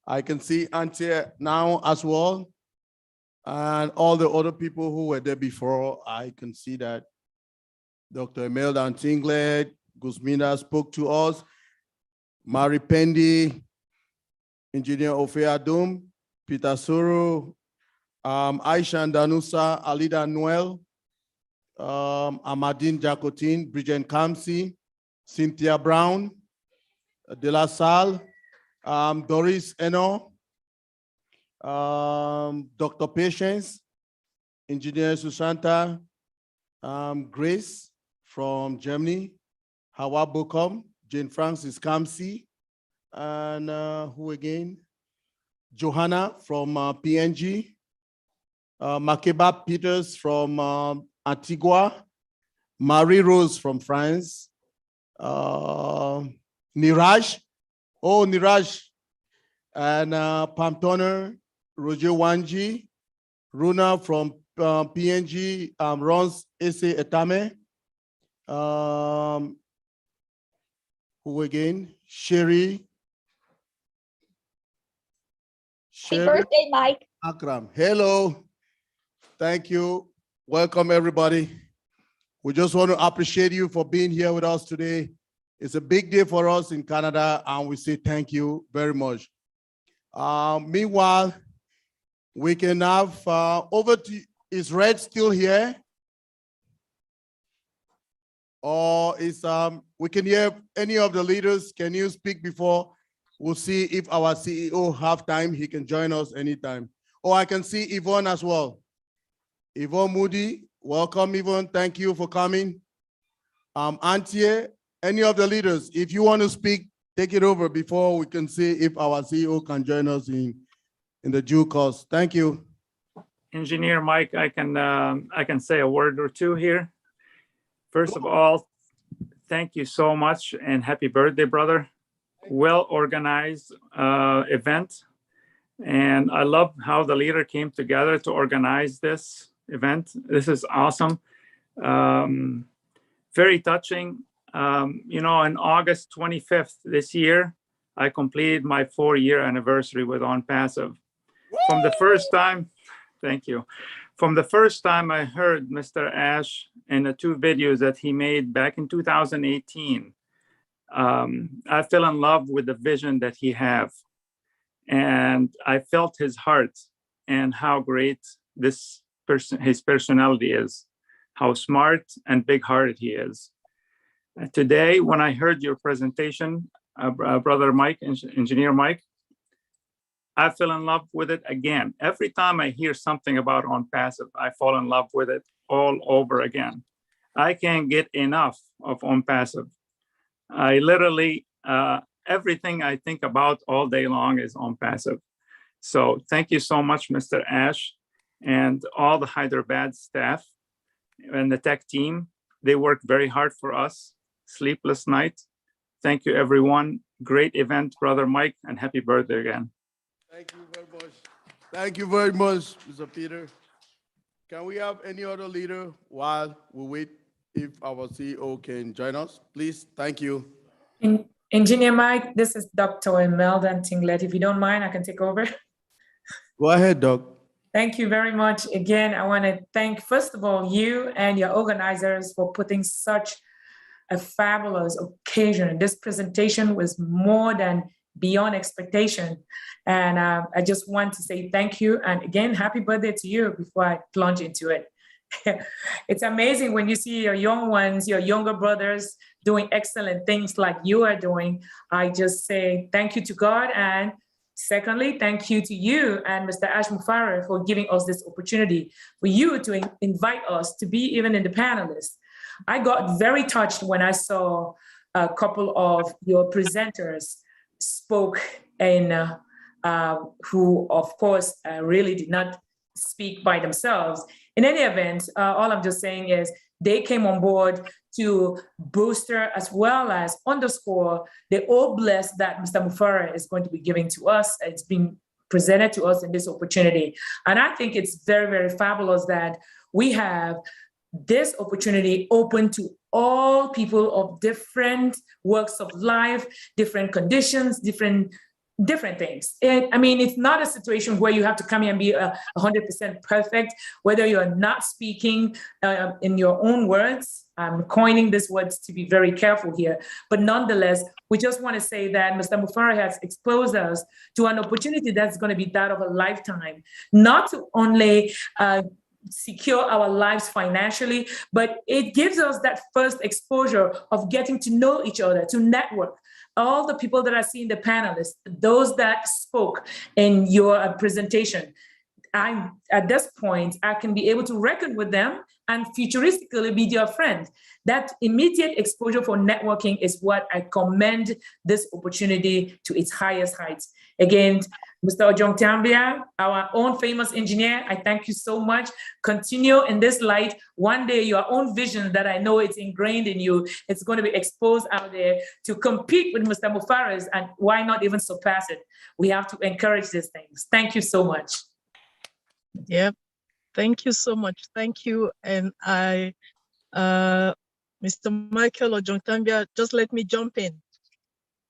I can see Auntie now as well. And all the other people who were there before, I can see that Dr. Imelda Antinglet, Guzmina spoke to us, Mari Pendi, Engineer Ofe Adum, Peter Suru, Aisha Danusa, Alida Noel, Amadine Jacotin, Bridget Kamsi, Cynthia Brown, De La Salle, Doris Eno, Dr. Patience, Engineer Susanta, Grace from Germany, Hawa Bokom, Jane Francis Kamsi, and who again? Johanna from PNG, Makeba Peters from Antigua, Marie Rose from France, Niraj, Niraj, and Pam Toner, Roger Wanji, Runa from PNG, Rons Ese Etame, who again? Sherry. Happy birthday, Mike. Akram. Hello. Thank you. Welcome, everybody. We just want to appreciate you for being here with us today. It's a big day for us in Canada, and we say thank you very much. Meanwhile, we can have over to, is Red still here? Or is we can hear any of the leaders? Can you speak before? We'll see if our CEO have time. He can join us anytime. Oh, I can see Yvonne as well. Yvonne Moody, welcome Yvonne. Thank you for coming. Antie, any of the leaders, if you want to speak, take it over before we can see if our CEO can join us in the due course. Thank you. Engineer Mike, I can say a word or two here. First of all, thank you so much and happy birthday, brother. Well-organized event. And I love how the leader came together to organize this event. This is awesome. Very touching. You know, on August 25th this year, I completed my 4-year anniversary with ONPASSIVE. From the first time, thank you. From the first time I heard Mr. Ash in the 2 videos that he made back in 2018, I fell in love with the vision that he have. And I felt his heart and how great this person, his personality is, how smart and big-hearted he is. Today, when I heard your presentation, Brother Mike, Engineer Mike, I fell in love with it again. Every time I hear something about ONPASSIVE, I fall in love with it all over again. I can't get enough of ONPASSIVE. I literally, everything I think about all day long is ONPASSIVE. So thank you so much, Mr. Ash, and all the Hyderabad staff and the tech team. They work very hard for us. Sleepless night. Thank you, everyone. Great event, Brother Mike, and happy birthday again. Thank you very much. Thank you very much, Mr. Peter. Can we have any other leader while we wait if our CEO can join us? Please, thank you. Engineer Mike, this is Dr. Imelda Tinglet. If you don't mind, I can take over. Go ahead, Doc. Thank you very much. Again, I want to thank, first of all, you and your organizers for putting such a fabulous occasion. This presentation was more than beyond expectation. And I just want to say thank you. And again, happy birthday to you before I plunge into it. It's amazing when you see your young ones, your younger brothers doing excellent things like you are doing. I just say thank you to God. And secondly, thank you to you and Mr. Ash Mufara for giving us this opportunity for you to invite us to be even in the panelists. I got very touched when I saw a couple of your presenters spoke in who, of course, really did not speak by themselves. In any event, all I'm just saying is they came on board to booster as well as underscore the old bless that Mr. Mufara is going to be giving to us. It's being presented to us in this opportunity. And I think it's very, very fabulous that we have this opportunity open to all people of different walks of life, different conditions, different things. And I mean, it's not a situation where you have to come here and be 100% perfect, whether you're not speaking in your own words, I'm coining these words to be very careful here. But nonetheless, we just want to say that Mr. Mufara has exposed us to an opportunity that's going to be that of a lifetime, not to only secure our lives financially, but it gives us that first exposure of getting to know each other, to network. All the people that I see in the panelists, those that spoke in your presentation, at this point, I can be able to reckon with them and futuristically be their friend. That immediate exposure for networking is what I commend this opportunity to its highest heights. Again, Mr. Ojontambia, our own famous engineer, I thank you so much. Continue in this light. One day, your own vision that I know it's ingrained in you, it's going to be exposed out there to compete with Mr. Mufara's, and why not even surpass it? We have to encourage these things. Thank you so much. Yep. Thank you so much. Thank you. And Mr. Michael Ojontambia, just let me jump in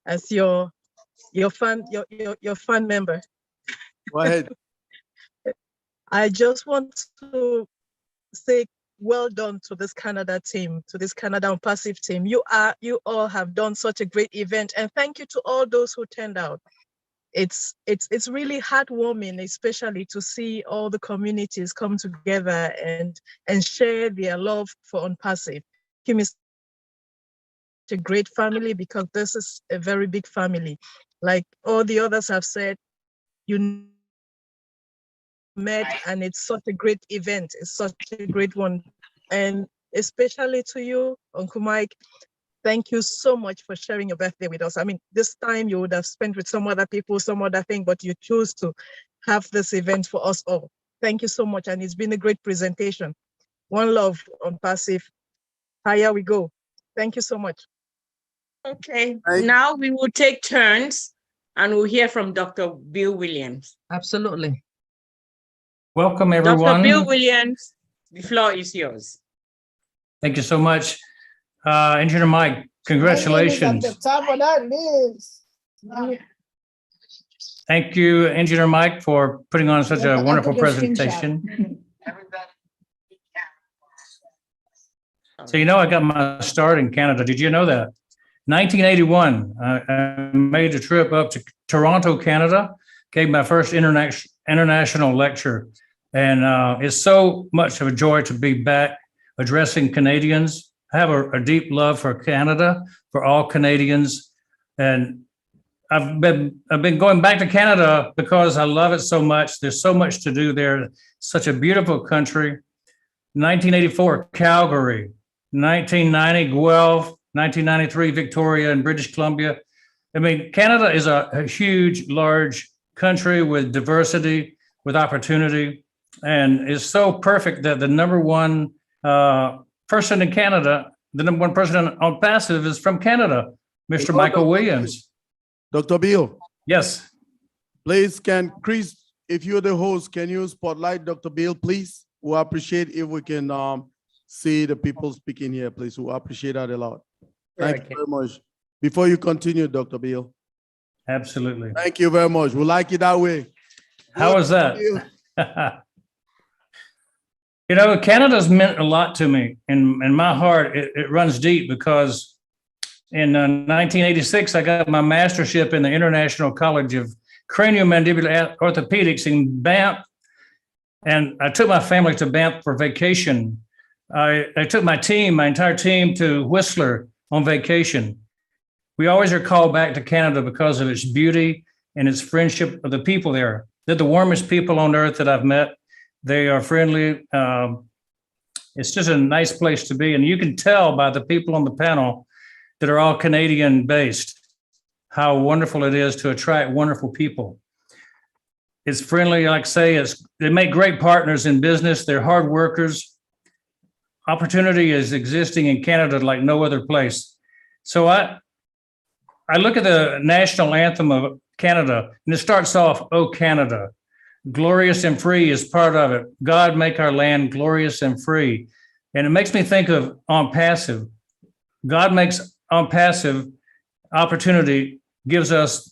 as your fan member. Go ahead. I just want to say well done to this Canada team, to this Canada ONPASSIVE team. You all have done such a great event, and thank you to all those who turned out. It's really heartwarming, especially to see all the communities come together and share their love for ONPASSIVE. Kim is a great family because this is a very big family. Like all the others have said, you met and it's such a great event. It's such a great one. And especially to you, Uncle Mike, thank you so much for sharing your birthday with us. I mean, this time you would have spent with some other people, some other thing, but you chose to have this event for us all. Thank you so much. And it's been a great presentation. One love ONPASSIVE. Higher we go. Thank you so much. Okay, now we will take turns and we'll hear from Dr. Bill Williams. Absolutely. Welcome, everyone. Dr. Bill Williams, the floor is yours. Thank you so much. Engineer Mike, congratulations. At the top of that list. Thank you, Engineer Mike, for putting on such a wonderful presentation. So, I got my start in Canada. Did you know that? 1981, I made a trip up to Toronto, Canada, gave my first international lecture. And it's so much of a joy to be back addressing Canadians. I have a deep love for Canada, for all Canadians. And I've been going back to Canada because I love it so much. There's so much to do there. Such a beautiful country. 1984, Calgary. 1990, Guelph. 1993, Victoria and British Columbia. I mean, Canada is a huge, large country with diversity, with opportunity, and is so perfect that the number one person in Canada, the number one person on ONPASSIVE is from Canada, Mr. Michael Williams. Dr. Bill. Yes. Please, Chris, if you're the host, can you spotlight Dr. Bill, please? We'll appreciate if we can see the people speaking here, please. We'll appreciate that a lot. Thank you very much. Before you continue, Dr. Bill. Absolutely. Thank you very much. We like it that way. How was that? Canada's meant a lot to me. In my heart, it runs deep because in 1986, I got my mastership in the International College of Craniomandibular Orthopedics in Banff. And I took my family to Banff for vacation. I took my entire team to Whistler on vacation. We always are called back to Canada because of its beauty and its friendship of the people there. They're the warmest people on earth that I've met. They are friendly. It's just a nice place to be. And you can tell by the people on the panel that are all Canadian based, how wonderful it is to attract wonderful people. It's friendly, like I say, they make great partners in business. They're hard workers. Opportunity is existing in Canada like no other place. So I look at the national anthem of Canada, and it starts off, "Oh, Canada, glorious and free" is part of it. God make our land glorious and free. And it makes me think of ONPASSIVE. God makes ONPASSIVE opportunity, gives us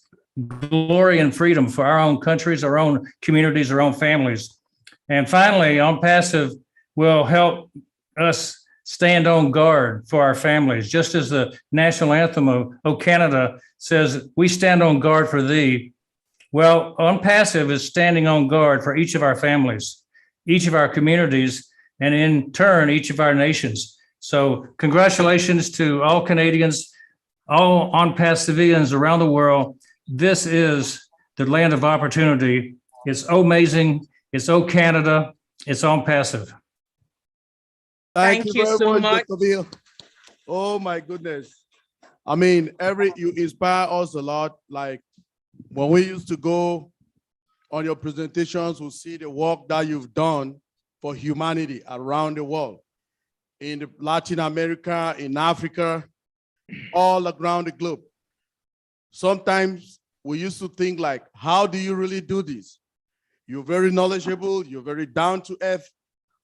glory and freedom for our own countries, our own communities, our own families. And finally, ONPASSIVE will help us stand on guard for our families, just as the national anthem of O Canada says, we stand on guard for thee. Well, ONPASSIVE is standing on guard for each of our families, each of our communities, and in turn, each of our nations. So congratulations to all Canadians, all ONPASSIVians around the world. This is the land of opportunity. It's amazing. It's O Canada. It's ONPASSIVE. Thank Thank you you very so much, much. Dr. Bill. Oh my goodness. I mean, you inspire us a lot. Like when we used to go on your presentations, we'll see the work that you've done for humanity around the world, in Latin America, in Africa, all around the globe. Sometimes we used to think like, how do you really do this? You're very knowledgeable, you're very down to earth.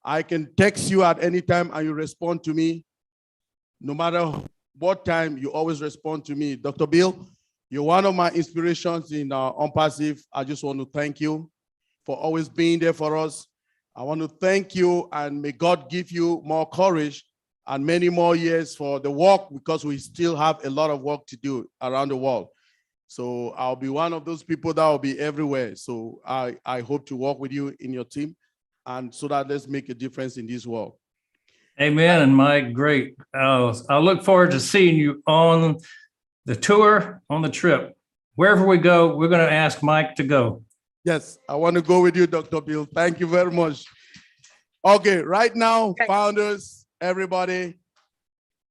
I can text you at any time and you respond to me. No matter what time, you always respond to me. Dr. Bill, you're one of my inspirations in ONPASSIVE. I just want to thank you for always being there for us. I want to thank you, and may God give you more courage and many more years for the work, because we still have a lot of work to do around the world. So I'll be one of those people that will be everywhere. So I hope to work with you in your team, and so that let's make a difference in this world. Amen. And Mike, great. I look forward to seeing you on the tour, on the trip. Wherever we go, we're going to ask Mike to go. Yes, I want to go with you, Dr. Bill. Thank you very much. Okay, right now, founders, everybody,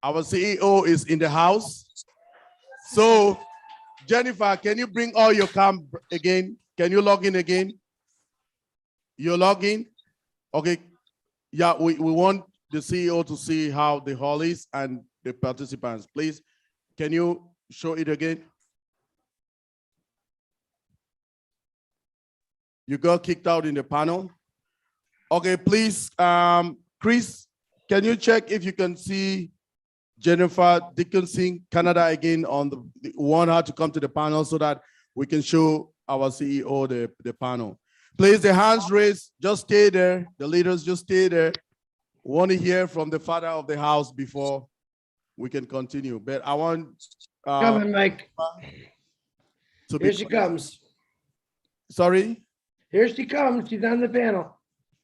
our CEO is in the house. So, Jennifer, can you bring all your cam again? Can you log in again? You log in? Okay. Yeah, we want the CEO to see how the hall is and the participants. Please, can you show it again? You got kicked out in the panel. Okay, please, Chris, can you check if you can see Jennifer Dickinson, Canada again on the want her to come to the panel so that we can show our CEO the panel. Please, the hands raised, just stay there. The leaders, just stay there. We want to hear from the father of the house before we can continue. But I want Coming, Mike. Here she comes. Sorry? Here she comes. She's on the panel.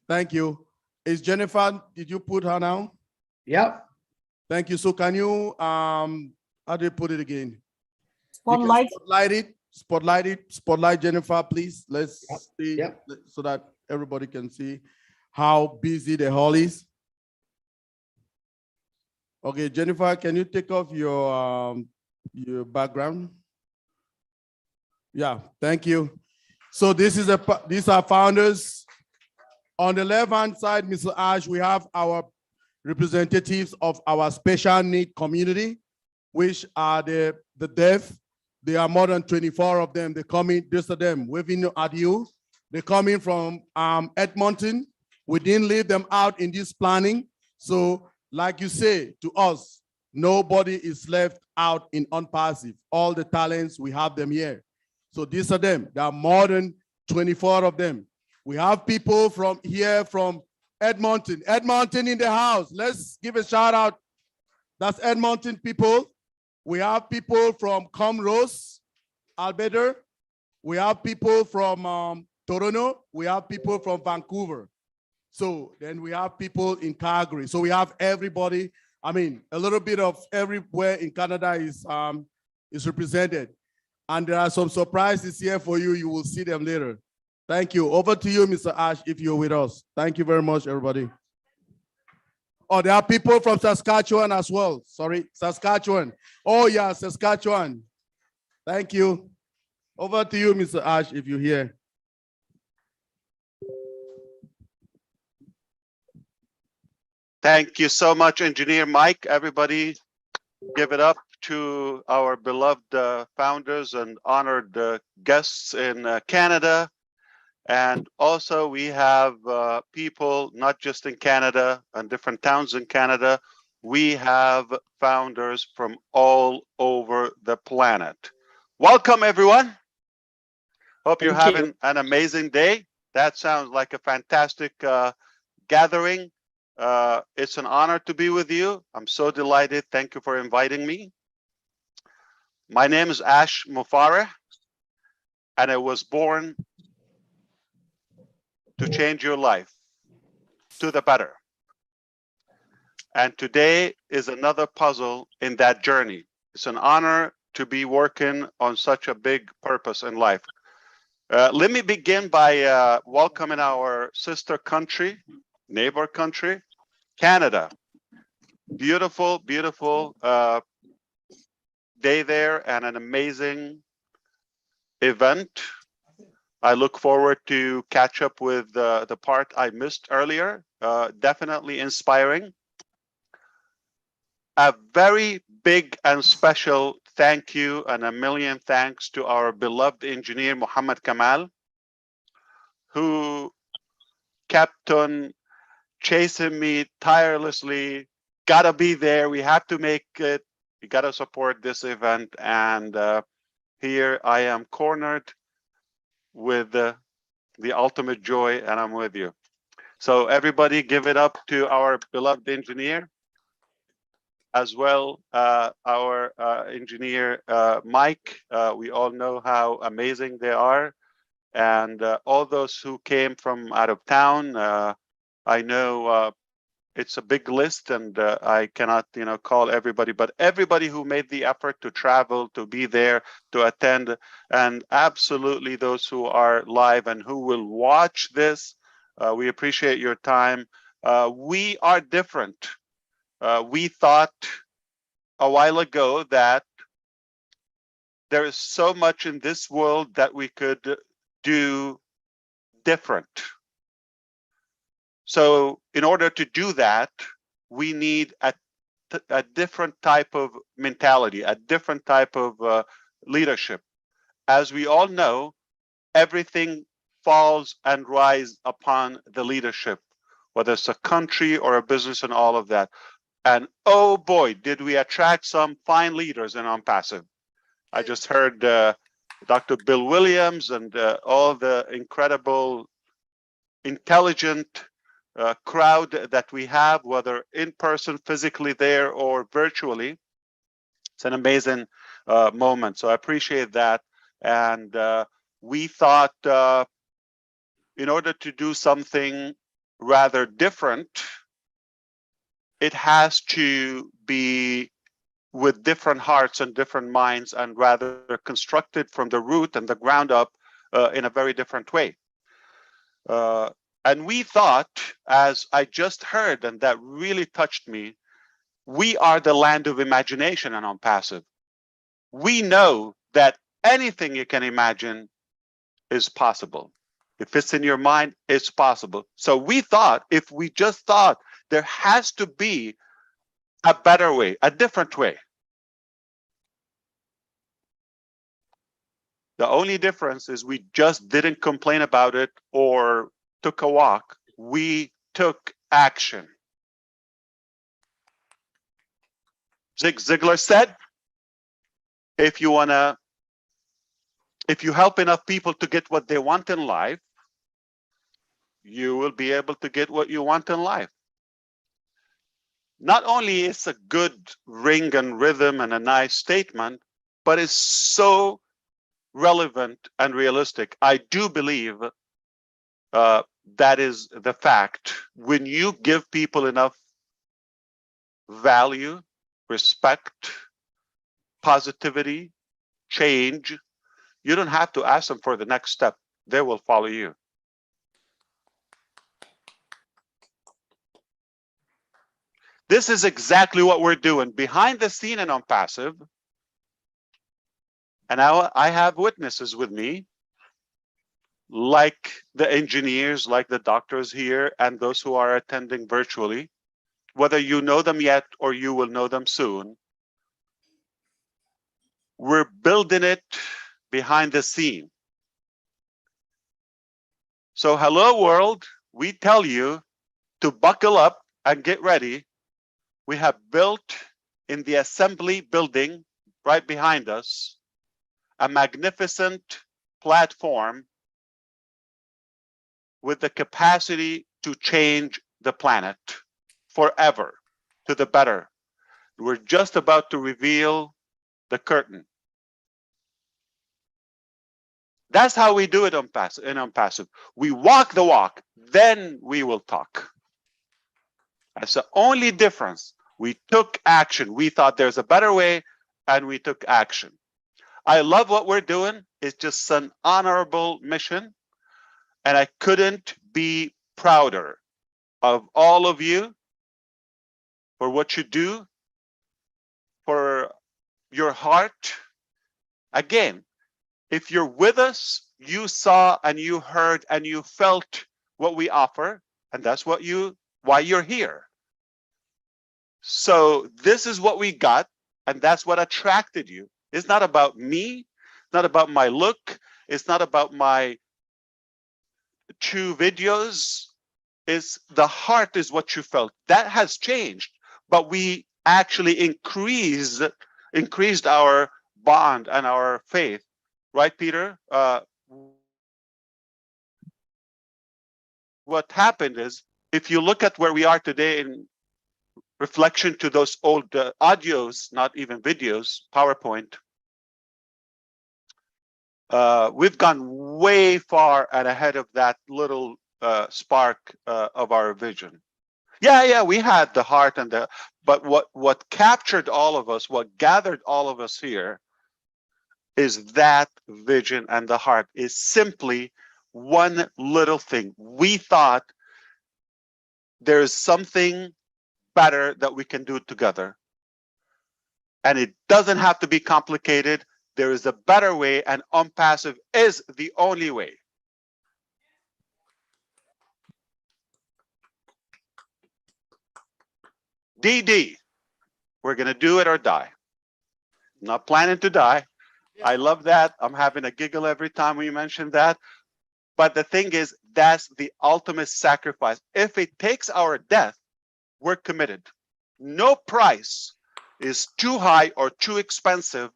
Thank you. Is Jennifer, did you put her now? Yep. Thank you. So can you, how do you put it again? Spotlight. Spotlight it, spotlight Jennifer, please. Let's see so that everybody can see how busy the hall is. Okay, Jennifer, can you take off your background? Yeah, thank you. So these are founders. On the left-hand side, Mr. Ash, we have our representatives of our special need community, which are the deaf. There are more than 24 of them. They're coming, these are them, waving at you. They're coming from Edmonton. We didn't leave them out in this planning. So like you say to us, nobody is left out in ONPASSIVE. All the talents, we have them here. So these are them. There are more than 24 of them. We have people from here from Edmonton. Edmonton in the house. Let's give a shout out. That's Edmonton people. We have people from Comrose, Alberta. We have people from Toronto. We have people from Vancouver. So then we have people in Calgary. So we have everybody. I mean, a little bit of everywhere in Canada is represented. And there are some surprises here for you. You will see them later. Thank you. Over to you, Mr. Ash, if you're with us. Thank you very much, everybody. Oh, there are people from Saskatchewan as well. Sorry, Saskatchewan. Oh, yeah, Saskatchewan. Thank you. Over to you, Mr. Ash, if you're here. Thank you so much, Engineer Mike. Everybody give it up to our beloved founders and honored guests in Canada. And also we have people not just in Canada and different towns in Canada. We have founders from all over the planet. Welcome, everyone. Hope you're having an amazing day. That sounds like a fantastic gathering. It's an honor to be with you. I'm so delighted. Thank you for inviting me. My name is Ash Mufareh, and I was born to change your life to the better. And today is another puzzle in that journey. It's an honor to be working on such a big purpose in life. Let me begin by welcoming our sister country, neighbor country, Canada. Beautiful, beautiful day there and an amazing event. I look forward to catch up with the part I missed earlier. Definitely inspiring. A very big and special thank you and a million thanks to our beloved engineer, Muhammad Kamal, who kept on chasing me tirelessly. Gotta be there. We have to make it. We gotta support this event. And here I am cornered with the ultimate joy, and I'm with you. So everybody give it up to our beloved engineer, as well our engineer Mike. We all know how amazing they are, and all those who came from out of town. I know it's a big list, and I cannot call everybody, but everybody who made the effort to travel, to be there, to attend, and absolutely those who are live and who will watch this. We appreciate your time. We are different. We thought a while ago that there is so much in this world that we could do different. So in order to do that, we need a different type of mentality, a different type of leadership. As we all know, everything falls and rises upon the leadership, whether it's a country or a business and all of that. And oh boy, did we attract some fine leaders in ONPASSIVE. I just heard Dr. Bill Williams and all the incredible, intelligent crowd that we have, whether in person, physically there, or virtually. It's an amazing moment. So I appreciate that. And we thought in order to do something rather different, it has to be with different hearts and different minds, and rather constructed from the root and the ground up in a very different way. And we thought, as I just heard, and that really touched me, we are the land of imagination and ONPASSIVE. We know that anything you can imagine is possible. If it's in your mind, it's possible. So we thought, if we just thought, there has to be a better way, a different way. The only difference is we just didn't complain about it or took a walk. We took action. Zig Ziglar said, if you help enough people to get what they want in life, you will be able to get what you want in life. Not only is a good ring and rhythm and a nice statement, but it's so relevant and realistic. I do believe that is the fact. When you give people enough value, respect, positivity, change, you don't have to ask them for the next step. They will follow you. This is exactly what we're doing behind the scene in ONPASSIVE. And now I have witnesses with me, like the engineers, like the doctors here, and those who are attending virtually, whether you know them yet or you will know them soon. We're building it behind the scene. So hello world, we tell you to buckle up and get ready. We have built in the assembly building right behind us a magnificent platform with the capacity to change the planet. forever to the better. We're just about to reveal the curtain. That's how we do it in Unpassive. We walk the walk, then we will talk. That's the only difference. We took action. We thought there's a better way, and we took action. I love what we're doing. It's just an honorable mission, and I couldn't be prouder of all of you for what you do, for your heart. Again, if you're with us, you saw and you heard and you felt what we offer, and that's why you're here. So this is what we got, and that's what attracted you. It's not about me, it's not about my look, it's not about my 2 videos. It's the heart is what you felt. That has changed, but we actually increased our bond and our faith. Right, Peter? What happened is, if you look at where we are today in reflection to those old audios, not even videos, PowerPoint, we've gone way far and ahead of that little spark of our vision. Yeah, we had the heart and but what captured all of us, what gathered all of us here, is that vision, and the heart is simply one little thing. We thought there's something better that we can do together. And it doesn't have to be complicated. There is a better way, and Unpassive is the only way. DD, we're going to do it or die. Not planning to die. I love that. I'm having a giggle every time we mention that. But the thing is, that's the ultimate sacrifice. If it takes our death, we're committed. No price is too high or too expensive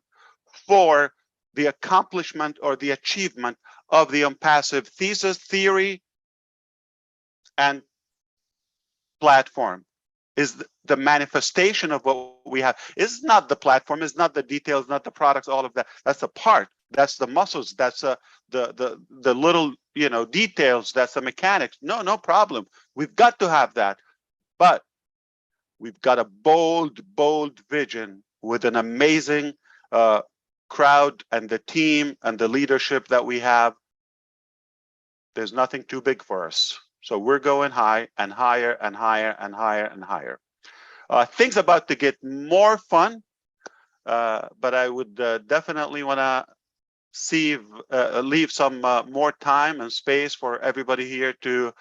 for the accomplishment or the achievement of the Unpassive thesis, theory, and platform. Is the manifestation of what we have. It's not the platform, it's not the details, not the products, all of that. That's a part. That's the muscles. That's the little details. That's the mechanics. No problem. We've got to have that, but we've got a bold vision with an amazing crowd and the team and the leadership that we have. There's nothing too big for us. So we're going high and higher and higher and higher and higher. Things about to get more fun, but I would definitely want to leave some more time and space for everybody here to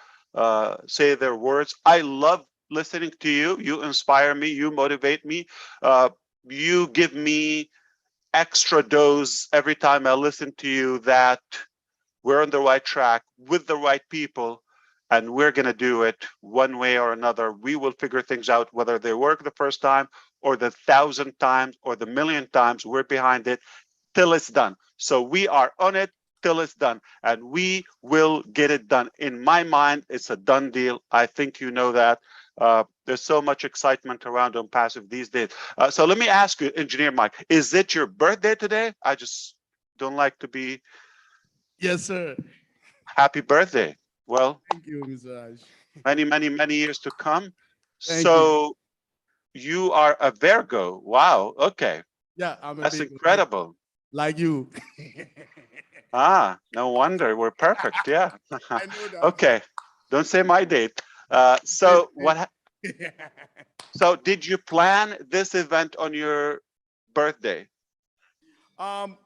say their words. I love listening to you. You inspire me. You motivate me. You give me extra dose every time I listen to you that we're on the right track with the right people. And we're going to do it one way or another. We will figure things out, whether they work the first time or the 1,000th times or the 1,000,000th times. We're behind it till it's done. So we are on it till it's done, and we will get it done. In my mind, it's a done deal. I think you know that. There's so much excitement around Unpassive these days. So let me ask you, Engineer Mike, is it your birthday today? I just don't like to be. Yes, sir. Happy birthday. Well, thank you, Mr. Raj. Many years to come. Thank So you are a Virgo. Wow. Okay. Yeah, That's incredible. Like you. No wonder. We're perfect. Yeah. Okay. Don't say my date. So did you plan this event on your birthday?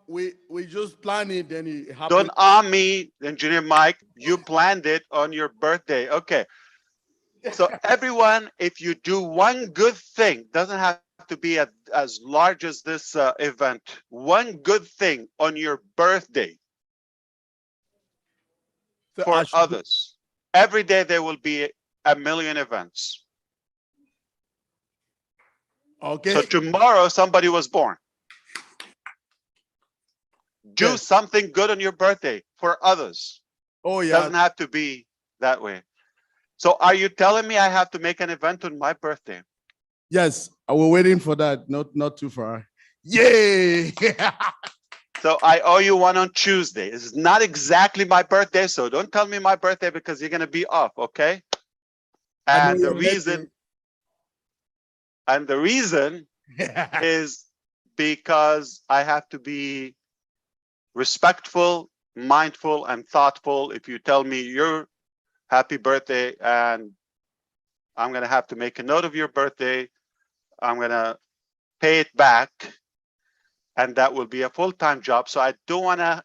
We just planned it, then it happened. Don't me, Engineer Mike. You planned it on your birthday. Okay. So everyone, if you do one good thing, doesn't have to be as large as this event. One good thing on your birthday for others. Every day there will be 1,000,000 events. Okay. So tomorrow somebody was born. Do something good on your birthday for others. Oh, yeah. Doesn't have to be that way. So are you telling me I have to make an event on my birthday? Yes, we're waiting for that. Not too far. Yay! So I owe you one on Tuesday. This is not exactly my birthday, so don't tell me my birthday because you're gonna be off, okay? And the reason is because I have to be respectful, mindful, and thoughtful. If you tell me your happy birthday and I'm gonna have to make a note of your birthday, I'm gonna pay it back, and that will be a full-time job. So I don't wanna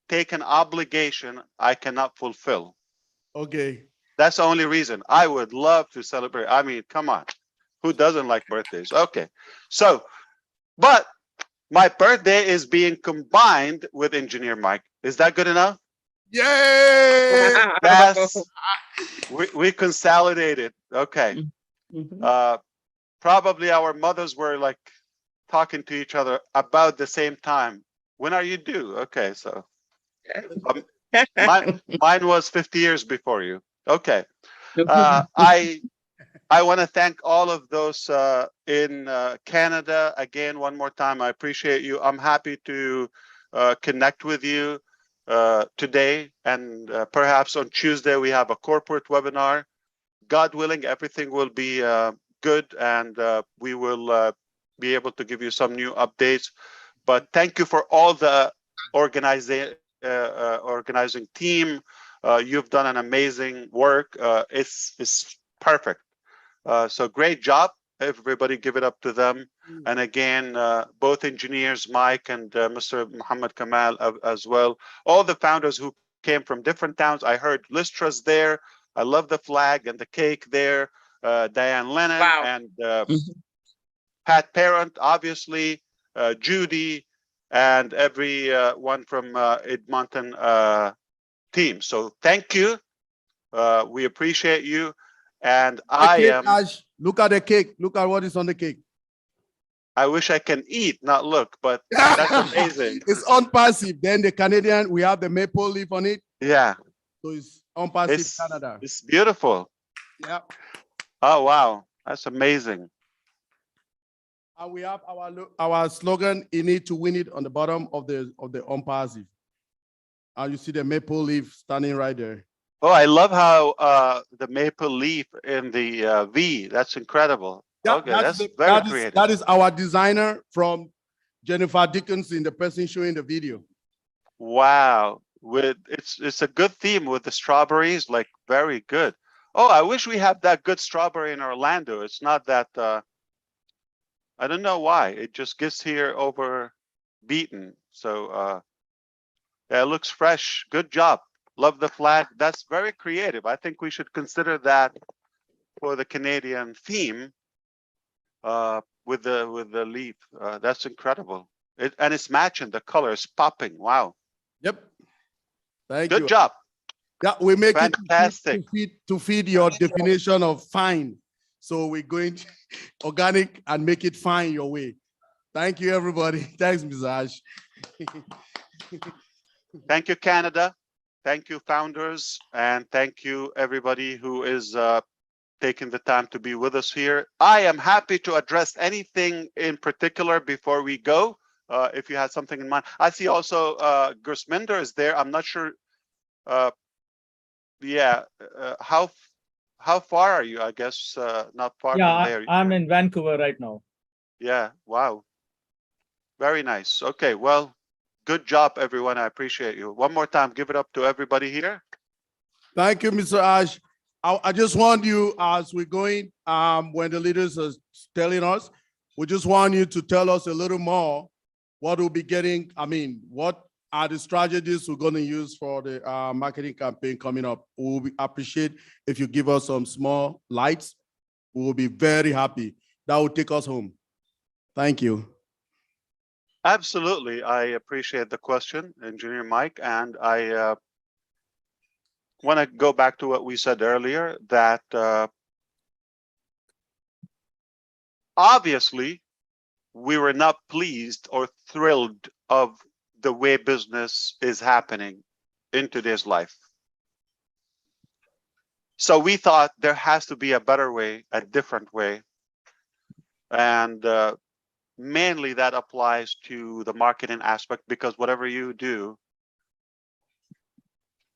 take an obligation I cannot fulfill. Okay. That's the only reason. I would love to celebrate. I mean, come on. Who doesn't like birthdays? Okay. So, but my birthday is being combined with Engineer Mike. Is that good enough? Yay! Yes. We consolidated. Okay. Probably our mothers were like talking to each other about the same time. When are you due? Okay, so mine was 50 years before you. Okay. I want to thank all of those in Canada. Again, one more time, I appreciate you. I'm happy to connect with you today, and perhaps on Tuesday we have a corporate webinar. God willing, everything will be good, and we will be able to give you some new updates. But thank you for all the organizing team. You've done an amazing work. It's perfect. So great job. Everybody give it up to them. And again, both engineers, Mike and Mr. Muhammad Kamal as well. All the founders who came from different towns. I heard Lystra's there. I love the flag and the cake there. Diane Lennon and Pat Parent, obviously, Judy, and every one from Edmonton team. So thank you. We appreciate you. And Ash, look at the cake. Look at what is on the cake. I wish I can eat, not look, but that's amazing. It's ONPASSIVE. Then the Canadian, we have the maple leaf on it. Yeah. So it's ONPASSIVE Canada. It's beautiful. Yeah. Oh, wow. That's amazing. And we have our slogan, "In it to win it," on the bottom of the ONPASSIVE. And you see the maple leaf standing right there. Oh, I love how the maple leaf in the V. That's incredible. Yeah, okay, that's very creative. That is our designer from Jennifer Dickinson, the person showing the video. Wow, it's a good theme with the strawberries, like very good. Oh, I wish we had that good strawberry in Orlando. It's not that. I don't know why. It just gets here over beaten. So yeah, it looks fresh. Good job. Love the flag. That's very creative. I think we should consider that for the Canadian theme with the leaf. That's incredible. And it's matching. The color is popping. Wow. Yep. Thank you. Good job. Yeah, we make fantastic it to feed your definition of fine. So we're going organic and make it fine your way. Thank you, everybody. Thanks, Ms. Ash. Thank you, Canada. Thank you, founders, and thank you, everybody who is taking the time to be with us here. I am happy to address anything in particular before we go, if you had something in mind. I see also Gersminder is there. I'm not sure. Yeah, how far are you? I guess not far from there. I'm in Vancouver right now. Yeah, wow. Very nice. Okay, well, good job, everyone. I appreciate you. One more time, give it up to everybody here. Thank you, Mr. Ash. I just want you, as we're going, when the leaders are telling us, we just want you to tell us a little more what we'll be getting. I mean, what are the strategies we're going to use for the marketing campaign coming up? We'll appreciate if you give us some small lights. We will be very happy. That will take us home. Thank you. Absolutely. I appreciate the question, Engineer Mike, and I want to go back to what we said earlier, that obviously we were not pleased or thrilled of the way business is happening in today's life. So we thought there has to be a better way, a different way. And mainly that applies to the marketing aspect, because whatever you do,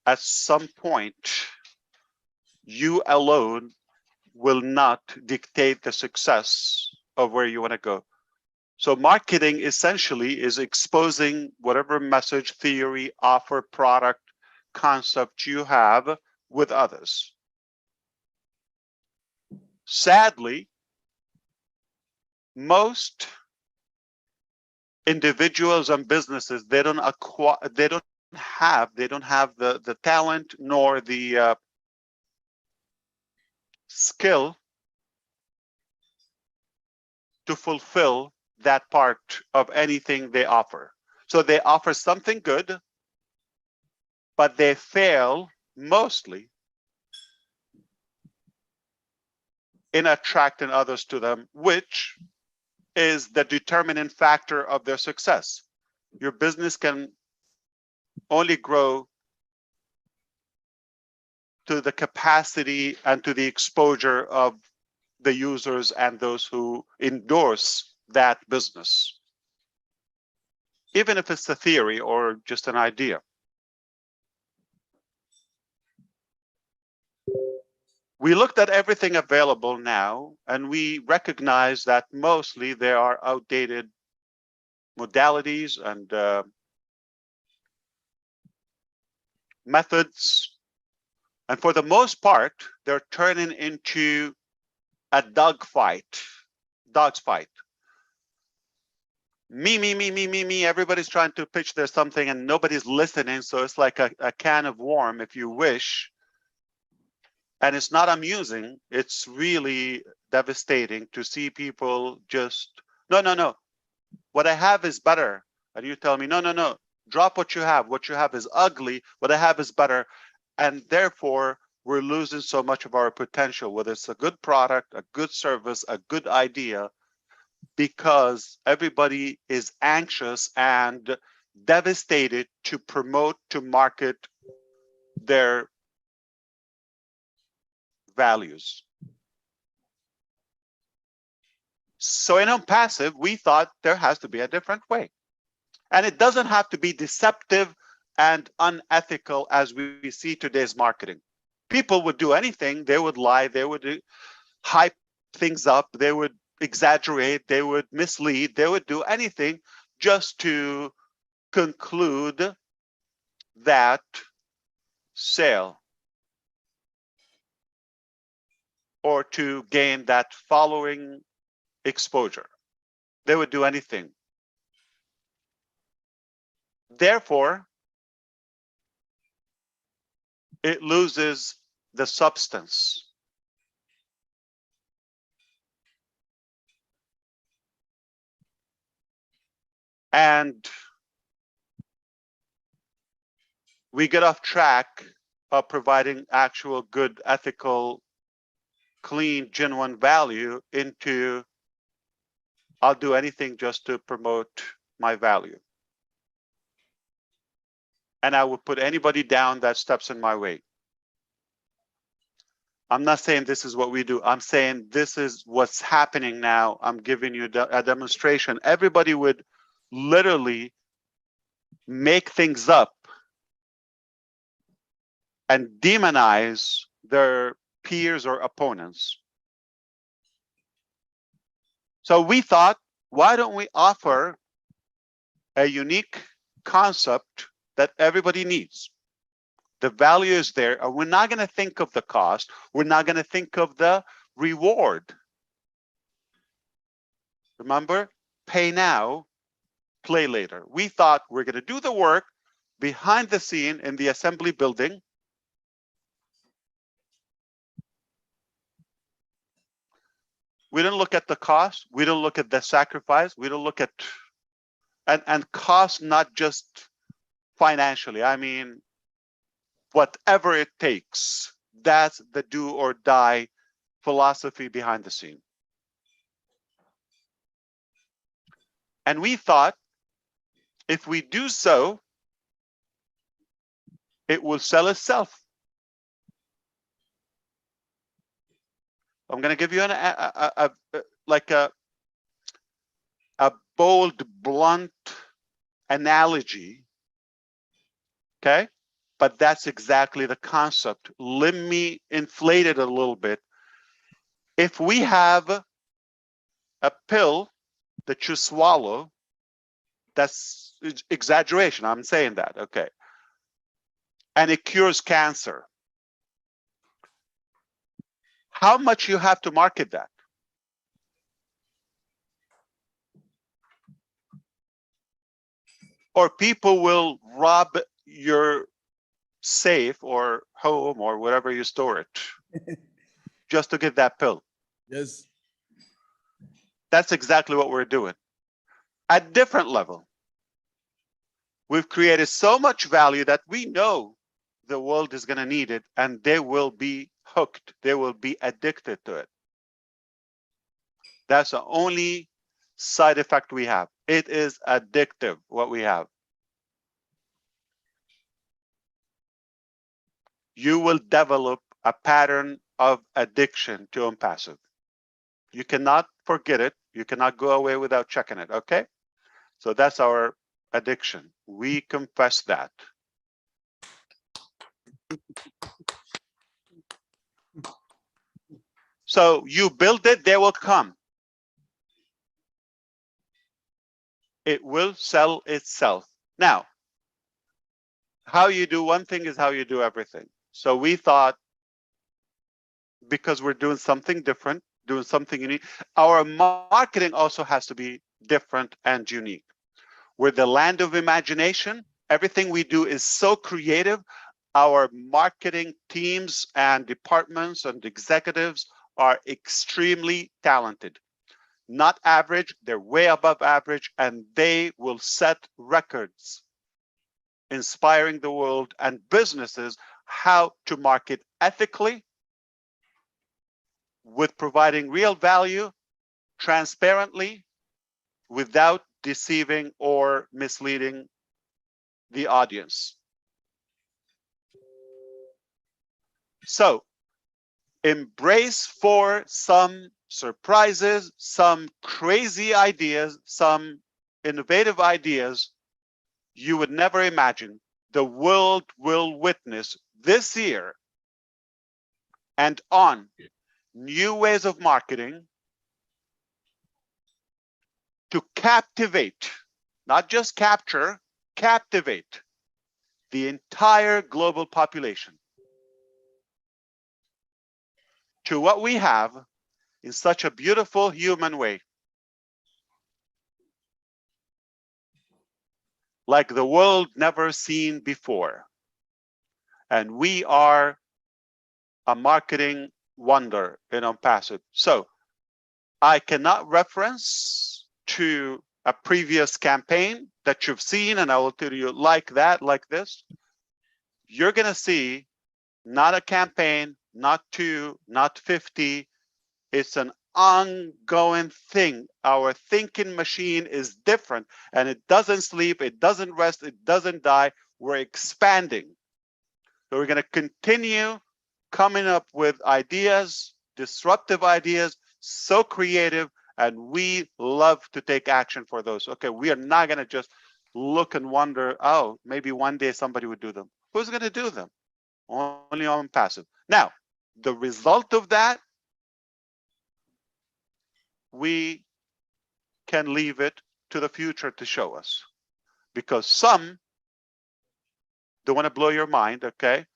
at some point, you alone will not dictate the success of where you want to go. So marketing essentially is exposing whatever message, theory, offer, product, concept you have with others. Sadly, most individuals and businesses, they don't have the talent nor the skill to fulfill that part of anything they offer. So they offer something good, but they fail mostly in attracting others to them, which is the determining factor of their success. Your business can only grow to the capacity and to the exposure of the users and those who endorse that business, even if it's a theory or just an idea. We looked at everything available now, and we recognize that mostly there are outdated modalities and methods. And for the most part, they're turning into a dog's fight. Me. Everybody's trying to pitch their something and nobody's listening. So it's like a can of worm, if you wish. And it's not amusing. It's really devastating to see people just, no. What I have is better. And you tell me, no. Drop what you have. What you have is ugly. What I have is better. And therefore, we're losing so much of our potential, whether it's a good product, a good service, a good idea, because everybody is anxious and devastated to promote, to market their values. So in ONPASSIVE, we thought there has to be a different way. And it doesn't have to be deceptive and unethical as we see today's marketing. People would do anything. They would lie. They would hype things up. They would exaggerate. They would mislead. They would do anything just to conclude that sale or to gain that following exposure. They would do anything. Therefore, it loses the substance. And we get off track of providing actual good, ethical, clean, genuine value into, I'll do anything just to promote my value. And I will put anybody down that steps in my way. I'm not saying this is what we do. I'm saying this is what's happening now. I'm giving you a demonstration. Everybody would literally make things up and demonize their peers or opponents. So we thought, why don't we offer a unique concept that everybody needs? The value is there, and we're not going to think of the cost. We're not going to think of the reward. Remember, pay now, play later. We thought we're going to do the work behind the scene in the assembly building. We don't look at the cost. We don't look at the sacrifice. We don't look at, and cost not just financially. I mean, whatever it takes. That's the do or die philosophy behind the scene. And we thought if we do so, it will sell itself. I'm going to give you like a bold, blunt analogy. Okay, but that's exactly the concept. Let me inflate it a little bit. If we have a pill that you swallow, that's exaggeration. I'm saying that, okay, and it cures cancer. How much you have to market that? Or people will rob your safe or home or wherever you store it just to get that pill. Yes. That's exactly what we're doing. At different level, we've created so much value that we know the world is going to need it, and they will be hooked. They will be addicted to it. That's the only side effect we have. It is addictive, what we have. You will develop a pattern of addiction to ONPASSIVE. You cannot forget it. You cannot go away without checking it, okay? So that's our addiction. We confess that. So you build it, they will come. It will sell itself. Now, how you do one thing is how you do everything. So we thought, because we're doing something different, doing something unique, our marketing also has to be different and unique. We're the land of imagination. Everything we do is so creative. Our marketing teams and departments and executives are extremely talented. Not average, they're way above average, and they will set records, inspiring the world and businesses how to market ethically, with providing real value, transparently, without deceiving or misleading the audience. So embrace for some surprises, some crazy ideas, some innovative ideas you would never imagine. The world will witness this year and on new ways of marketing to captivate, not just capture, captivate the entire global population to what we have in such a beautiful human way. Like the world never seen before. And we are a marketing wonder in ONPASSIVE. So I cannot reference to a previous campaign that you've seen, and I will tell you like that, like this. You're going to see not a campaign, not 2, not 50. It's an ongoing thing. Our thinking machine is different, and it doesn't sleep, it doesn't rest, it doesn't die. We're expanding. So we're going to continue coming up with ideas, disruptive ideas, so creative, and we love to take action for those. Okay, we are not going to just look and wonder, oh, maybe one day somebody would do them. Who's going to do them? Only ONPASSIVE. Now, the result of that, we can leave it to the future to show us, because some don't want to blow your mind, okay?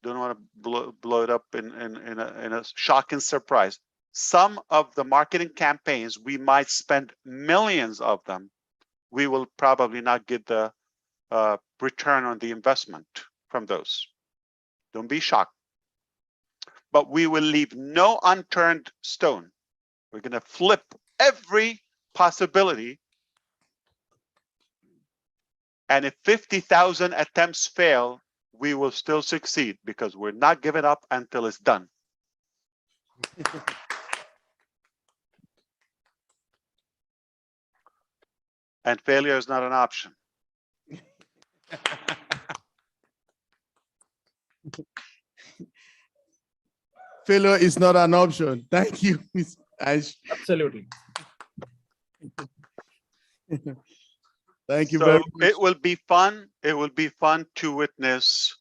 Don't want to blow it up in a shocking surprise. Some of the marketing campaigns, we might spend millions of them. We will probably not get the return on the investment from those. Don't be shocked. But we will leave no unturned stone. We're going to flip every possibility. And if 50,000 attempts fail, we will still succeed, because we're not giving up until it's done. And failure is not an option. Failure is not an option. Thank you, Ms. Ash. Absolutely. Thank you So very much. it will be fun. It will be fun to witness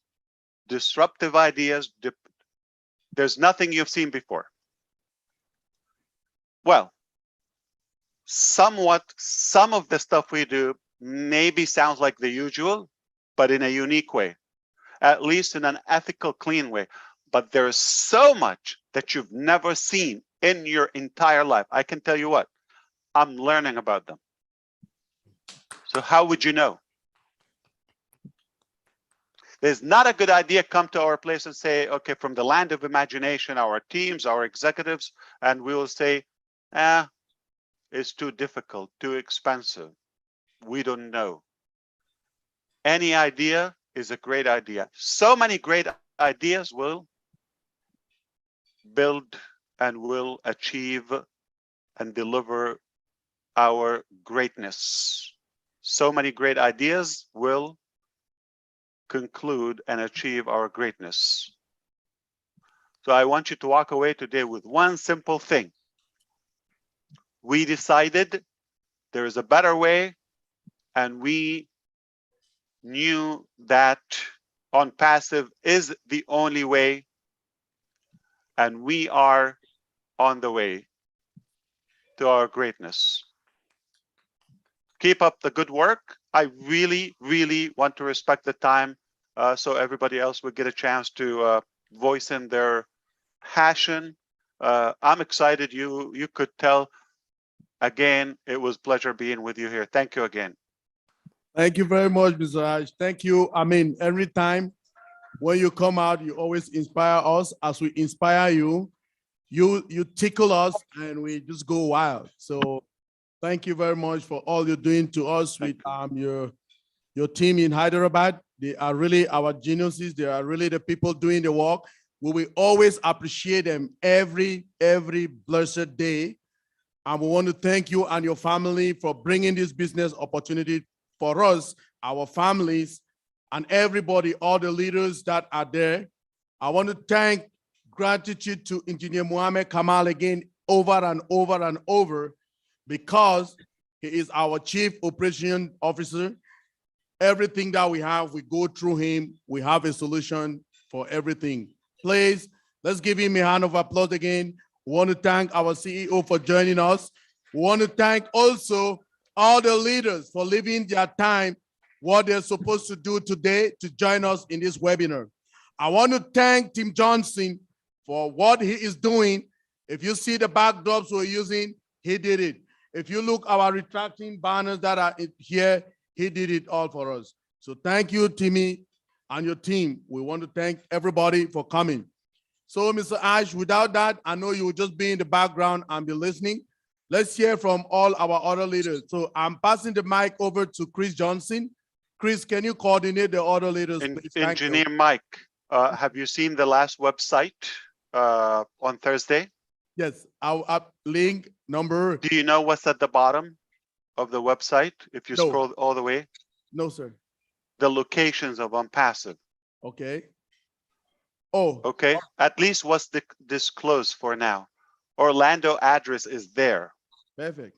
disruptive ideas. There's nothing you've seen before. Well, some of the stuff we do maybe sounds like the usual, but in a unique way, at least in an ethical, clean way. But there's so much that you've never seen in your entire life. I can tell you what, I'm learning about them. So how would you know? There's not a good idea come to our place and say, okay, from the land of imagination, our teams, our executives, and we will say, it's too difficult, too expensive. We don't know. Any idea is a great idea. So many great ideas will build and will achieve and deliver our greatness. So many great ideas will conclude and achieve our greatness. So I want you to walk away today with one simple thing. We decided there is a better way, and we knew that ONPASSIVE is the only way, and we are on the way to our greatness. Keep up the good work. I really, really want to respect the time so everybody else will get a chance to voice in their passion. I'm excited. You could tell. Again, it was a pleasure being with you here. Thank you again. Thank you very much, Mr. Ash. Thank you. I mean, every time when you come out, you always inspire us. As we inspire you, you tickle us and we just go wild. So thank you very much for all you're doing to us with your team in Hyderabad. They are really our geniuses. They are really the people doing the work. We will always appreciate them every blessed day. And we want to thank you and your family for bringing this business opportunity for us, our families, and everybody, all the leaders that are there. I want to thank gratitude to Engineer Mohammed Kamal again over and over and over, because he is our Chief Operation Officer. Everything that we have, we go through him. We have a solution for everything. Please, let's give him a hand of applause again. We want to thank our CEO for joining us. We want to thank also all the leaders for leaving their time, what they're supposed to do today, to join us in this webinar. I want to thank Tim Johnson for what he is doing. If you see the backdrops we're using, he did it. If you look our retracting banners that are here, he did it all for us. So thank you, Timmy, and your team. We want to thank everybody for coming. So, Mr. Ash, without that, I know you will just be in the background and be listening. Let's hear from all our other leaders. So I'm passing the mic over to Chris Johnson. Chris, can you coordinate the other leaders, please? Engineer Mike, have you seen the last website on Thursday? Yes, our link number. Do you know what's at the bottom of the website if you scroll all the way? No, sir. The locations of ONPASSIVE. Okay. Oh. Okay. At least what's disclosed for now. Orlando address is there. Perfect.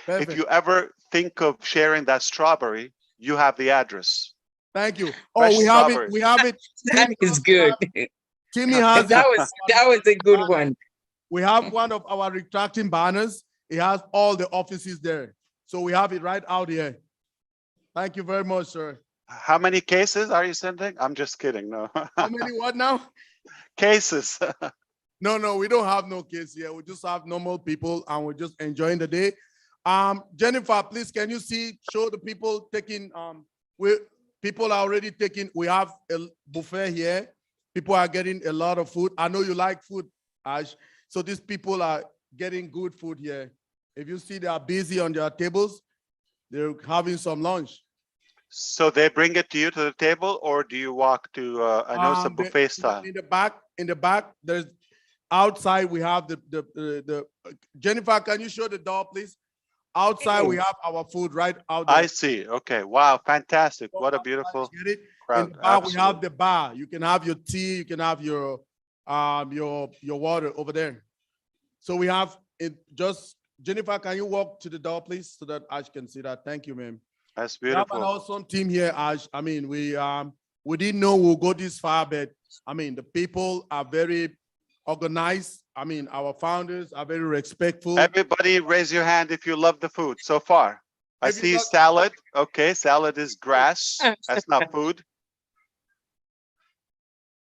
If you ever think of sharing that strawberry, you have the address. Thank you. Fresh Oh, we have strawberry. it. We have it. That is good. Timmy has that it. was a good one. We have one of our retracting banners. It has all the offices there. So we have it right out here. Thank you very much, sir. How many cases are you sending? I'm just kidding. No. How many what now? Cases. No, we don't have no case here. We just have normal people and we're just enjoying the day. Jennifer, please, can you show the people taking, people are already taking, we have a buffet here. People are getting a lot of food. I know you like food, Ash. So these people are getting good food here. If you see they are busy on their tables, they're having some lunch. So they bring it to you to the table, or do you walk to, I know it's a buffet style. In the back, there's outside we have the Jennifer, can you show the door, please? Outside we have our food right out there. I see. Okay. Wow. Fantastic. What a beautiful crowd. In the back, we have the bar. You can have your tea. You can have your your water over there. So we have it. Just Jennifer, can you walk to the door, please, so that Ash can see that? Thank you, ma'am. That's We have beautiful. an awesome team here, Ash. I mean, we didn't know we'll go this far, but I mean, the people are very organized. I mean, our founders are very respectful. Everybody raise your hand if you love the food so far. I see salad. Okay, salad is grass. That's not food.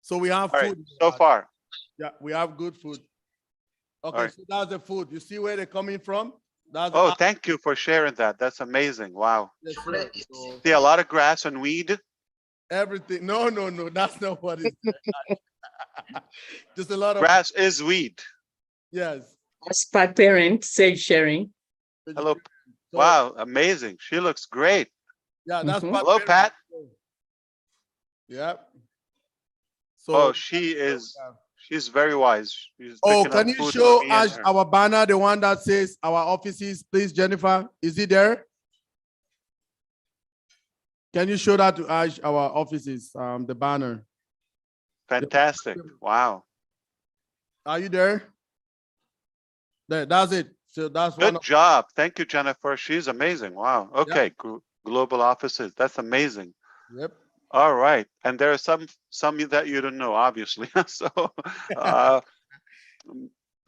So we have All right, food. so far. Yeah, we have good food. Okay, All right. so that's the food. You see where they're coming from? That's Oh, thank you for sharing that. That's amazing. Wow. yes, sir. So See a lot of grass and weed. everything. No, that's not what it is. Just a lot of Grass is weed. yes. As per parent, said sharing. Hello. So, Wow, amazing. She looks great. yeah, that's Mhm. what Hello, Pat. Yeah. So Oh, she's very wise. She's oh, picking can up you food show for me and us her. our banner, the one that says our offices, please, Jennifer? Is it there? Can you show that to Ash, our offices, the banner? Fantastic. Wow. Are you there? There, that's it. So that's one Good job. Thank you, Jennifer. She's amazing. Wow. Okay. Global offices. That's amazing. Yep. All right. And there are some that you don't know, obviously. So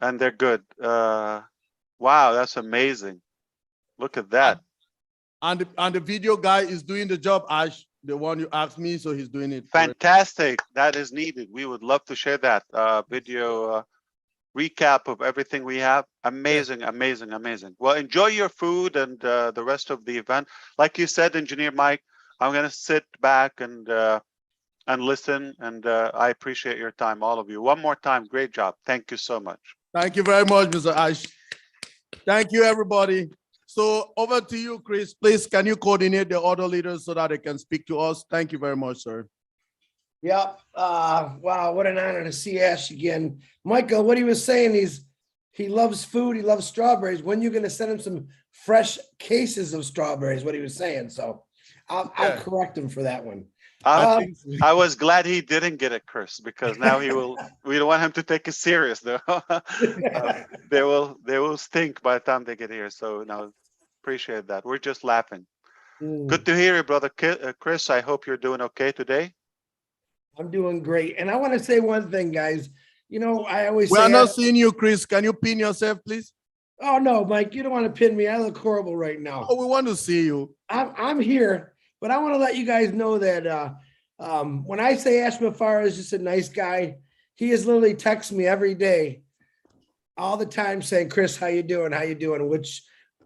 and they're good. Wow, that's amazing. Look at that. And the video guy is doing the job, Ash, the one you asked me, so he's doing it. Fantastic. That is needed. We would love to share that video recap of everything we have. Amazing, amazing, amazing. Well, enjoy your food and the rest of the event. Like you said, Engineer Mike, I'm going to sit back and listen. And I appreciate your time, all of you. One more time, great job. Thank you so much. Thank you very much, Mr. Ash. Thank you, everybody. So over to you, Chris. Please, can you coordinate the other leaders so that they can speak to us? Thank you very much, sir. Yep. Wow, what an honor to see Ash again. Michael, what he was saying is he loves food, he loves strawberries. When are you going to send him some fresh cases of strawberries? What he was saying. So I'll correct him for that one. I was glad he didn't get it, Chris, because now he will. We don't want him to take it serious, though. They will stink by the time they get here. So no, appreciate that. We're just laughing. Good to hear you, brother Chris. I hope you're doing okay today. I'm doing great. And I want to say one thing, guys. You know, I always We say are not seeing you, Chris. Can you pin yourself, please? Oh no, Mike, you don't want to pin me. I look horrible right now. Oh, we want to see you. I'm here, but I want to let you guys know that when I say Ash Mafara is just a nice guy, he is literally texts me every day, all the time saying, Chris, how you doing? How you doing? Which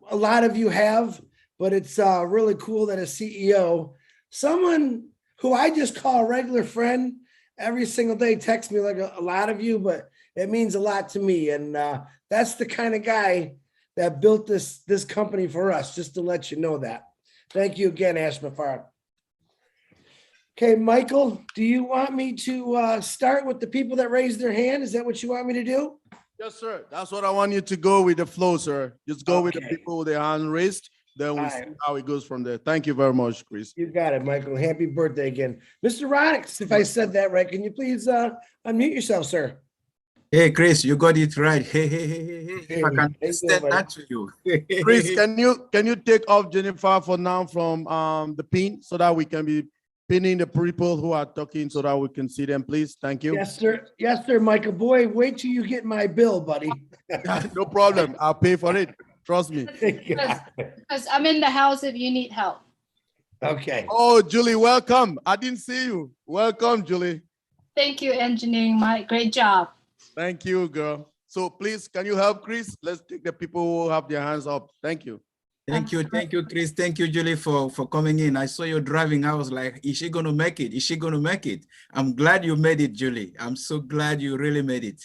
a lot of you have, but it's really cool that a CEO, someone who I just call a regular friend, every single day texts me like a lot of you, but it means a lot to me. And that's the kind of guy that built this company for us, just to let you know that. Thank you again, Ash Mafara. Okay, Michael, do you want me to start with the people that raised their hand? Is that what you want me to do? Yes, sir. That's what I want you to go with the flow, sir. Just go with the people with their hand raised. Then we'll see how it goes from there. Thank you very much, Chris. You got it, Michael. Happy birthday again. Mr. Ronix, if I said that right, can you please unmute yourself, sir? Hey, Chris, you got it right. Hey. If I can extend that to you. Chris, can you take off Jennifer for now from the pin so that we can be pinning the people who are talking so that we can see them, please? Thank you. Yes, sir. Yes, sir, Michael. Boy, wait till you get my bill, buddy. No problem. I'll pay for it. Trust me. Because I'm in the house if you need help. Okay. Oh, Julie, welcome. I didn't see you. Welcome, Julie. Thank you, Engineering Mike. Great job. Thank you, girl. So please, can you help Chris? Let's take the people who have their hands up. Thank you. Thank you, Chris. Thank you, Julie, for coming in. I saw you driving. I was like, is she going to make it? Is she going to make it? I'm glad you made it, Julie. I'm so glad you really made it.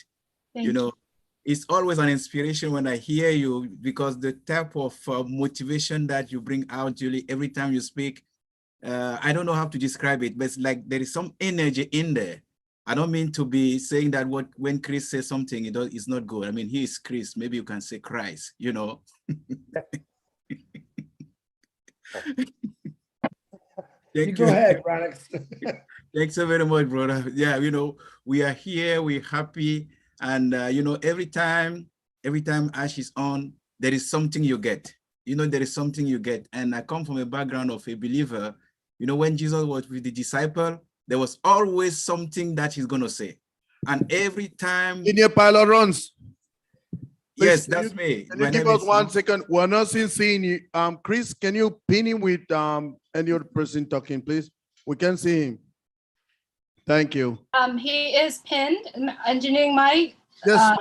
Thank you. It's always an inspiration when I hear you, because the type of motivation that you bring out, Julie, every time you speak, I don't know how to describe it, but it's like there is some energy in there. I don't mean to be saying that when Chris says something, it's not good. I mean, he is Chris. Maybe you can say Christ, you know. You go ahead, Ronix. Thanks so very much, brother. Yeah, we are here, we're happy. And, every time Ash is on, there is something you get. There is something you get. And I come from a background of a believer. When Jesus was with the disciple, there was always something that he's going to say. And every time. Senior pilot runs. Yes, that's me. Can you give us 1 second? We're not seeing you. Chris, can you pin him with any other person talking, please? We can see him. Thank you. He is pinned, Engineering Mike. Yes.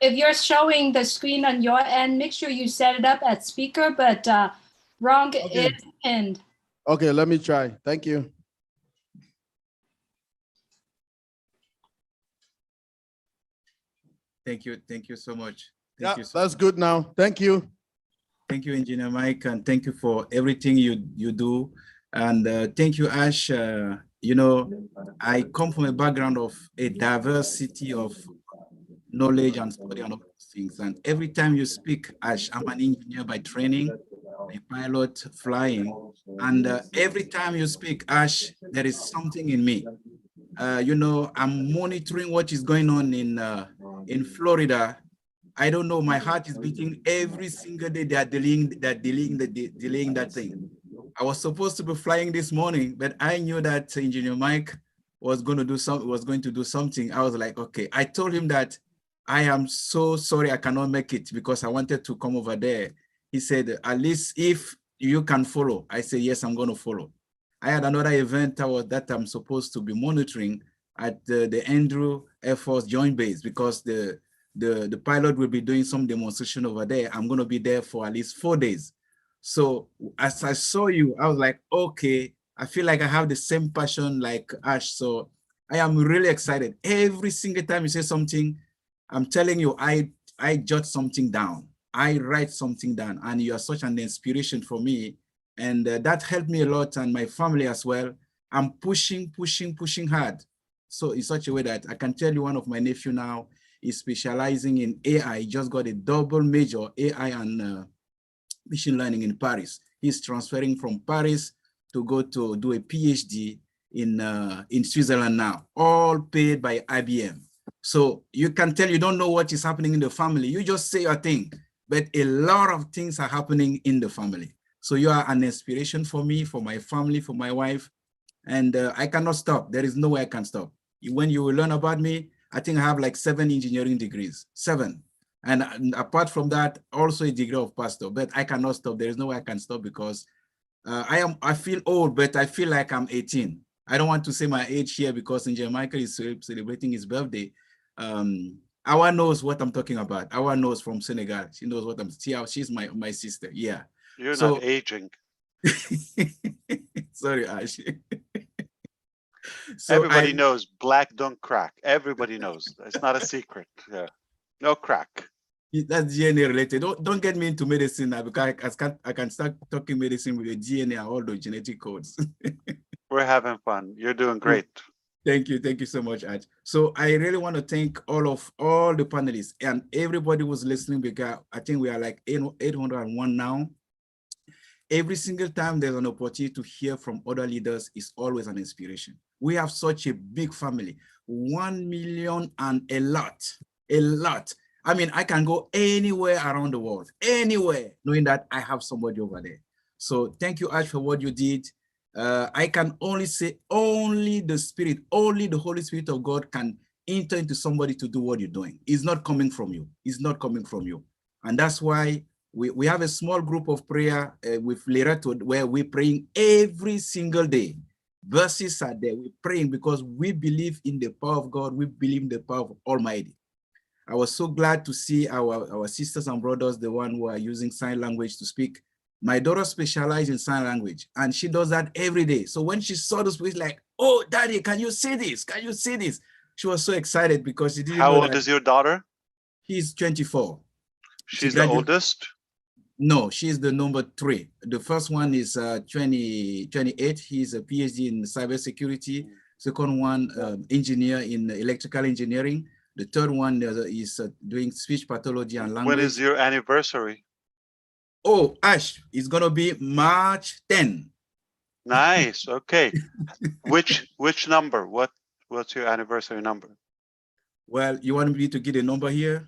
If you're showing the screen on your end, make sure you set it up at speaker, but Ron is pinned. Okay, let me try. Thank you. Thank you so much. Yeah, that's good now. Thank you. Thank you, Engineer Mike, and thank you for everything you do. And thank you, Ash. I come from a background of a diversity of knowledge and study and all those things. And every time you speak, Ash, I'm an engineer by training, a pilot flying. And every time you speak, Ash, there is something in me. I'm monitoring what is going on in Florida. I don't know, my heart is beating every single day. They are delaying that thing. I was supposed to be flying this morning, but I knew that Engineer Mike was going to do something. I was like, okay. I told him that I am so sorry I cannot make it because I wanted to come over there. He said, at least if you can follow. I said, yes, I'm going to follow. I had another event that I'm supposed to be monitoring at the Andrew Air Force Joint Base because the pilot will be doing some demonstration over there. I'm going to be there for at least 4 days. So as I saw you, I was like, okay, I feel like I have the same passion like Ash. So I am really excited. Every single time you say something, I'm telling you, I jot something down. I write something down, and you are such an inspiration for me. And that helped me a lot, and my family as well. I'm pushing hard. So in such a way that I can tell you one of my nephew now is specializing in AI. He just got a double major AI and machine learning in Paris. He's transferring from Paris to go to do a PhD in Switzerland now, all paid by IBM. So you can tell you don't know what is happening in the family. You just say a thing, but a lot of things are happening in the family. So you are an inspiration for me, for my family, for my wife, and I cannot stop. There is no way I can stop. When you will learn about me, I think I have like 7 engineering degrees, 7. And apart from that, also a degree of pastor, but I cannot stop. There is no way I can stop because I feel old, but I feel like I'm 18. I don't want to say my age here because Engineer Michael is celebrating his birthday. Awa knows what I'm talking about. Awa knows from Senegal. She knows what she's my sister. Yeah. You're not aging. Sorry, Ash. So everybody knows black don't crack. Everybody knows. It's not a secret. Yeah. No crack. That's DNA related. Don't get me into medicine now because I can start talking medicine with the DNA and all the genetic codes. We're having fun. You're doing great. Thank you so much, Aj. So I really want to thank all the panelists and everybody who's listening because I think we are like 801 now. Every single time there's an opportunity to hear from other leaders is always an inspiration. We have such a big family, 1 million and a lot. I mean, I can go anywhere around the world, anywhere, knowing that I have somebody over there. So thank you, Ash, for what you did. I can only say only the Holy Spirit of God can enter into somebody to do what you're doing. It's not coming from you. It's not coming from you. And that's why we have a small group of prayer with Lerato where we're praying every single day. Verses are there. We're praying because we believe in the power of God. We believe in the power of Almighty. I was so glad to see our sisters and brothers, the one who are using sign language to speak. My daughter specializes in sign language and she does that every day. So when she saw this, she's like, oh, Daddy, can you see this? Can you see this? She was so excited because she didn't know. How old is your daughter? She's 24. She's the oldest? No, she's the number 3. The first one is 28. He's a PhD in cybersecurity. Second one, engineer in electrical engineering. The third one is doing speech pathology and language. When is your anniversary? Oh, Ash, it's going to be March 10. Nice. Okay. Which number? What's your anniversary number? Well, you want me to get a number here?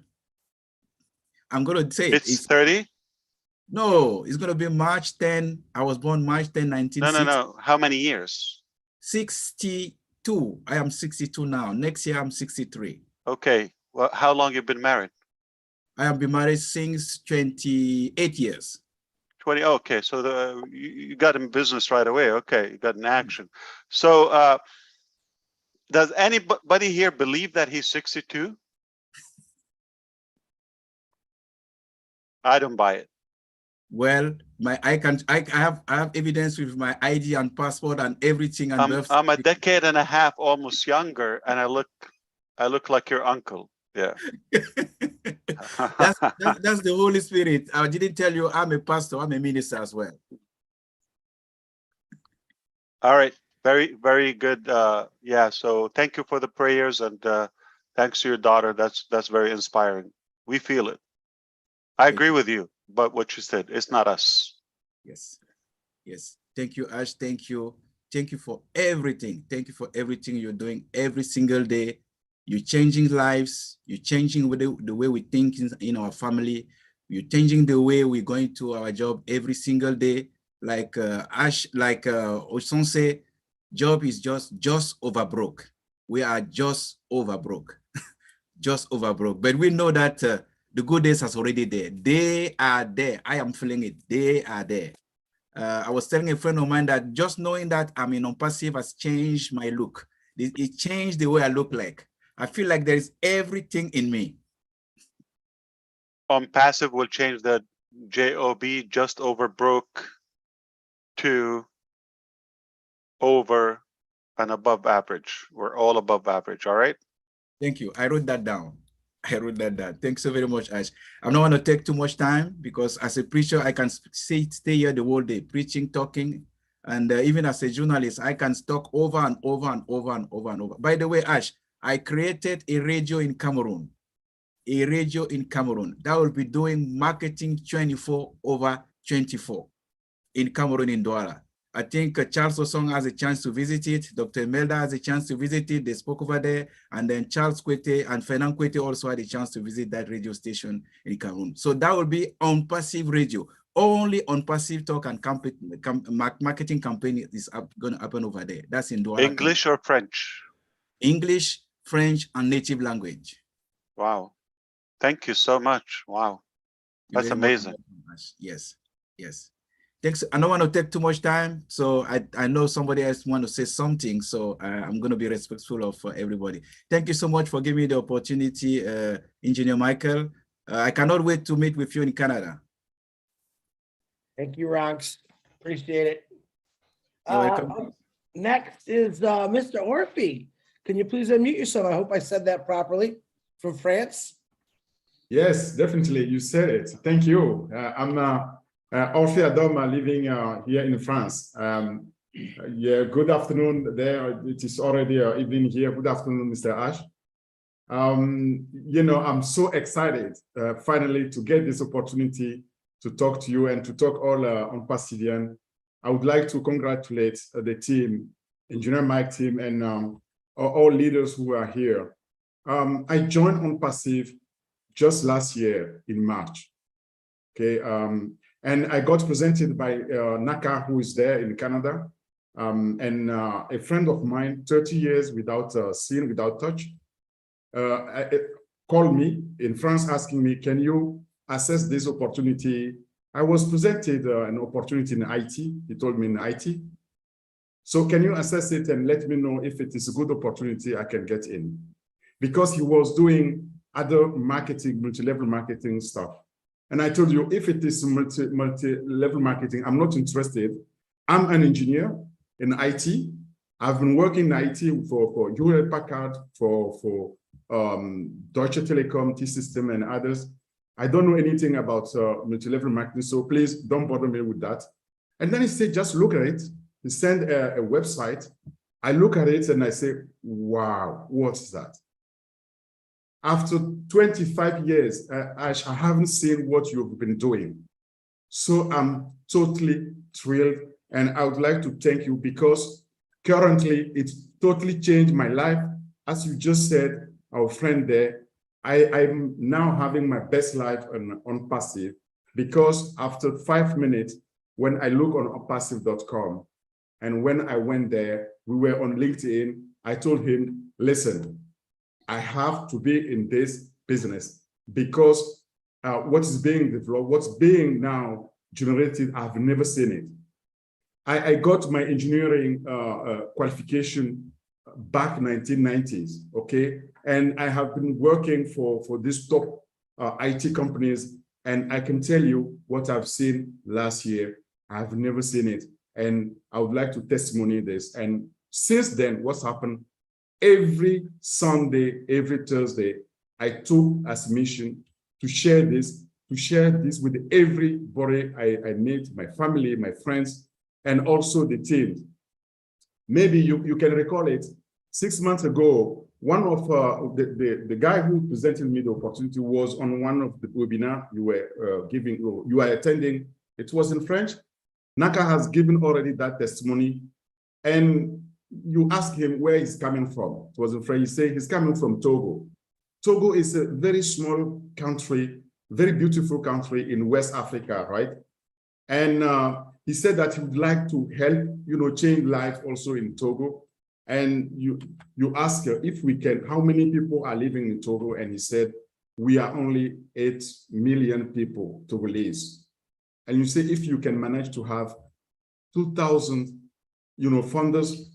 I'm going to say it. It's 30? No, it's going to be March 10. I was born March 10, No. 1960. How many years? 62. I am 62 now. Next year, I'm 63. Okay. Well, how long you been married? I have been married since 28 years. 20. Okay. So you got in business right away. Okay. You got in action. So does anybody here believe that he's 62? I don't buy it. Well, I have evidence with my ID and passport and everything. And I'm a decade and a half almost younger, and I look like your uncle. Yeah. that's the Holy Spirit. I didn't tell you I'm a pastor, I'm a minister as well. All right. Very, very good. Yeah. So thank you for the prayers, and thanks to your daughter. That's very inspiring. We feel it. I agree with you, but what you said, it's not us. Yes. Yes. Thank you, Ash. Thank you. Thank you for everything. Thank you for everything you're doing every single day. You're changing lives. You're changing with the way we think in our family. You're changing the way we're going to our job every single day. Like Ash, like Oson say, job is just over broke. We are just over broke. Just over broke. But we know that the good days are already there. They are there. I am feeling it. They are there. I was telling a friend of mine that just knowing that I'm in ONPASSIVE has changed my look. It changed the way I look like. I feel like there is everything in me. ONPASSIVE will change the JOB, just over broke, to over and above average. We're all above average. All right. Thank you. I wrote that down. I wrote that down. Thanks so very much, Ash. I'm not going to take too much time because as a preacher, I can stay here the whole day, preaching, talking. And even as a journalist, I can talk over and over and over and over and over. By the way, Ash, I created a radio in Cameroon. A radio in Cameroon that will be doing marketing 24/24 in Cameroon, in Douala. I think Charles Osong has a chance to visit it. Dr. Melda has a chance to visit it. They spoke over there. And then Charles Kwete and Fernand Kwete also had a chance to visit that radio station in Cameroon. So that will be ONPASSIVE radio. Only ONPASSIVE talk and marketing campaign is going to happen over there. That's in Douala. English or French? English, French, and native language. Wow. Thank you so much. Wow. That's amazing. Yes. Yes. Thanks. I don't want to take too much time. So I know somebody else want to say something. So I'm going to be respectful of everybody. Thank you so much for giving me the opportunity, Engineer Michael. I cannot wait to meet with you in Canada. Thank you, Ronks. Appreciate it. You're welcome. Next is Mr. Orphy. Can you please unmute yourself? I hope I said that properly. From France. Yes, definitely. You said it. Thank you. I'm Orphy Adoma, living here in France. Yeah, good afternoon there. It is already evening here. Good afternoon, Mr. Ash. You know, I'm so excited finally to get this opportunity to talk to you and to talk all ONPASSIVIAN. I would like to congratulate the team, Engineer Mike team, and all leaders who are here. I joined ONPASSIVE just last year in March. Okay, and I got presented by Naka, who is there in Canada, and a friend of mine, 30 years without seeing, without touch, called me in France asking me, can you assess this opportunity? I was presented an opportunity in IT. He told me in IT. So can you assess it and let me know if it is a good opportunity I can get in? Because he was doing other marketing, multi-level marketing stuff. And I told you, if it is multi-level marketing, I'm not interested. I'm an engineer in IT. I've been working in IT for Hewlett Packard, for Deutsche Telekom, T-System, and others. I don't know anything about multi-level marketing, so please don't bother me with that. And then he said, just look at it. He sent a website. I look at it and I say, wow, what's that? After 25 years, I haven't seen what you've been doing. So I'm totally thrilled And I would like to thank you because currently it's totally changed my life. As you just said, our friend there, I'm now having my best life on Passive because after 5 minutes, when I look on onpassive.com and when I went there, we were on LinkedIn, I told him, listen, I have to be in this business because what is being developed, what's being now generated, I've never seen it. I got my engineering qualification back 1990s, okay? And I have been working for these top IT companies, and I can tell you what I've seen last year. I've never seen it, and I would like to testimony this. And since then, what's happened? Every Sunday, every Thursday, I took as mission to share this with everybody I meet, my family, my friends, and also the team. Maybe you can recall it. 6 months ago, one of the guy who presented me the opportunity was on one of the webinar you were attending. It was in French. Naka has given already that testimony, and you ask him where he's coming from. It was in French. He said he's coming from Togo. Togo is a very small country, very beautiful country in West Africa, right? And he said that he would like to help, change life also in Togo. And you ask if we can, how many people are living in Togo? And he said, we are only 8 million people, Togolese. And you say, if you can manage to have 2,000, funders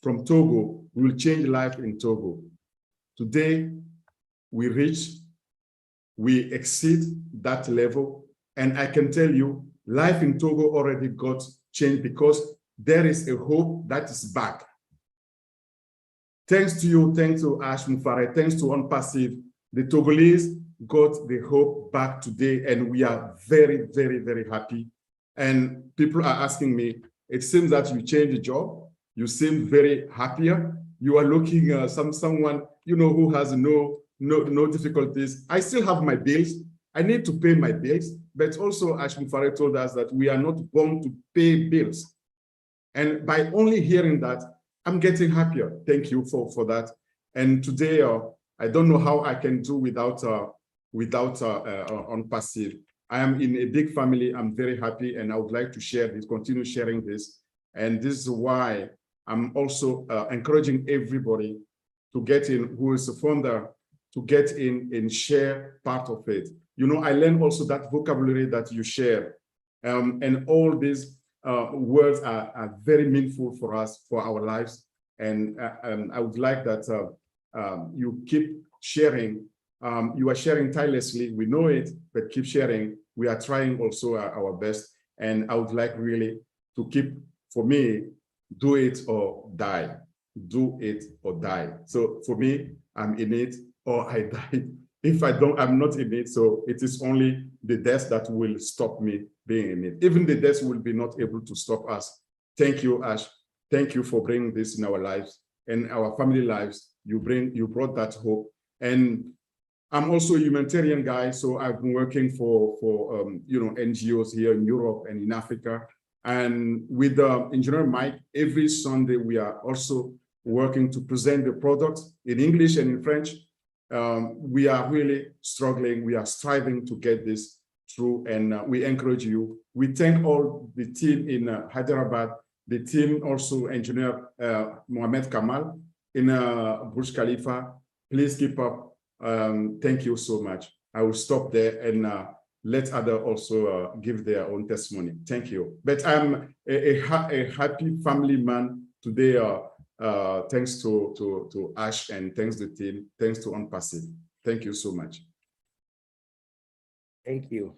from Togo, we will change life in Togo. Today, we exceed that level. And I can tell you, life in Togo already got changed because there is a hope that is back. Thanks to you, thanks to Ash Mufare, thanks to ONPASSIVE, the Togolese got the hope back today, and we are very, very, very happy. And people are asking me, it seems that you changed the job. You seem very happier. You are looking someone who has no difficulties. I still have my bills. I need to pay my bills, but also Ash Mufare told us that we are not born to pay bills. And by only hearing that, I'm getting happier. Thank you for that. And today, I don't know how I can do without ONPASSIVE. I am in a big family. I'm very happy, and I would like to share this, continue sharing this. And this is why I'm also encouraging everybody to get in, who is a founder, to get in and share part of it. I learned also that vocabulary that you share, and all these words are very meaningful for us, for our lives. And I would like that you keep sharing. You are sharing tirelessly. We know it, but keep sharing. We are trying also our best. And I would like really to keep, for me, do it or die. Do it or die. So for me, I'm in it or I die. If I don't, I'm not in it. So it is only the death that will stop me being in it. Even the death will be not able to stop us. Thank you, Ash. Thank you for bringing this in our lives and our family lives. You brought that hope. And I'm also a humanitarian guy, so I've been working for NGOs here in Europe and in Africa. And with Engineer Mike, every Sunday we are also working to present the product in English and in French. We are really struggling. We are striving to get this through, and we encourage you. We thank all the team in Hyderabad, the team also Engineer Mohamed Kamal in Burj Khalifa. Please keep up. Thank you so much. I will stop there and let others also give their own testimony. Thank you. But I'm a happy family man today. Thanks to Ash, and thanks to the team. Thanks to ONPASSIVE. Thank you so much. Thank you.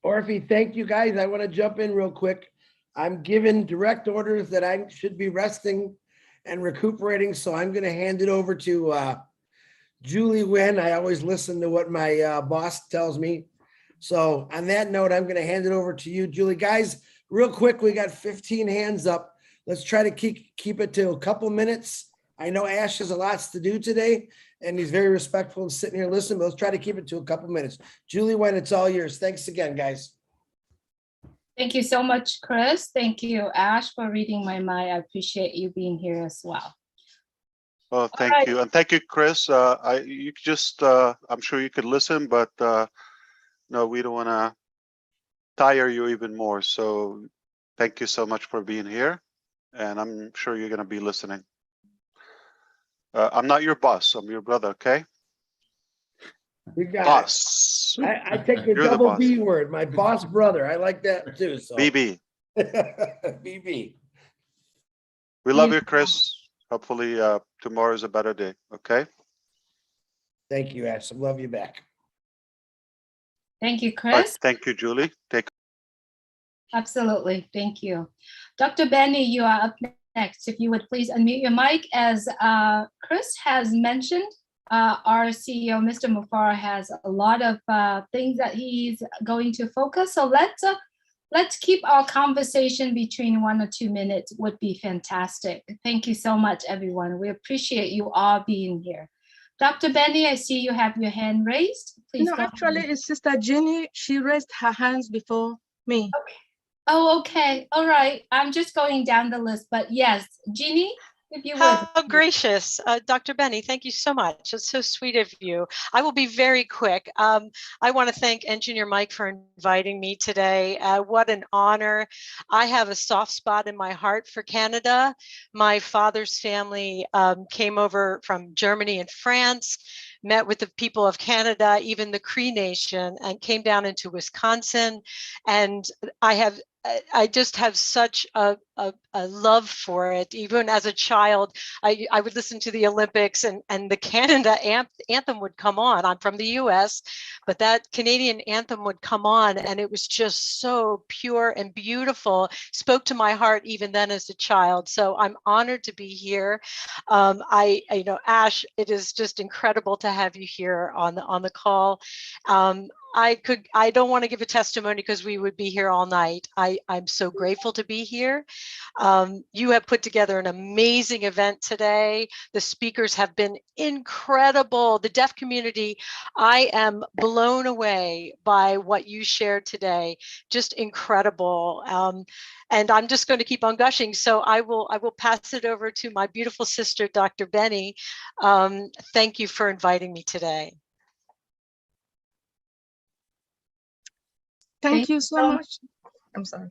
Orphe, thank you guys. I want to jump in real quick. I'm given direct orders that I should be resting and recuperating, so I'm going to hand it over to Julie Nguyen. I always listen to what my boss tells me. So on that note, I'm going to hand it over to you, Julie. Guys, real quick, we got 15 hands up. Let's try to keep it to a couple minutes. I know Ash has a lot to do today, and he's very respectful and sitting here listening, but let's try to keep it to a couple minutes. Julie Nguyen, it's all yours. Thanks again, guys. Thank you so much, Chris. Thank you, Ash, for reading my mind. I appreciate you being here as well. Well, thank right. you. And thank you, Chris. You just, I'm sure you could listen, but no, we don't want to tire you even more. So thank you so much for being here. And I'm sure you're going to be listening. I'm not your boss. I'm your brother, okay? You got Boss. it. I take the You're the double boss. B word, my boss brother. I like that too. So BB. BB. We love you, Chris. Hopefully tomorrow is a better day, okay? Thank you, Ash. I love you back. Thank you, All right, Chris. thank you, Julie. Absolutely. Thank you. Dr. Benny, you are up next. If you would please unmute your mic. As Chris has mentioned, our CEO, Mr. Mufara, has a lot of things that he's going to focus. So let's keep our conversation between 1 or 2 minutes would be fantastic. Thank you so much, everyone. We appreciate you all being here. Dr. Benny, I see you have your hand raised. Please No, go actually, ahead. it's Sister Jenny. She raised her hands before me. Okay. Oh, okay. All right. I'm just going down the list, but yes, Jeannie, if you would. How gracious. Dr. Benny, thank you so much. It's so sweet of you. I will be very quick. I want to thank Engineer Mike for inviting me today. What an honor. I have a soft spot in my heart for Canada. My father's family came over from Germany and France, met with the people of Canada, even the Cree Nation, and came down into Wisconsin. And I just have such a love for it. Even as a child, I would listen to the Olympics and the Canada anthem would come on. I'm from the US, but that Canadian anthem would come on and it was just so pure and beautiful, spoke to my heart even then as a child. So I'm honored to be here. You know, Ash, it is just incredible to have you here on the call. I don't want to give a testimony because we would be here all night. I'm so grateful to be here. You have put together an amazing event today. The speakers have been incredible. The deaf community, I am blown away by what you shared today. Just incredible. And I'm just going to keep on gushing. So I will pass it over to my beautiful sister, Dr. Benny. Thank you for inviting me today. Thank you so much. I'm sorry.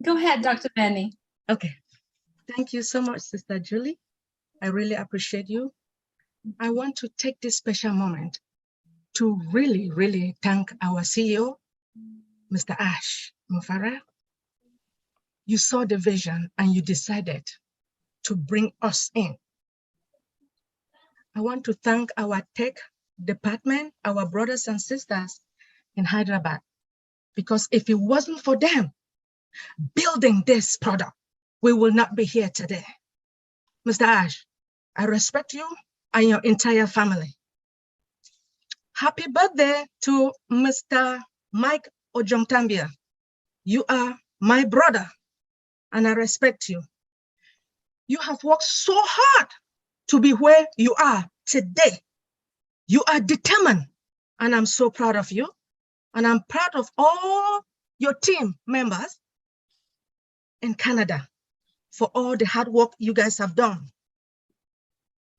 Go ahead, Dr. Benny. Okay. Thank you so much, Sister Julie. I really appreciate you. I want to take this special moment to really, really thank our CEO, Mr. Ash Mufara. You saw the vision and you decided to bring us in. I want to thank our tech department, our brothers and sisters in Hyderabad, because if it wasn't for them building this product, we will not be here today. Mr. Ash, I respect you and your entire family. Happy birthday to Mr. Mike Ojongtambia. You are my brother and I respect you. You have worked so hard to be where you are today. You are determined and I'm so proud of you. And I'm proud of all your team members in Canada for all the hard work you guys have done.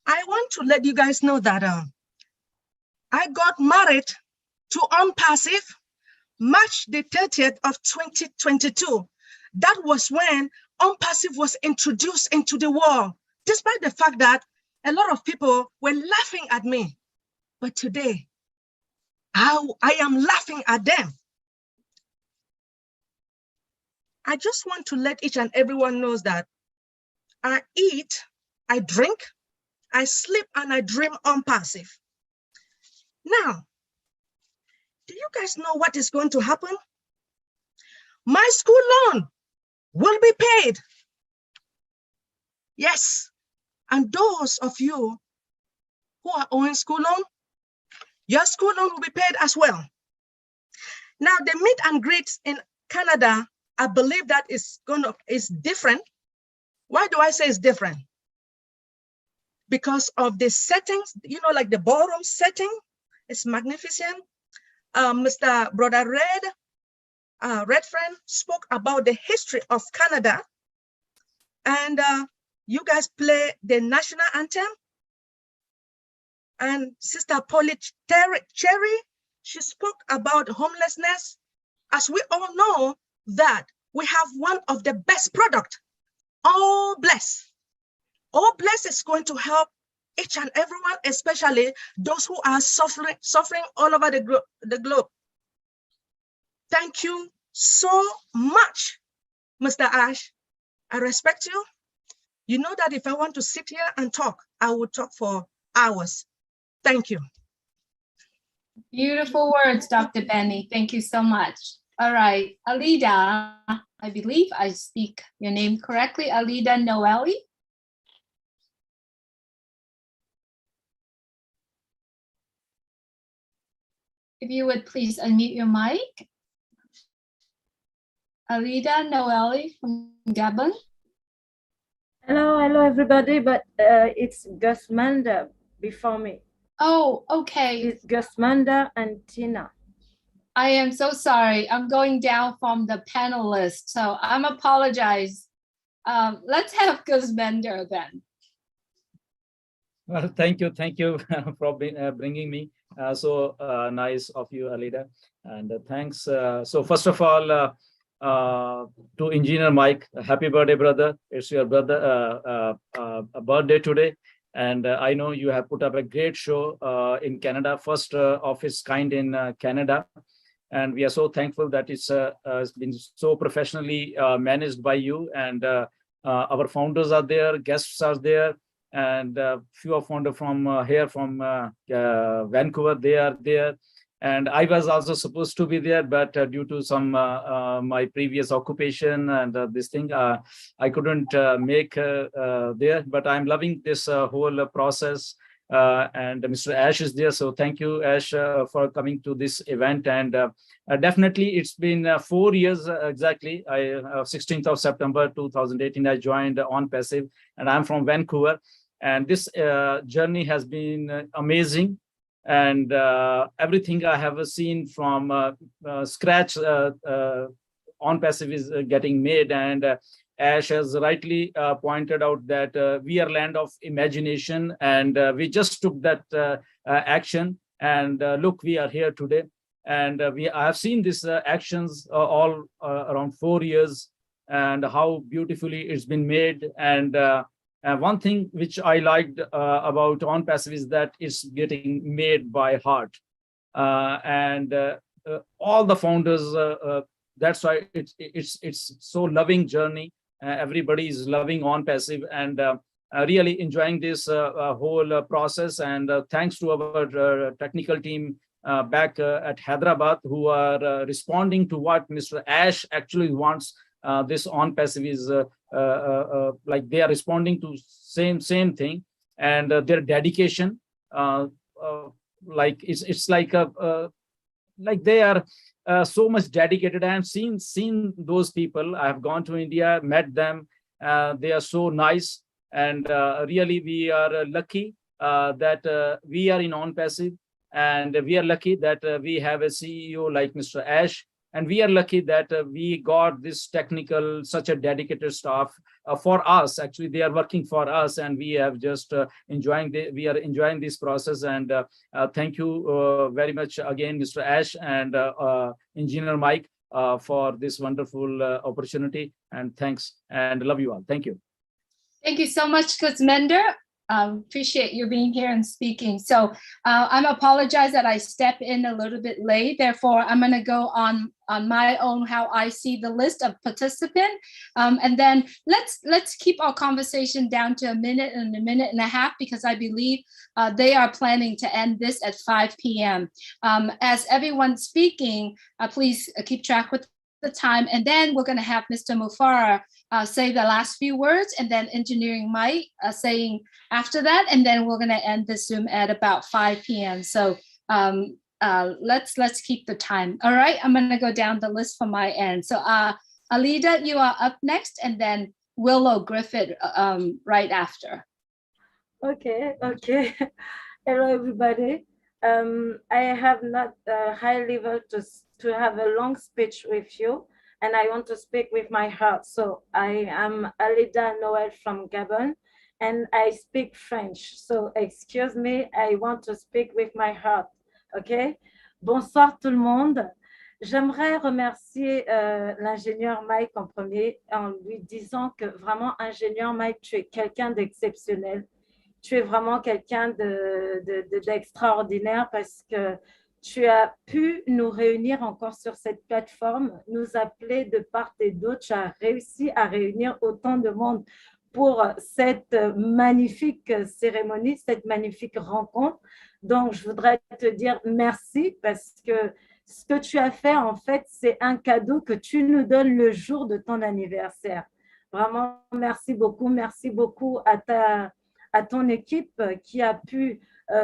I want to let you guys know that I got married to ONPASSIVE March the 30th of 2022. That was when ONPASSIVE was introduced into the world, despite the fact that a lot of people were laughing at me. But today, I am laughing at them. I just want to let each and everyone know that I eat, I drink, I sleep, and I dream ONPASSIVE. Now, do you guys know what is going to happen? My school loan will be paid. Yes, and those of you who are owing school loan, your school loan will be paid as well. Now, the meet and greets in Canada, I believe that is different. Why do I say it's different? Because of the settings, you know, like the ballroom setting is magnificent. Mr. Brother Red Redfern spoke about the history of Canada, and you guys play the national anthem. And Sister Polly Cherry, she spoke about homelessness. As we all know that we have one of the best products, All Bless. All Bless is going to help each and everyone, especially those who are suffering all over the globe. Thank you so much, Mr. Ash. I respect you. You know that if I want to sit here and talk, I will talk for hours. Thank you. Beautiful words, Dr. Benny. Thank you so much. All right, Alida, I believe I speak your name correctly. Alida Noeli. If you would please unmute your mic. Alida Noeli from Gabon. Hello, everybody, but it's Gusmanda before me. Oh, okay. It's Gusmanda and Tina. I am so sorry. I'm going down from the panelist, so I'm apologize. Let's have Gusmanda then. Well, thank you for bringing me. So nice of you, Alida, and thanks. So first of all, to Engineer Mike, happy birthday, brother. It's your brother birthday today, and I know you have put up a great show in Canada, first of its kind in Canada, and we are so thankful that it's been so professionally managed by you, and our founders are there, guests are there, and few of founders from here from Vancouver, they are there. And I was also supposed to be there, but due to some my previous occupation and this thing, I couldn't make there. But I'm loving this whole process. And Mr. Ash is there, so thank you, Ash, for coming to this event. And definitely, it's been 4 years exactly. 16th of September 2018, I joined ONPASSIVE, and I'm from Vancouver. And this journey has been amazing. And everything I have seen from scratch, ONPASSIVE is getting made. And Ash has rightly pointed out that we are land of imagination, and we just took that action. And look, we are here today. And I have seen these actions all around 4 years, and how beautifully it's been made. And one thing which I liked about ONPASSIVE is that it's getting made by heart. And all the founders, that's why it's so loving journey. Everybody is loving ONPASSIVE and really enjoying this whole process. And thanks to our technical team back at Hyderabad, who are responding to what Mr. Ash actually wants. This ONPASSIVE is like they are responding to same thing, and their dedication, like it's like like they are so much dedicated. I have seen those people. I have gone to India, met them. They are so nice, and really we are lucky that we are in ONPASSIVE, and we are lucky that we have a CEO like Mr. Ash. And we are lucky that we got this technical, such a dedicated staff for us. Actually, they are working for us, and we have just we are enjoying this process. And thank you very much again, Mr. Ash and Engineer Mike, for this wonderful opportunity. And thanks, and love you all. Thank you. Thank you so much, Gusmender. Appreciate you being here and speaking. So I'm apologize that I step in a little bit late. Therefore, I'm going to go on my own how I see the list of participants, and then let's keep our conversation down to a minute and a half, because I believe they are planning to end this at 5 p.m. As everyone's speaking, please keep track with the time, and then we're going to have Mr. Mufara say the last few words, and then Engineering Mike saying after that, and then we're going to end the Zoom at about 5 p.m. So let's keep the time. All right, I'm going to go down the list from my end. So Alida, you are up next, and then Willow Griffith right after. Okay. Hello, everybody. I have not a high level to to have a long speech with you, and I want to speak with my heart. So I am Alida Noël from Gabon, and I speak French. So excuse me, I want to speak with my heart. OK? Bonsoir tout le monde. J'aimerais remercier l'ingénieur Mike en premier en lui disant que vraiment, ingénieur Mike, tu es quelqu'un d'exceptionnel. Tu es vraiment quelqu'un d'extraordinaire parce que tu as pu nous réunir encore sur cette plateforme, nous appeler de part et d'autre. Tu as réussi à réunir autant de monde pour cette magnifique cérémonie, cette magnifique rencontre. Donc, je voudrais te dire merci parce que ce que tu as fait, en fait, c'est un cadeau que tu nous donnes le jour de ton anniversaire. Vraiment, merci beaucoup à ton équipe qui a pu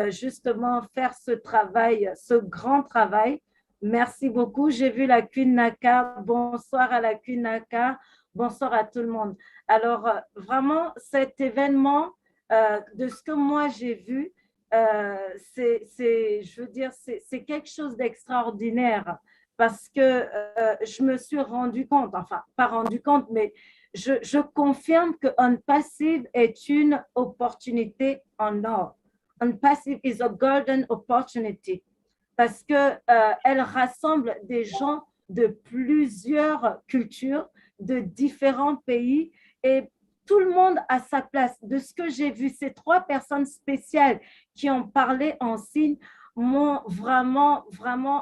justement faire ce travail, ce grand travail. Merci beaucoup. J'ai vu la Queen Naka. Bonsoir à la Queen Naka. Bonsoir à tout le monde. Alors, vraiment, cet événement, de ce que moi j'ai vu, je veux dire, c'est quelque chose d'extraordinaire parce que je me suis rendu compte, enfin, pas rendu compte, mais je confirme que Unpassive est une opportunité en or. Unpassive is a golden opportunity parce que elle rassemble des gens de plusieurs cultures, de différents pays et tout le monde a sa place. De ce que j'ai vu, ces 3 personnes spéciales qui ont parlé en signe m'ont vraiment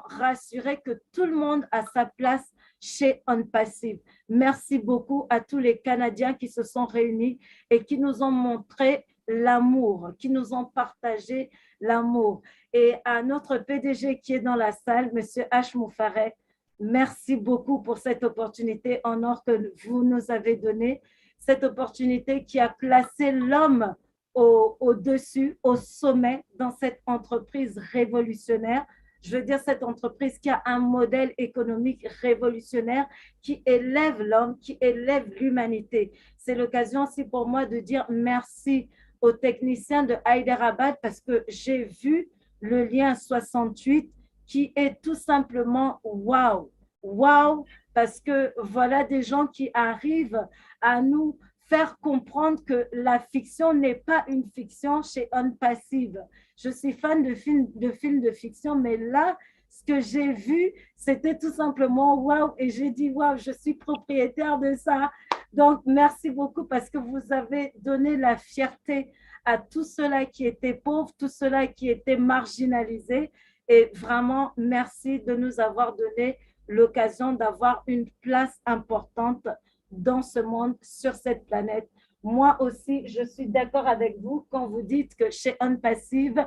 rassuré que tout le monde a sa place chez Unpassive. Merci beaucoup à tous les Canadiens qui se sont réunis et qui nous ont montré l'amour, qui nous ont partagé l'amour. Et à notre PDG qui est dans la salle, M. H. Moufaret, merci beaucoup pour cette opportunité en or que vous nous avez donnée. Cette opportunité qui a placé l'homme au-dessus, au sommet dans cette entreprise révolutionnaire. Je veux dire, cette entreprise qui a un modèle économique révolutionnaire qui élève l'homme, qui élève l'humanité. C'est l'occasion aussi pour moi de dire merci aux techniciens de Hyderabad parce que j'ai vu le lien 68 qui est tout simplement waouh, waouh, parce que voilà des gens qui arrivent à nous faire comprendre que la fiction n'est pas une fiction chez Unpassive. Je suis fan de films de fiction, mais là, ce que j'ai vu, c'était tout simplement waouh, et j'ai dit waouh, je suis propriétaire de ça. Donc, merci beaucoup parce que vous avez donné la fierté à tous ceux-là qui étaient pauvres, tous ceux-là qui étaient marginalisés, et vraiment, merci de nous avoir donné l'occasion d'avoir une place importante dans ce monde, sur cette planète. Moi aussi, je suis d'accord avec vous quand vous dites que chez Unpassive,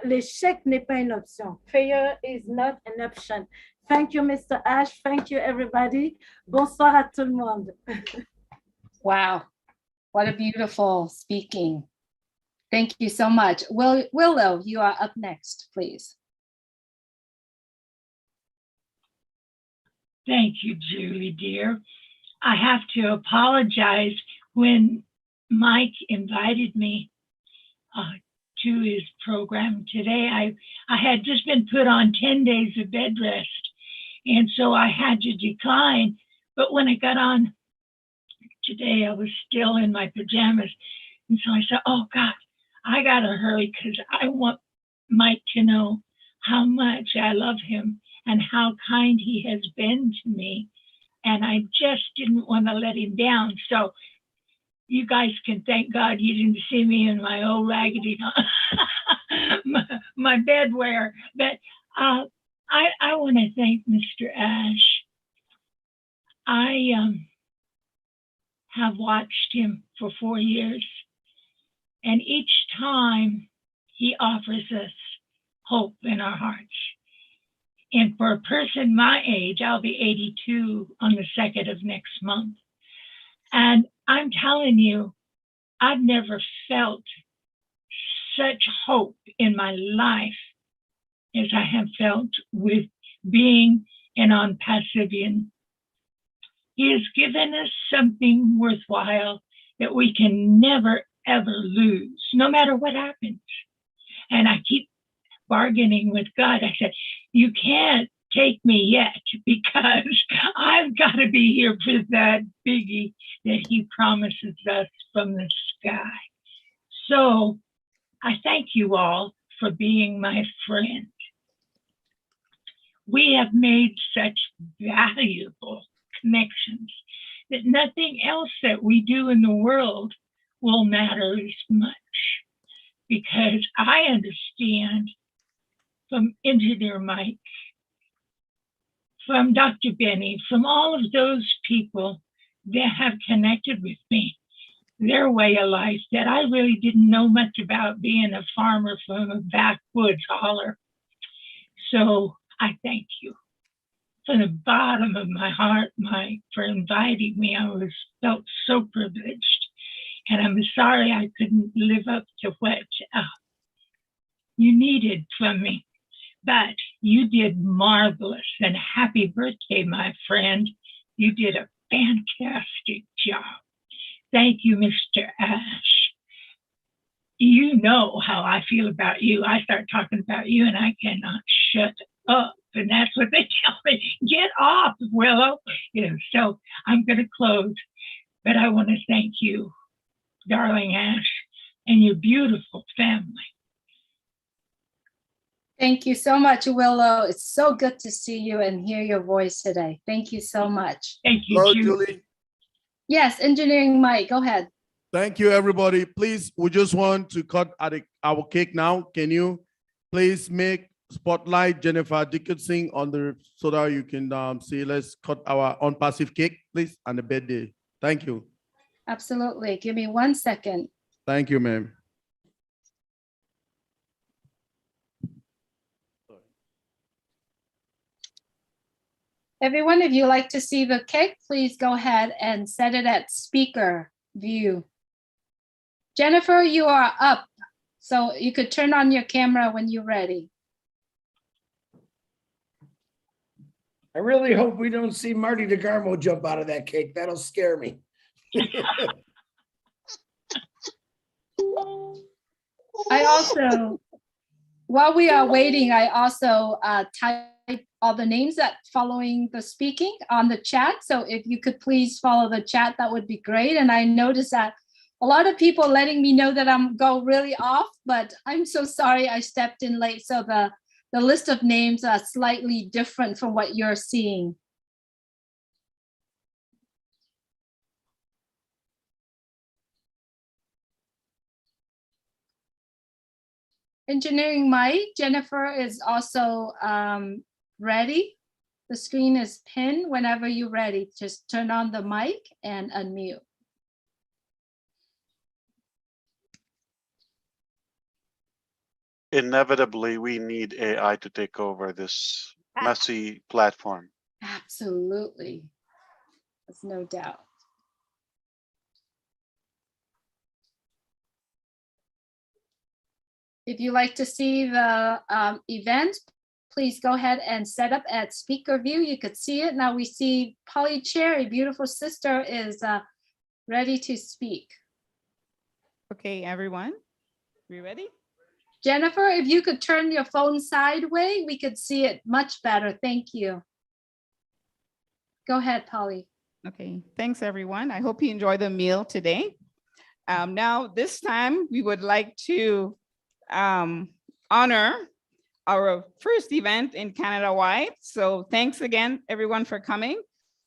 l'échec n'est pas une option. Failure is not an option. Thank you, Mr. Ash. Thank you, everybody. Bonsoir à tout le monde. Wow, what a beautiful speaking. Thank you so much. Willow, you are up next, please. Thank you, Julie, dear. I have to apologize. When Mike invited me to his program today, I had just been put on 10 days of bed rest, and so I had to decline. But when I got on today, I was still in my pajamas, and so I said, oh, God, I got to hurry because I want Mike to know how much I love him and how kind he has been to me. And I just didn't want to let him down. So you guys can thank God you didn't see me in my old raggedy, my bedwear. But I want to thank Mr. Ash. I have watched him for 4 years. And each time he offers us hope in our hearts. And for a person my age, I'll be 82 on the 2nd of next month. And I'm telling you, I've never felt such hope in my life as I have felt with being an Unpassivian. He has given us something worthwhile that we can never, ever lose, no matter what happens. And I keep bargaining with God. I said, you can't take me yet because I've got to be here for that biggie that he promises us from the sky. So I thank you all for being my friend. We have made such valuable connections that nothing else that we do in the world will matter as much, because I understand from Engineer Mike, from Dr. Benny, from all of those people that have connected with me, their way of life that I really didn't know much about, being a farmer from a backwoods holler. So I thank you from the bottom of my heart, Mike, for inviting me. I felt so privileged, and I'm sorry I couldn't live up to what you needed from me, but you did marvelous. And happy birthday, my friend. You did a fantastic job. Thank you, Mr. Ash. You know how I feel about you. I start talking about you and I cannot shut up. And that's what they tell me. Get off, Willow. You know, so I'm going to close. But I want to thank you, darling Ash, and your beautiful family. Thank you so much, Willow. It's so good to see you and hear your voice today. Thank you so much. Thank you, Hello, Julie. Yes, Engineering Mike, go ahead. Thank you, everybody. Please, we just want to cut our cake now. Can you please make spotlight Jennifer Dickinson on the, so that you can see, let's cut our ONPASSIVE cake, please, on the birthday. Thank you. Absolutely. Give me 1 second. Thank you, ma'am. Everyone, if you like to see the cake, please go ahead and set it at speaker view. Jennifer, you are up, so you could turn on your camera when you're ready. I really hope we don't see Marty DeGarmo jump out of that cake. That'll scare me. I also, while we are waiting, I also type all the names that following the speaking on the chat. So if you could please follow the chat, that would be great. And I noticed that a lot of people letting me know that I'm go really off, but I'm so sorry I stepped in late. So the list of names are slightly different from what you're seeing. Engineering Mike, Jennifer is also ready. The screen is pinned. Whenever you're ready, just turn on the mic and unmute. Inevitably, we need AI to take over this messy platform. Absolutely. There's no doubt. If you like to see the event, please go ahead and set up at speaker view. You could see it. Now we see Polly Cherry, beautiful sister, is ready to speak. Okay, everyone, we ready? Jennifer, if you could turn your phone sideways, we could see it much better. Thank you. Go ahead, Polly. Okay, thanks, everyone. I hope you enjoy the meal today. Now, this time, we would like to honor our first event in Canada-wide. So thanks again, everyone, for coming.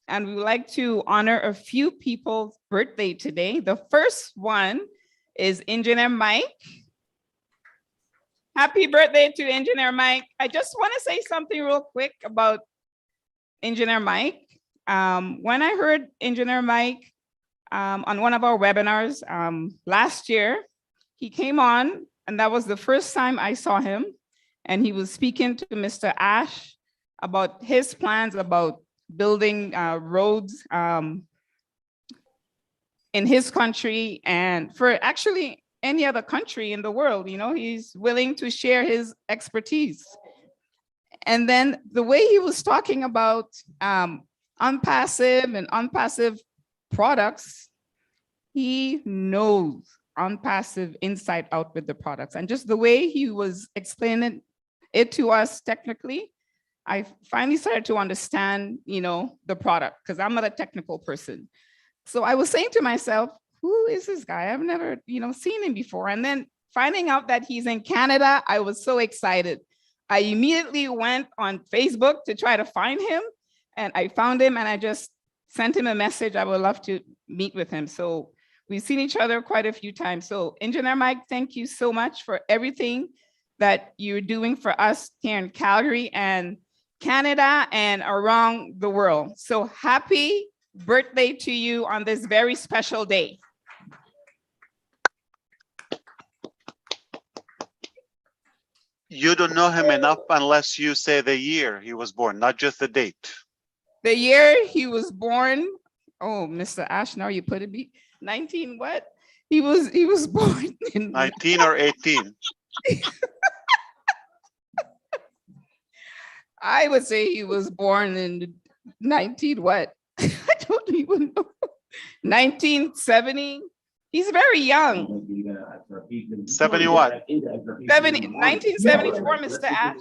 And we would like to honor a few people's birthday today. The first one is Engineer Mike. Happy birthday to Engineer Mike. I just want to say something real quick about Engineer Mike. When I heard Engineer Mike on one of our webinars last year, he came on, and that was the first time I saw him. And he was speaking to Mr. Ash about his plans about building roads in his country and for actually any other country in the world. You know, he's willing to share his expertise. And then the way he was talking about unpassive and unpassive products, he knows unpassive inside out with the products. And just the way he was explaining it to us technically, I finally started to understand, the product, because I'm not a technical person. So I was saying to myself, who is this guy? I've never, seen him before. And then finding out that he's in Canada, I was so excited. I immediately went on Facebook to try to find him, and I found him, and I just sent him a message. I would love to meet with him. So we've seen each other quite a few times. So Engineer Mike, thank you so much for everything that you're doing for us here in Calgary and Canada and around the world. So happy birthday to you on this very special day. You don't know him enough unless you say the year he was born, not just the date. The year he was born. Oh, Mr. Ash, now you put it 19 what? He was born in 19 or 18. I would say he was born in 19 what? I don't even know. 1970. He's very young. 70 what? 1974, Mr. Ash.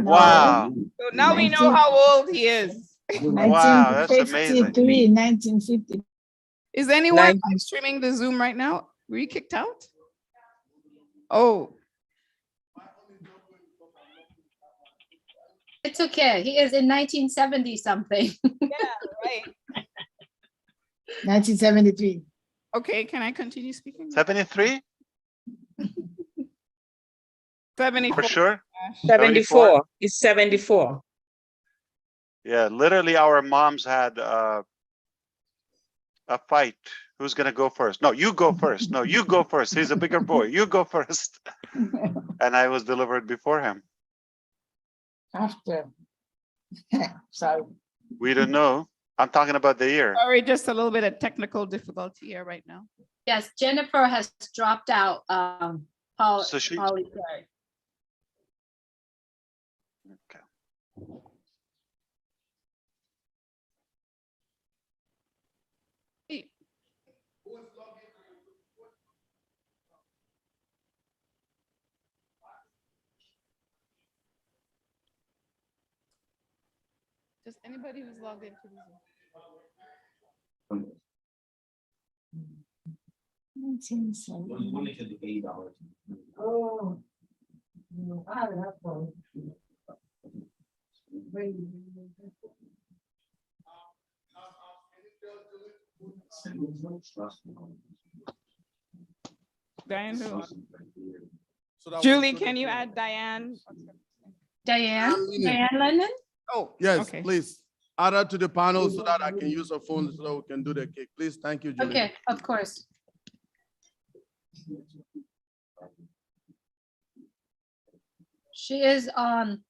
Wow. So now we know how old he is. Wow, that's amazing. 1950. Is anyone live streaming the Zoom right now? Were you kicked out? Oh. It's okay. He is in 1970 something. Yeah, right. 1973. Okay, can I continue speaking? 73? 74. For sure? 74. It's 74. Yeah, literally our moms had a fight. Who's gonna go first? No, you go first. No, you go first. He's a bigger boy. You go first. And I was delivered before him. After. Sorry. We don't know. I'm talking about the year. Sorry, just a little bit of technical difficulty here right now. Yes, Jennifer has dropped out. Paul, So she- Polly, sorry. Just anybody who's logged into the Zoom. Oh. I love them. Diane who? So that Julie, was- can you add Diane? Diane Lennon? Oh, Yes, okay. please. Add her to the panel so that I can use her phone so that we can do the cake. Please, thank you, Julie. Okay, of course. She is on.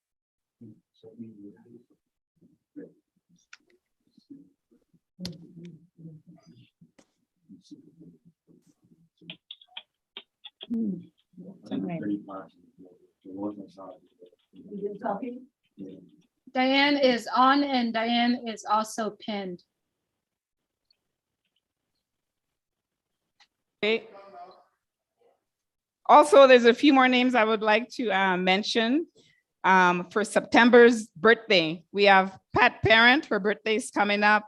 Diane is on and Diane is also pinned. Okay. Also, there's a few more names I would like to mention. For September's birthday, we have Pat Parent, her birthday's coming up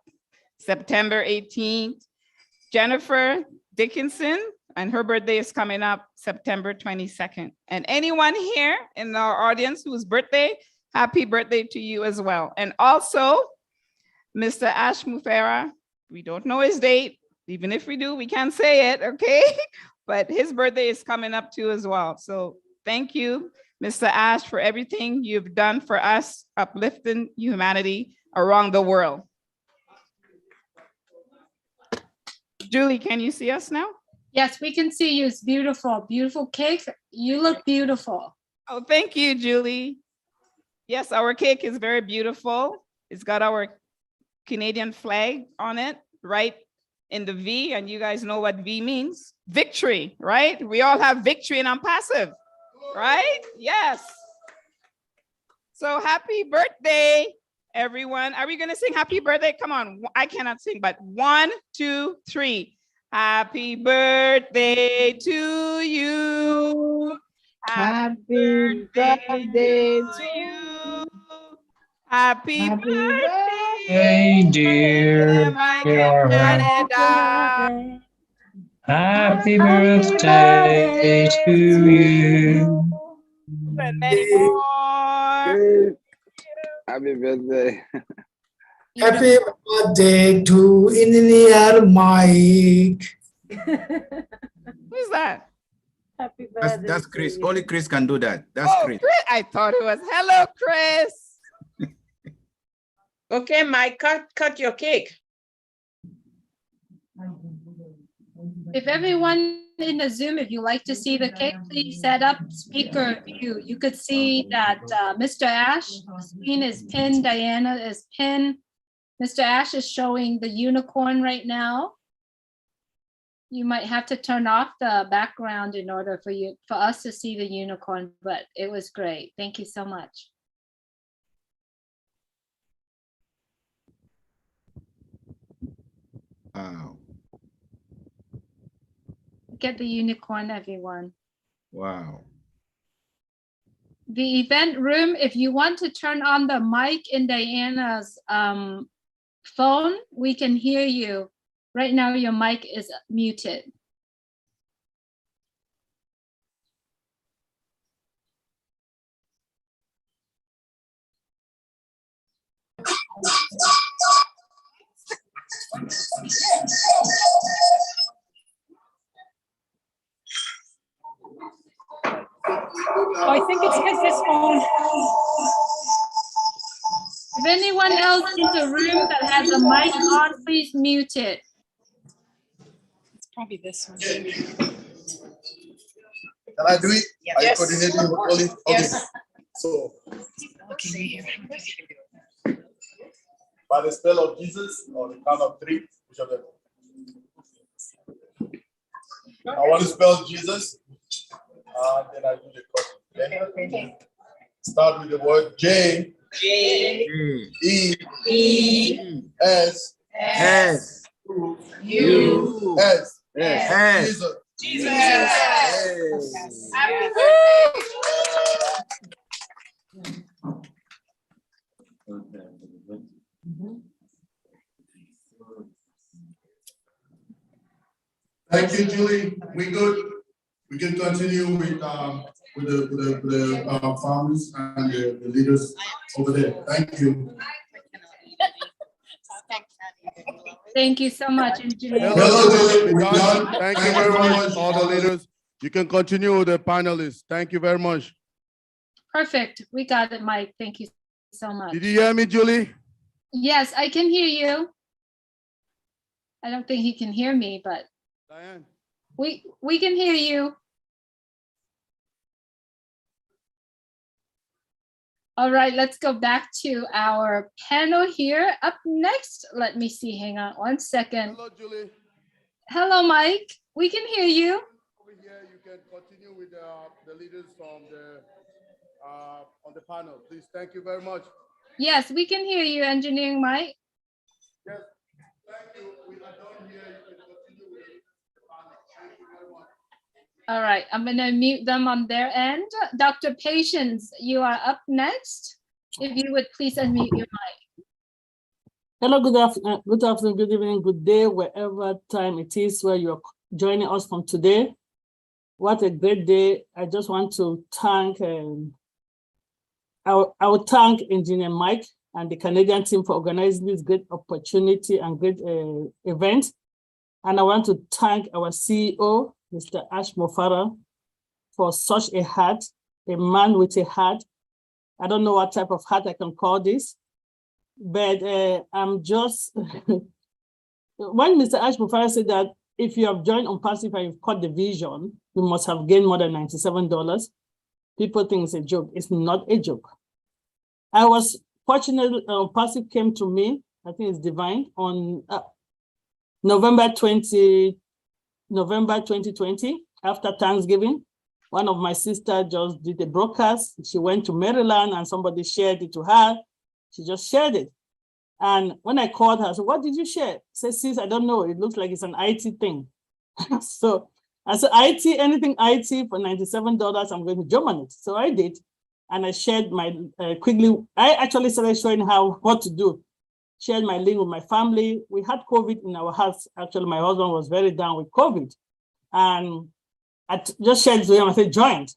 September 18th. Jennifer Dickinson, and her birthday is coming up September 22nd. And anyone here in our audience whose birthday, happy birthday to you as well. And also, Mr. Ash Mufera, we don't know his date. Even if we do, we can't say it, okay? But his birthday is coming up too as well. So thank you, Mr. Ash, for everything you've done for us, uplifting humanity around the world. Julie, can you see us now? Yes, we can see you. It's beautiful, beautiful cake. You look beautiful. Oh, thank you, Julie. Yes, our cake is very beautiful. It's got our Canadian flag on it, right in the V, and you guys know what V means. Victory, right? We all have victory in Unpassive, right? Yes. So happy birthday, everyone. Are we gonna sing happy birthday? Come on, I cannot sing, but 1, 2, 3. Happy birthday to you. Happy birthday to you. Happy birthday. Hey, dear. Mike Dear and her. Canada. Happy birthday to you. And many more. Happy birthday. Happy birthday to Engineer Mike. Who's that? Happy That's, birthday. that's to Chris. you. Only Chris can do that. That's Oh, Chris. Chris. I thought it was. Hello, Chris. Okay, Mike, cut your cake. If everyone in the Zoom, if you like to see the cake, please set up speaker view. You could see that Mr. Ash, screen is pinned, Diana is pinned. Mr. Ash is showing the unicorn right now. You might have to turn off the background in order for us to see the unicorn, but it was great. Thank you so much. Wow. Get the unicorn, everyone. Wow. The event room, if you want to turn on the mic in Diana's phone, we can hear you. Right now, your mic is muted. Oh, I think it's because this phone. If anyone else in the room that has a mic on, please mute it. It's probably this one. Can I do it? Yes. Are you coordinating with Oli? Okay. Yes. So, Okay, right here. by the spell of Jesus, or the count of three, which of them? I want to spell Jesus, and then I do the code. Okay? Start with the word J. J. E. E. S. S. U. S. S. Jesus. Jesus. Happy Thank you, Julie. We good. We can continue with the farmers and the leaders over there. Thank you. Thank you so much, engineer. Hello, we're done. Thank you very much, all the leaders. You can continue with the panelists. Thank you very much. Perfect. We got it, Mike. Thank you so much. Did you hear me, Julie? Yes, I can hear you. I don't think he can hear me, but Diane. we can hear you. All right, let's go back to our panel here. Up next, let me see. Hang on one second. Hello, Julie. Hello, Mike. We can hear you. Over here, you can continue with the leaders from the on the panel. Please, thank you very much. Yes, we can hear you, Engineering Mike. Yes, thank you. We are done here. You can continue with the panel. Thank you very much. All right, I'm going to mute them on their end. Dr. Patience, you are up next. If you would please unmute your mic. Hello, good afternoon, good evening, good day, wherever time it is where you're joining us from today. What a great day. I just want to thank, I will thank Engineer Mike and the Canadian team for organizing this great opportunity and great event. And I want to thank our CEO, Mr. Ash Mofara, for such a heart, a man with a heart. I don't know what type of heart I can call this, but I'm just, when Mr. Ash Mofara said that if you have joined ONPASSIVE and you've caught the vision, you must have gained more than $97. People think it's a joke. It's not a joke. I was fortunate, ONPASSIVE came to me, I think it's divine, on November 2020, after Thanksgiving. One of my sisters just did a broadcast. She went to Maryland and somebody shared it to her. She just shared it. And when I called her, I said, what did you share? She said, sis, I don't know. It looks like it's an IT thing. So I said, IT, anything IT for $97, I'm going to Germany. So I did. And I shared my, quickly, I actually started showing what to do. Shared my link with my family. We had COVID in our house. Actually, my husband was very down with COVID. And I just shared to him, I said, joined.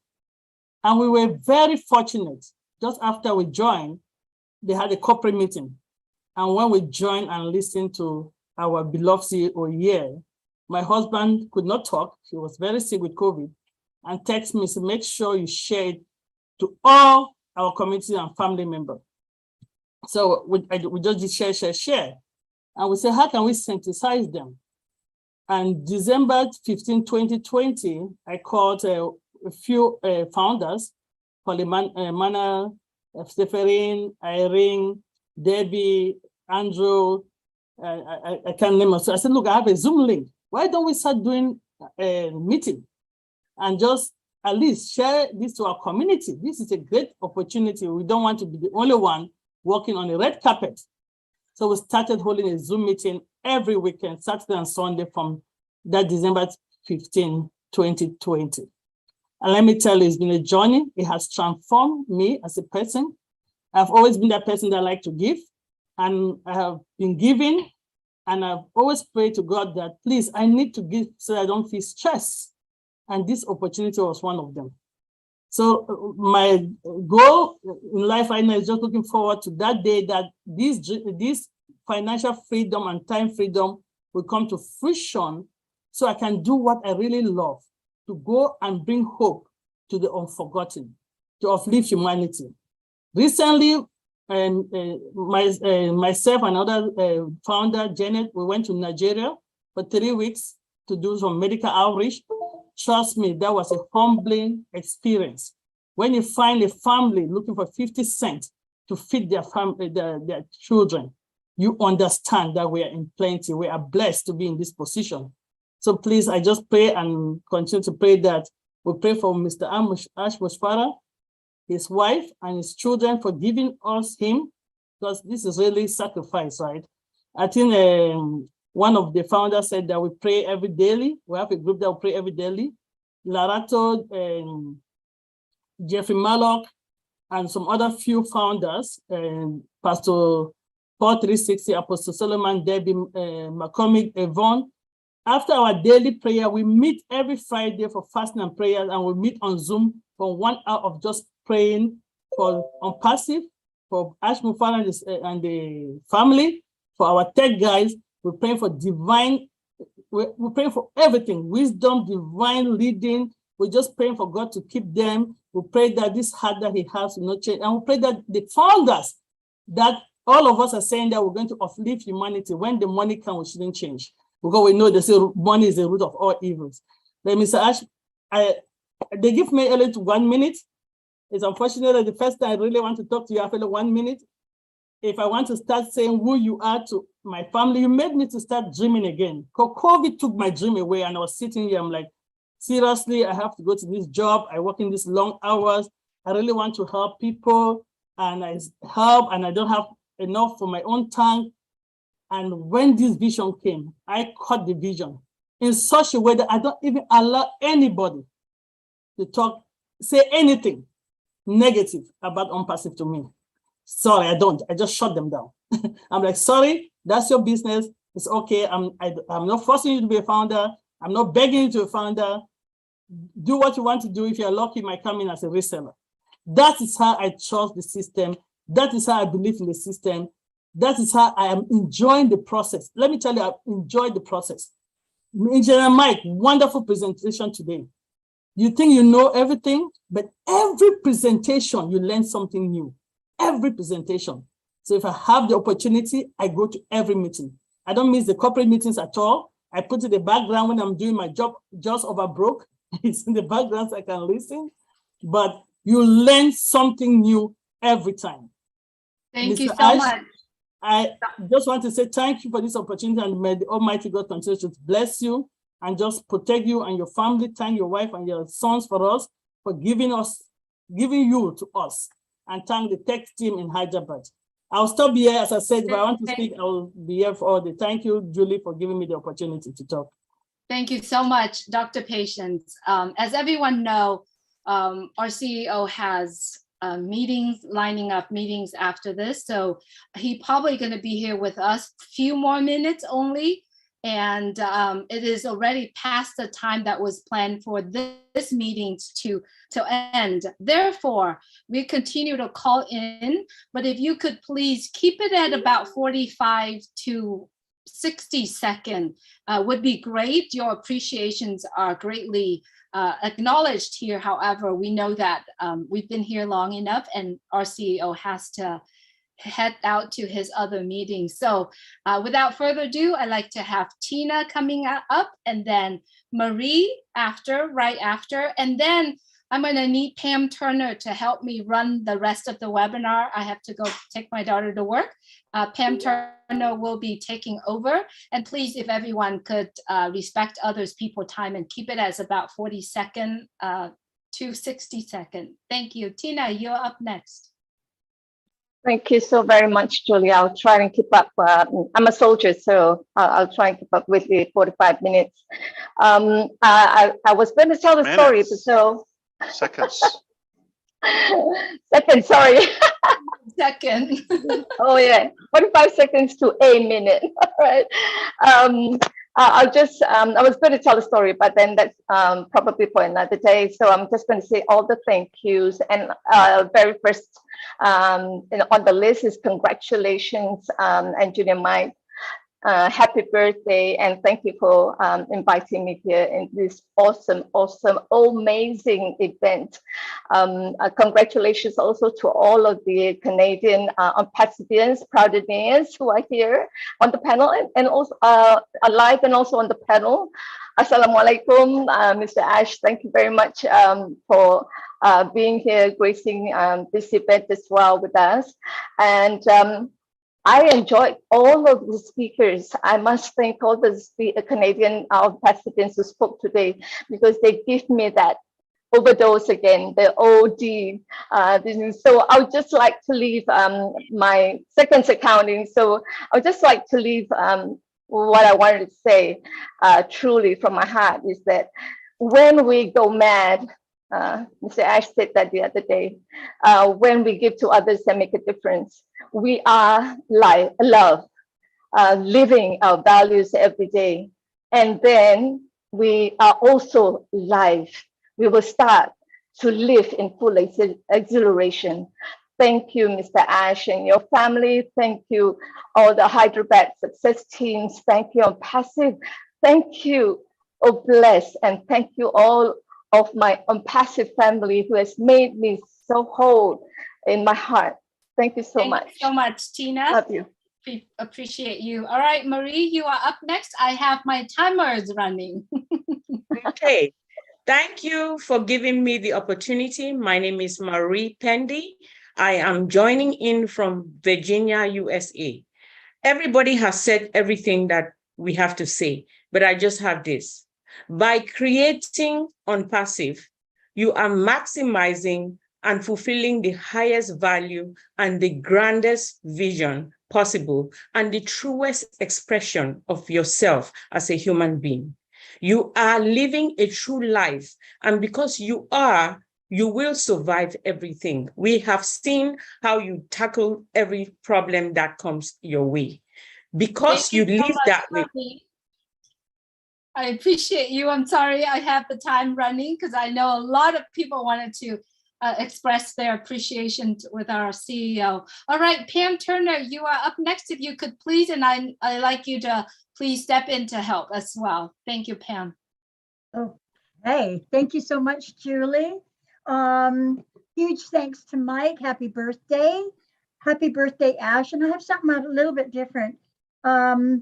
And we were very fortunate. Just after we joined, they had a corporate meeting. And when we joined and listened to our beloved CEO here, my husband could not talk. He was very sick with COVID and texted me, so make sure you share it to all our community and family members. So we just did share. And we said, how can we synthesize them? And December 15, 2020, I called a few founders, Mana, Stephanie, Irene, Debbie, Andrew, I can't name them. So I said, look, I have a Zoom link. Why don't we start doing a meeting and just at least share this to our community? This is a great opportunity. We don't want to be the only one working on a red carpet. So we started holding a Zoom meeting every weekend, Saturday and Sunday from that December 15, 2020. And let me tell you, it's been a journey. It has transformed me as a person. I've always been that person that I like to give, and I have been giving, and I've always prayed to God that, please, I need to give so I don't feel stressed. And this opportunity was one of them. So my goal in life right now is just looking forward to that day that this financial freedom and time freedom will come to fruition so I can do what I really love, to go and bring hope to the unforgotten, to uplift humanity. Recently, myself and other founder, Janet, we went to Nigeria for 3 weeks to do some medical outreach. Trust me, that was a humbling experience. When you find a family looking for 50 cents to feed their children, you understand that we are in plenty. We are blessed to be in this position. So please, I just pray and continue to pray that we pray for Mr. Ash Mosfara, his wife and his children for giving us him, because this is really sacrifice, right? I think one of the founders said that we pray every daily. We have a group that we pray every daily. Larato, Jeffrey Mallock, and some other few founders, Pastor Paul 360, Apostle Solomon, Debbie McCormick, Yvonne. After our daily prayer, we meet every Friday for fasting and prayers, and we meet on Zoom for 1 hour of just praying for ONPASSIVE, for Ash Mufara and the family, for our tech guys. We're praying for divine, we're praying for everything, wisdom, divine leading. We're just praying for God to keep them. We pray that this heart that he has will not change. And we pray that the founders, that all of us are saying that we're going to uplift humanity. When the money comes, we shouldn't change. Because we know they say money is the root of all evils. But Mr. Ash, they give me only 1 minute. It's unfortunate that the first time I really want to talk to you after 1 minute. If I want to start saying who you are to my family, you made me to start dreaming again. COVID took my dream away, and I was sitting here, I'm like, seriously, I have to go to this job. I work in these long hours. I really want to help people, and I help, and I don't have enough for my own time. And when this vision came, I caught the vision in such a way that I don't even allow anybody to say anything negative about ONPASSIVE to me. Sorry, I don't. I just shut them down. I'm like, sorry, that's your business. It's okay. I'm not forcing you to be a founder. I'm not begging you to be a founder. Do what you want to do. If you're lucky, you might come in as a reseller. That is how I trust the system. That is how I believe in the system. That is how I am enjoying the process. Let me tell you, I've enjoyed the process. Engineer Mike, wonderful presentation today. You think you know everything, but every presentation, you learn something new. Every presentation. So if I have the opportunity, I go to every meeting. I don't miss the corporate meetings at all. I put it in the background when I'm doing my job, just over broke. It's in the background so I can listen. But you learn something new every time. Thank you so Ash, much. I just want to say thank you for this opportunity, and may the Almighty God continue to bless you and just protect you and your family. Thank your wife and your sons for us, for giving you to us. And thank the tech team in Hyderabad. I'll stop here. As I said, if I want to speak, I will be here for all day. Thank you, Julie, for giving me the opportunity to talk. Thank you so much, Dr. Patience. As everyone know, our CEO has lining up meetings after this. So he probably going to be here with us a few more minutes only. And it is already past the time that was planned for this meeting to end. Therefore, we continue to call in, but if you could please keep it at about 45 to 60 seconds would be great. Your appreciations are greatly acknowledged here. However, we know that we've been here long enough and our CEO has to head out to his other meetings. So without further ado, I'd like to have Tina coming up and then Marie right after. And then I'm going to need Pam Turner to help me run the rest of the webinar. I have to go take my daughter to work. Pam Turner will be taking over. And please, if everyone could respect others' people time and keep it as about 40 seconds to 60 seconds. Thank you. Tina, you're up next. Thank you so very much, Julie. I'll try and keep up. I'm a soldier, so I'll try and keep up with the 45 minutes. I was going to tell the story, but so. Seconds. Second, sorry. Second. Oh yeah, 45 seconds to a minute. All right. I was going to tell a story, but then that's probably for another day. So I'm just going to say all the thank yous. And very first on the list is congratulations, Engineer Mike. Happy birthday, and thank you for inviting me here in this awesome, amazing event. Congratulations also to all of the Canadian Unpassivians, Proudenians who are here on the panel and also alive and also on the panel. Assalamualaikum, Mr. Ash, thank you very much for being here, gracing this event as well with us. And I enjoyed all of the speakers. I must thank all the Canadian participants who spoke today because they give me that overdose again, the OD. So I would just like to leave my seconds accounting. So I would just like to leave what I wanted to say truly from my heart is that when we go mad, Mr. Ash said that the other day, when we give to others and make a difference, we are love, living our values every day. And then we are also life. We will start to live in full exhilaration. Thank you, Mr. Ash and your family. Thank you, all the Hyderabad success teams. Thank you, ONPASSIVE. Thank you, Bless, and thank you all of my ONPASSIVE family who has made me so whole in my heart. Thank you so much. Thank you so much, Tina. Love you. Appreciate you. All right, Marie, you are up next. I have my timers running. Okay. Thank you for giving me the opportunity. My name is Marie Pendy. I am joining in from Virginia, USA. Everybody has said everything that we have to say, but I just have this. By creating ONPASSIVE, you are maximizing and fulfilling the highest value and the grandest vision possible and the truest expression of yourself as a human being. You are living a true life, and because you are, you will survive everything. We have seen how you tackle every problem that comes your way. Because you live that way. I appreciate you. I'm sorry I have the time running because I know a lot of people wanted to express their appreciation with our CEO. All right, Pam Turner, you are up next. If you could please, and I'd like you to please step in to help as well. Thank you, Pam. Okay, thank you so much, Julie. Huge thanks to Mike. Happy birthday. Happy birthday, Ash. And I have something a little bit different. I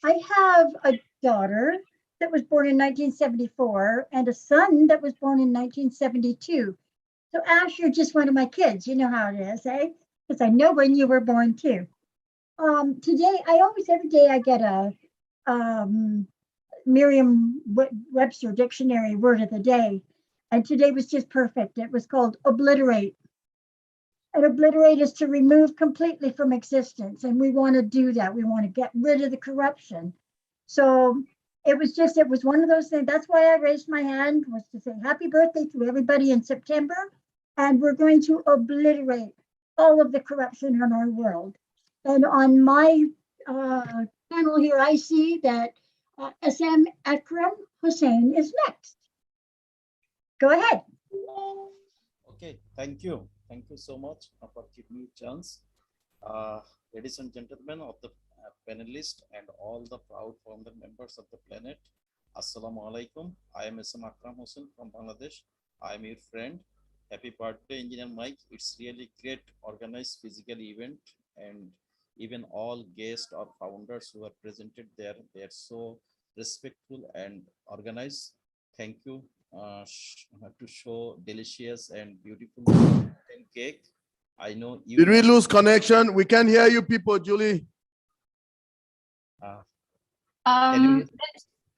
have a daughter that was born in 1974 and a son that was born in 1972. So Ash, you're just one of my kids. You know how it is, eh? Because I know when you were born too. Today, every day I get a Merriam-Webster dictionary word of the day. And today was just perfect. It was called obliterate. And obliterate is to remove completely from existence. And we want to do that. We want to get rid of the corruption. So it was one of those things. That's why I raised my hand, was to say happy birthday to everybody in September. And we're going to obliterate all of the corruption in our world. And on my panel here, I see that SM Akram Hussein is next. Go ahead. Okay, thank you. Thank you so much for giving me a chance. Ladies and gentlemen of the panelists and all the proud founder members of the planet, Assalamu alaikum. I am SM Akram Hussein from Bangladesh. I am your friend. Happy birthday, Engineer Mike. It's really great organized physical event, and even all guests or founders who are presented there, they are so respectful and organized. Thank you to show delicious and beautiful cake. I know you. Did we lose connection? We can't hear you people, Julie.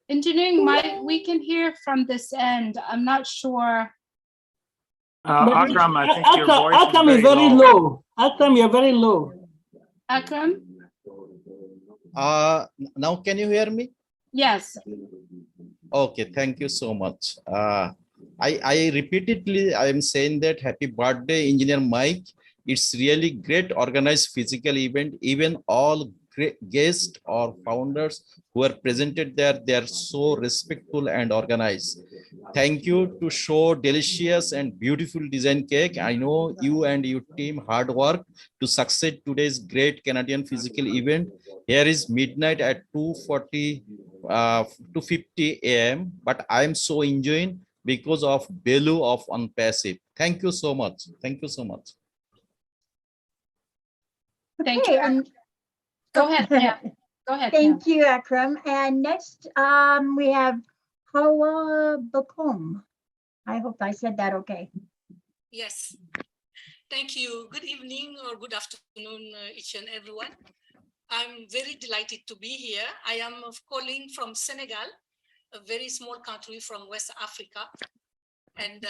Engineering Mike, we can hear from this end. I'm not sure. Akram, I think your voice Akram is very low. Akram, you're very low. Akram? Now can you hear me? Yes. Okay, thank you so much. I repeatedly I am saying that happy birthday, Engineer Mike. It's really great organized physical event. Even all great guests or founders who are presented there, they are so respectful and organized. Thank you to show delicious and beautiful design cake. I know you and your team hard work to succeed today's great Canadian physical event. Here is midnight at 2:50 a.m. But I am so enjoying because of value of Unpassive. Thank you so much. Thank you so much. Thank you. Go ahead, Pam. Go ahead. Thank you, Akram. And next, we have Hawa Bakum. I hope I said that okay. Yes. Thank you. Good evening or good afternoon, each and everyone. I'm very delighted to be here. I am calling from Senegal, a very small country from West Africa. And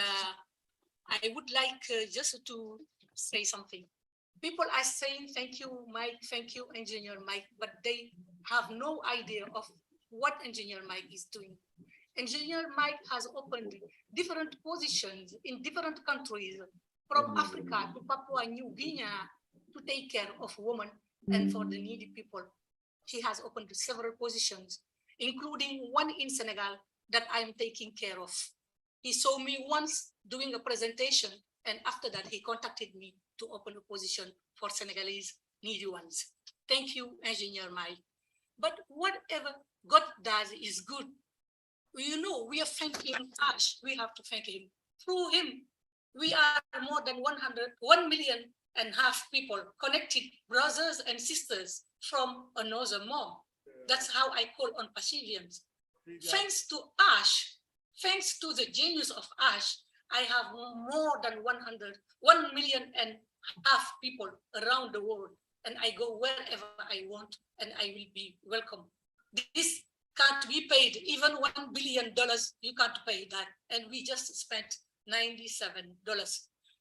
I would like just to say something. People are saying, thank you, Mike, thank you, Engineer Mike, but they have no idea of what Engineer Mike is doing. Engineer Mike has opened different positions in different countries, from Africa to Papua New Guinea, to take care of women and for the needy people. He has opened several positions, including one in Senegal that I'm taking care of. He saw me once doing a presentation, and after that, he contacted me to open a position for Senegalese needy ones. Thank you, Engineer Mike. But whatever God does is good. You know, we are thanking Ash. We have to thank him. Through him, we are more than 1 million and half people connected, brothers and sisters from another mom. That's how I call ONPASSIVians. Thanks to Ash, thanks to the genius of Ash, I have more than 1 million and half people around the world, and I go wherever I want, and I will be welcome. This can't be paid. Even $1 billion, you can't pay that. And we just spent $97.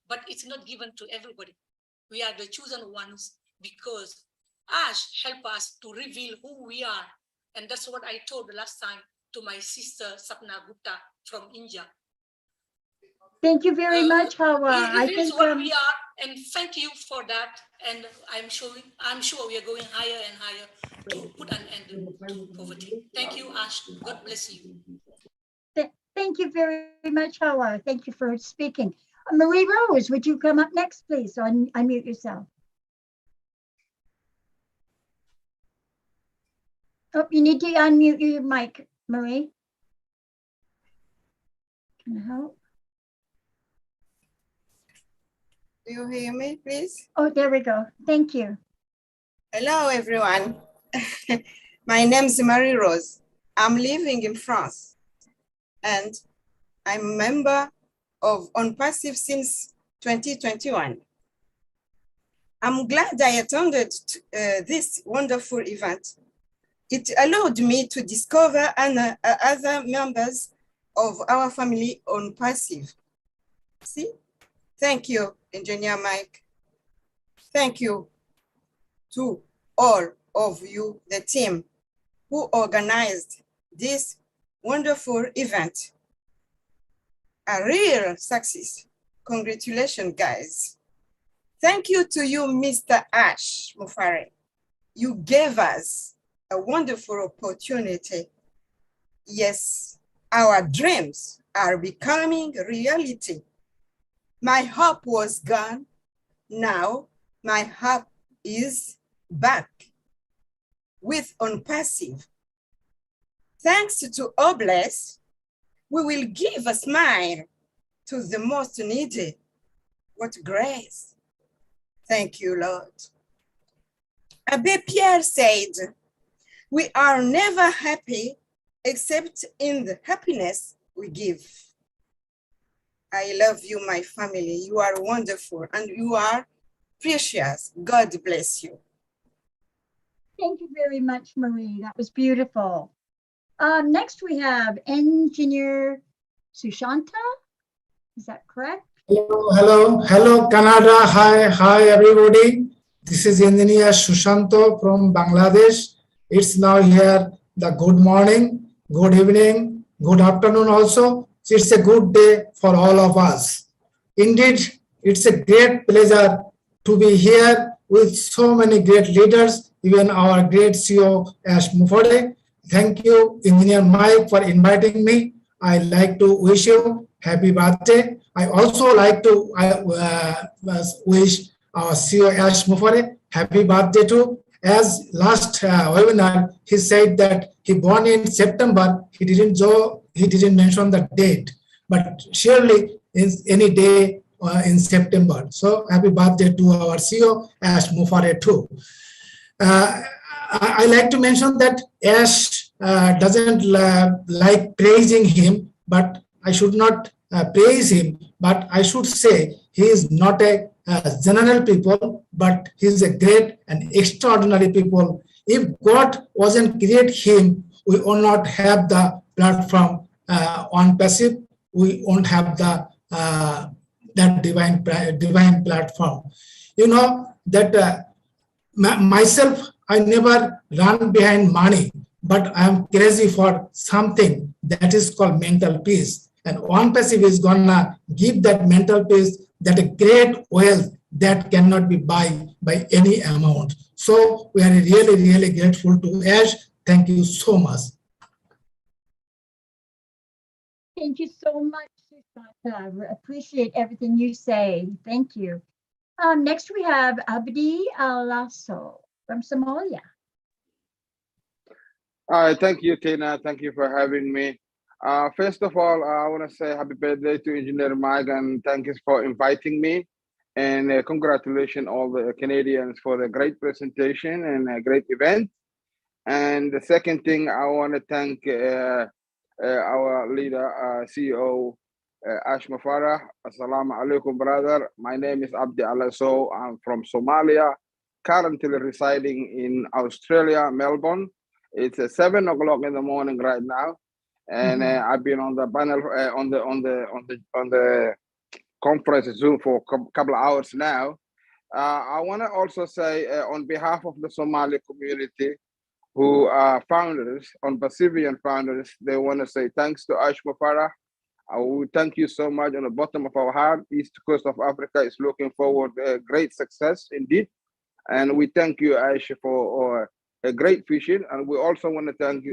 But it's not given to everybody. We are the chosen ones because Ash helped us to reveal who we are. And that's what I told the last time to my sister Sapna Gupta from India. Thank you very much, Hawa. It is what we are, and thank you for that. And I'm sure we are going higher and higher to put an end to poverty. Thank you, Ash. God bless you. Thank you very much, Hawa. Thank you for speaking. Marie Rose, would you come up next, please? So unmute yourself. Oh, you need to unmute your mic, Marie. Can I help? Do you hear me, please? Oh, there we go. Thank you. Hello, everyone. My name is Marie Rose. I'm living in France, and I'm a member of ONPASSIVE since 2021. I'm glad I attended this wonderful event. It allowed me to discover other members of our family ONPASSIVE. See? Thank you, Engineer Mike. Thank you to all of you, the team who organized this wonderful event. A real success. Congratulations, guys. Thank you to you, Mr. Ash Mufare. You gave us a wonderful opportunity. Yes, our dreams are becoming reality. My hope was gone. Now my hope is back with ONPASSIVE. Thanks to Obless, we will give a smile to the most needy. What grace. Thank you, Lord. Abbé Pierre said, we are never happy except in the happiness we give. I love you, my family. You are wonderful and you are precious. God bless you. Thank you very much, Marie. That was beautiful. Next, we have Engineer Sushanta. Is that correct? Hello, Canada. Hi, everybody. This is Engineer Sushanto from Bangladesh. It's now here the good morning, good evening, good afternoon also. It's a good day for all of us. Indeed, it's a great pleasure to be here with so many great leaders, even our great CEO, Ash Mufore. Thank you, Engineer Mike, for inviting me. I'd like to wish you happy birthday. I also like to wish our CEO Ash Mufore happy birthday too. As last webinar, he said that he born in September. He didn't mention the date, but surely is any day in September. So happy birthday to our CEO Ash Mufore too. I like to mention that Ash doesn't like praising him, but I should not praise him, but I should say he is not a general people, but he is a great and extraordinary people. If God wasn't create him, we will not have the platform ONPASSIVE. We won't have the that divine platform. You know that myself, I never run behind money, but I am crazy for something that is called mental peace. And ONPASSIVE is gonna give that mental peace, that a great wealth that cannot be buy by any amount. So we are really, really grateful to Ash. Thank you so much. Thank you so much, Sushanta. I appreciate everything you say. Thank you. Next, we have Abdi Alasso from Somalia. All right, thank you, Tina. Thank you for having me. First of all, I want to say happy birthday to Engineer Mike and thank you for inviting me. And congratulations all the Canadians for the great presentation and a great event. And the second thing, I want to thank our leader, CEO, Ash Mufare. Assalamu alaikum, brother. My name is Abdi Alasso. I'm from Somalia, currently residing in Australia, Melbourne. It's 7 o'clock in the morning right now, and I've been on the panel on the conference Zoom for a couple of hours now. I want to also say on behalf of the Somali community, who are founders, ONPASSIVE founders, they want to say thanks to Ash Mufare. We thank you so much on the bottom of our heart. East Coast of Africa is looking forward to great success indeed. And we thank you, Ash, for a great vision. And we also want to thank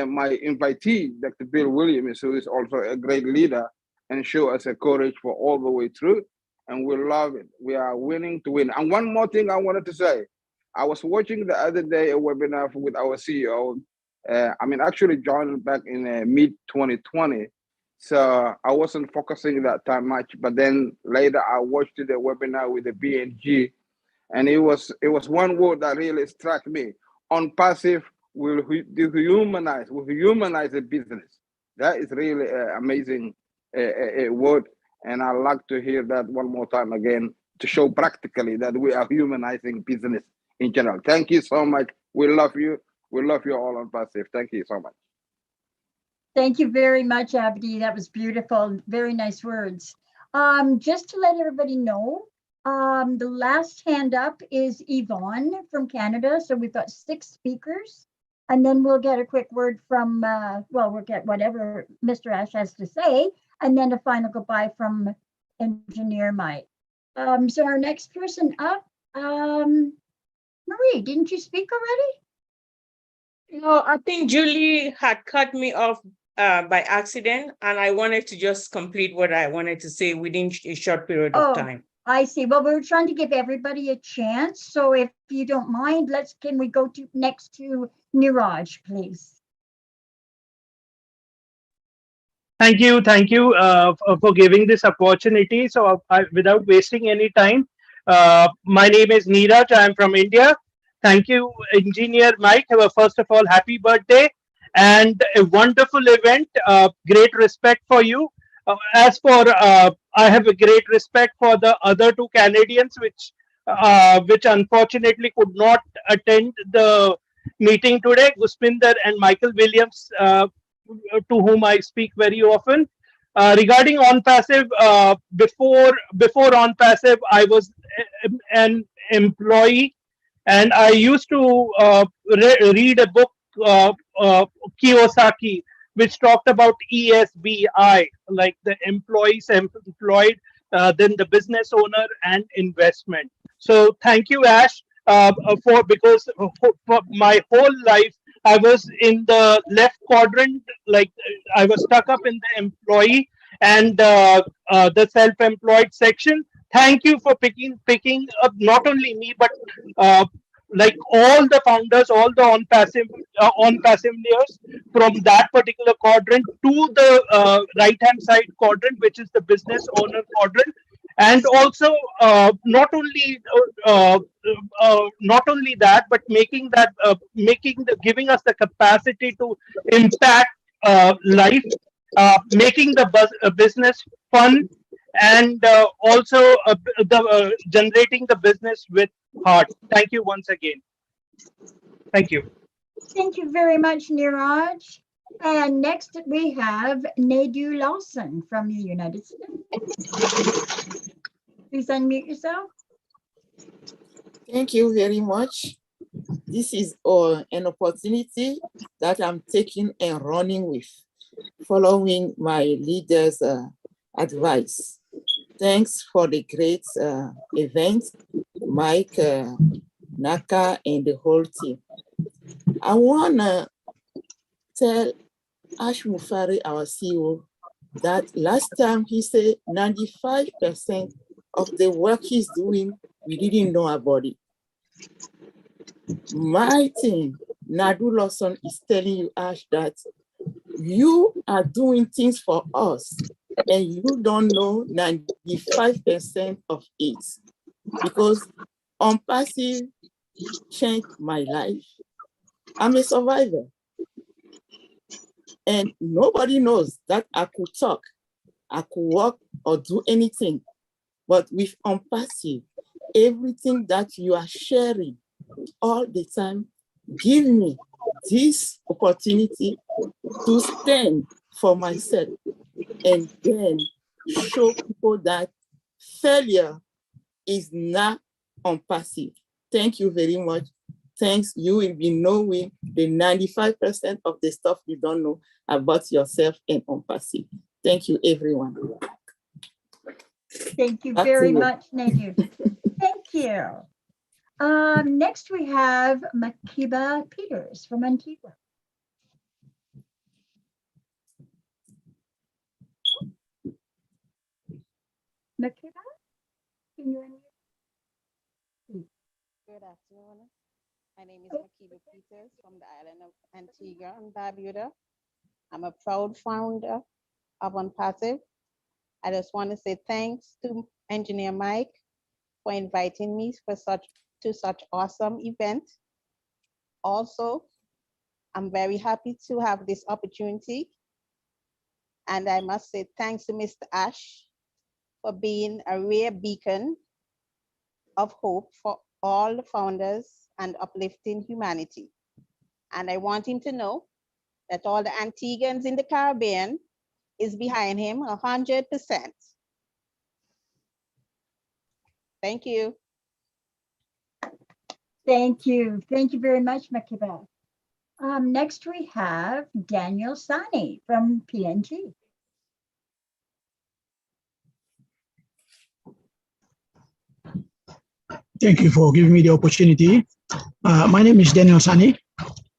my invitee, Dr. Bill Williams, who is also a great leader and show us a courage for all the way through. And we love it. We are willing to win. And one more thing I wanted to say. I was watching the other day a webinar with our CEO. Actually joined back in mid-2020. So I wasn't focusing that time much, but then later I watched the webinar with the BNG, and it was one word that really struck me. ONPASSIVE will dehumanize, will humanize the business. That is really amazing a word, and I like to hear that one more time again to show practically that we are humanizing business in general. Thank you so much. We love you. We love you all ONPASSIVE. Thank you so much. Thank you very much, Abdi. That was beautiful. Very nice words. Just to let everybody know, the last hand up is Yvonne from Canada. So we've got 6 speakers. And then we'll get a quick word from, well, we'll get whatever Mr. Ash has to say, and then a final goodbye from Engineer Mike. So our next person up, Marie, didn't you speak already? No, I think Julie had cut me off by accident, and I wanted to just complete what I wanted to say within a short period of time. I see. Well, we're trying to give everybody a chance. So if you don't mind, can we go to next to Niraj, please? Thank you for giving this opportunity. So without wasting any time, my name is Neeraj. I am from India. Thank you, Engineer Mike. First of all, happy birthday and a wonderful event. Great respect for you. I have a great respect for the other two Canadians, which unfortunately could not attend the meeting today, Guspinder and Michael Williams, to whom I speak very often. Regarding ONPASSIVE, before ONPASSIVE, I was an employee, and I used to read a book, Kiyosaki, which talked about ESBI, like the employees employed, then the business owner and investment. So thank you, Ash, because for my whole life I was in the left quadrant, like I was stuck up in the employee and the self-employed section. Thank you for picking up not only me, but like all the founders, all the ONPASSIVEers from that particular quadrant to the right-hand side quadrant, which is the business owner quadrant. And also not only that, but giving us the capacity to impact life, making the business fun, and also generating the business with heart. Thank you once again. Thank you. Thank you very much, Niraj. And next we have Nadu Lawson from the United States. Please unmute yourself. Thank you very much. This is an opportunity that I'm taking and running with, following my leader's advice. Thanks for the great event, Mike, Naka, and the whole team. I want to tell Ash Mufari, our CEO, that last time he said 95% of the work he's doing, we didn't know about it. My team, Nadu Lawson, is telling you, Ash, that you are doing things for us and you don't know 95% of it, because ONPASSIVE changed my life. I'm a survivor. And nobody knows that I could talk, I could walk or do anything. But with ONPASSIVE, everything that you are sharing all the time, give me this opportunity to stand for myself and then show people that failure is not ONPASSIVE. Thank you very much. Thanks. You will be knowing the 95% of the stuff you don't know about yourself and ONPASSIVE. Thank you, everyone. Thank you very much, Nadu. Thank you. Next we have Makiba Peters from Antigua. Makiba, can you unmute? Good afternoon. My name is Makiba Peters from the island of Antigua and Barbuda. I'm a proud founder of ONPASSIVE. I just want to say thanks to Engineer Mike for inviting me to such awesome event. Also, I'm very happy to have this opportunity. And I must say thanks to Mr. Ash for being a rare beacon of hope for all the founders and uplifting humanity. And I want him to know that all the Antiguans in the Caribbean is behind him 100%. Thank you. Thank you. Thank you very much, Makiba. Next, we have Daniel Sani from PNG. Thank you for giving me the opportunity. My name is Daniel Sani.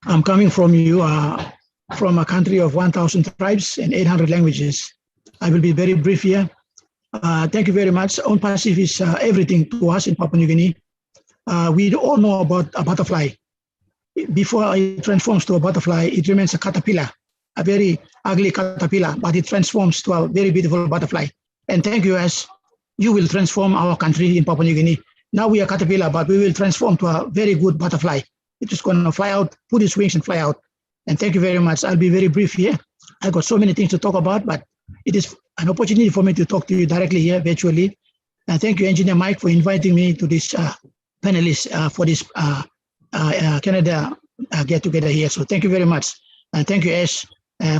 I'm coming from you from a country of 1,000 tribes and 800 languages. I will be very brief here. Thank you very much. ONPASSIVE is everything to us in Papua New Guinea. We all know about a butterfly. Before it transforms to a butterfly, it remains a caterpillar, a very ugly caterpillar, but it transforms to a very beautiful butterfly. And thank you, as you will transform our country in Papua New Guinea. Now we are caterpillar, but we will transform to a very good butterfly. It's just going to fly out, put its wings and fly out. And thank you very much. I'll be very brief here. I've got so many things to talk about, but it is an opportunity for me to talk to you directly here virtually. And thank you, Engineer Mike, for inviting me to this panelist for this Canada get together here. So thank you very much. And thank you, Ash,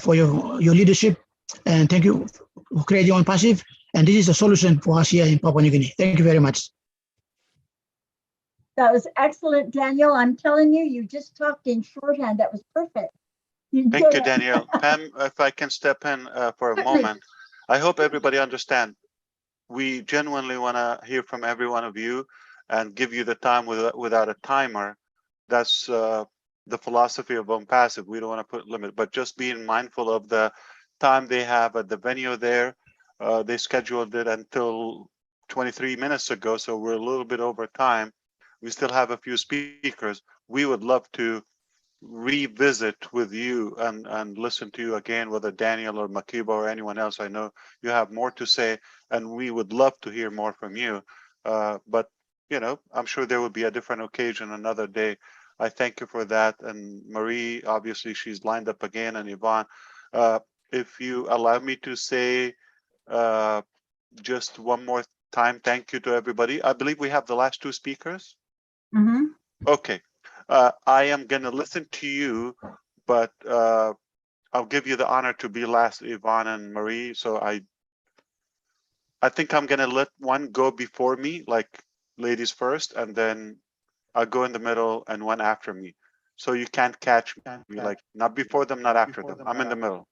for your leadership. And thank you for creating ONPASSIVE. And this is a solution for us here in Papua New Guinea. Thank you very much. That was excellent, Daniel. I'm telling you, you just talked in shorthand. That was perfect. Thank you, Daniel. Pam, if I can step in for a moment, I hope everybody understands. We genuinely want to hear from every one of you and give you the time without a timer. That's the philosophy of ONPASSIVE. We don't want to put limit, but just being mindful of the time they have at the venue there. They scheduled it until 23 minutes ago, so we're a little bit over time. We still have a few speakers. We would love to revisit with you and listen to you again, whether Daniel or Makiba or anyone else. I know you have more to say, and we would love to hear more from you. But you know, I'm sure there will be a different occasion another day. I thank you for that. And Marie, obviously, she's lined up again, and Yvonne. If you allow me to say just one more time, thank you to everybody. I believe we have the last two speakers. Mm-hmm. Okay. I am going to listen to you, but I'll give you the honor to be last, Yvonne and Marie. So I think I'm going to let one go before me, like ladies first, and then I'll go in the middle and one after me. So you can't catch me, like not before them, not after them. I'm in the middle.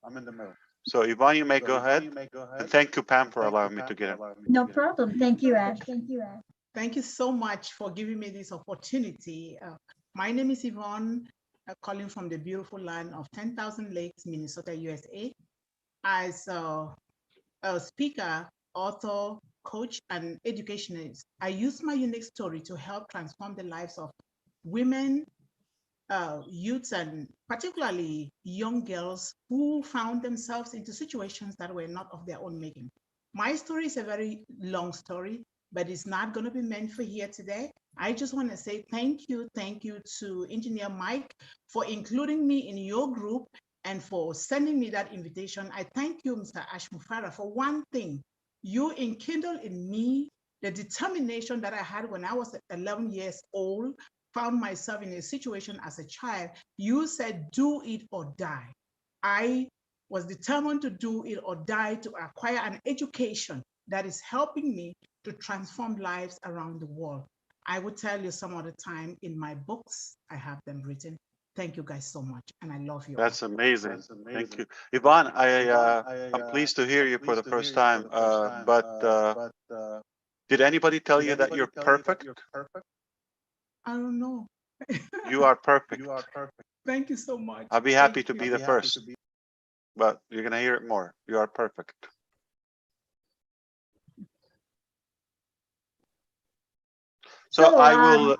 So Yvonne, you may go ahead. And thank you, Pam, for allowing me to get in. No problem. Thank you, Ash. Thank you so much for giving me this opportunity. My name is Yvonne, calling from the beautiful land of 10,000 Lakes, Minnesota, USA. As a speaker, author, coach, and educationist, I use my unique story to help transform the lives of women, youths, and particularly young girls who found themselves into situations that were not of their own making. My story is a very long story, but it's not going to be meant for here today. I just want to say thank you to Engineer Mike for including me in your group and for sending me that invitation. I thank you, Mr. Ash Mufara, for one thing. You enkindled in me the determination that I had when I was 11 years old, found myself in a situation as a child. You said, do it or die. I was determined to do it or die to acquire an education that is helping me to transform lives around the world. I will tell you some other time in my books, I have them written. Thank you guys so much, and I love you. That's amazing. Thank you. Yvonne, I'm pleased to hear you for the first time, but did anybody tell you that you're perfect? I don't know. You are perfect. Thank you so much. I'll be happy to be the first, but you're going to hear it more. You are perfect. So I will,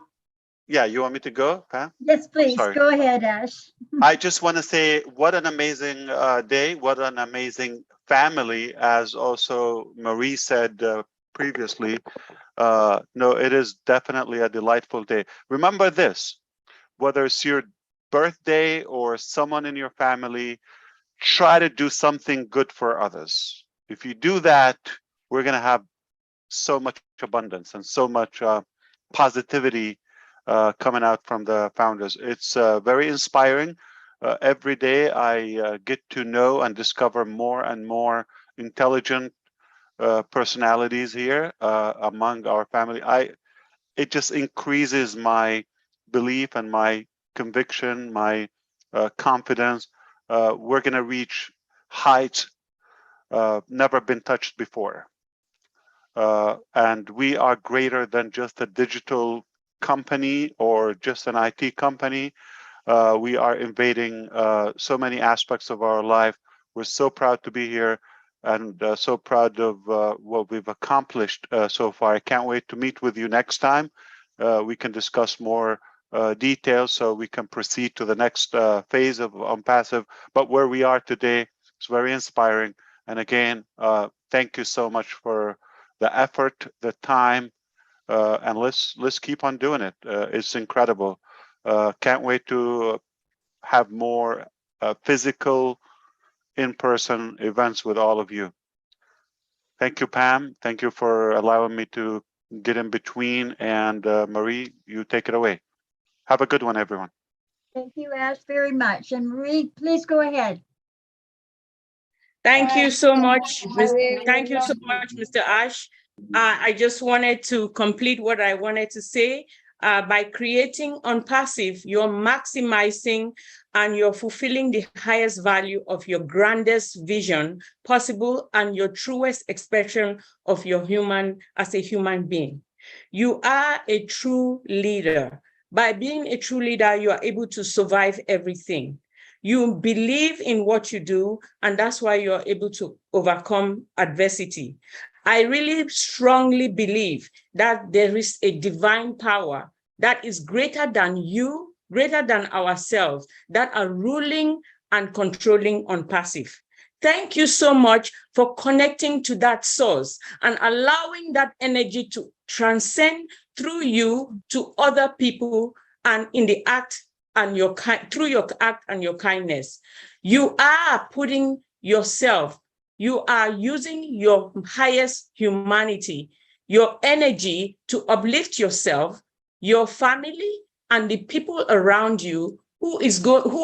yeah, you want me to go, Pam? Yes, please. Go ahead, Ash. I just want to say what an amazing day, what an amazing family, as also Marie said previously. No, it is definitely a delightful day. Remember this, whether it's your birthday or someone in your family, try to do something good for others. If you do that, we're going to have so much abundance and so much positivity coming out from the founders. It's very inspiring. Every day I get to know and discover more and more intelligent personalities here among our family. It just increases my belief and my conviction, my confidence. We're going to reach heights never been touched before. And we are greater than just a digital company or just an IT company. We are invading so many aspects of our life. We're so proud to be here and so proud of what we've accomplished so far. I can't wait to meet with you next time. We can discuss more details so we can proceed to the next phase of ONPASSIVE. But where we are today is very inspiring. And again, thank you so much for the effort, the time, and let's keep on doing it. It's incredible. Can't wait to have more physical, in-person events with all of you. Thank you, Pam. Thank you for allowing me to get in between. And Marie, you take it away. Have a good one, everyone. Thank you, Ash, very much. And Marie, please go ahead. Thank you so much. Thank you so much, Mr. Ash. I just wanted to complete what I wanted to say. By creating ONPASSIVE, you're maximizing and you're fulfilling the highest value of your grandest vision possible and your truest expression of your human as a human being. You are a true leader. By being a true leader, you are able to survive everything. You believe in what you do, and that's why you're able to overcome adversity. I really strongly believe that there is a divine power that is greater than you, greater than ourselves, that are ruling and controlling ONPASSIVE. Thank you so much for connecting to that source and allowing that energy to transcend through you to other people and in the act and through your act and your kindness. You are putting yourself, you are using your highest humanity, your energy to uplift yourself, your family, and the people around you who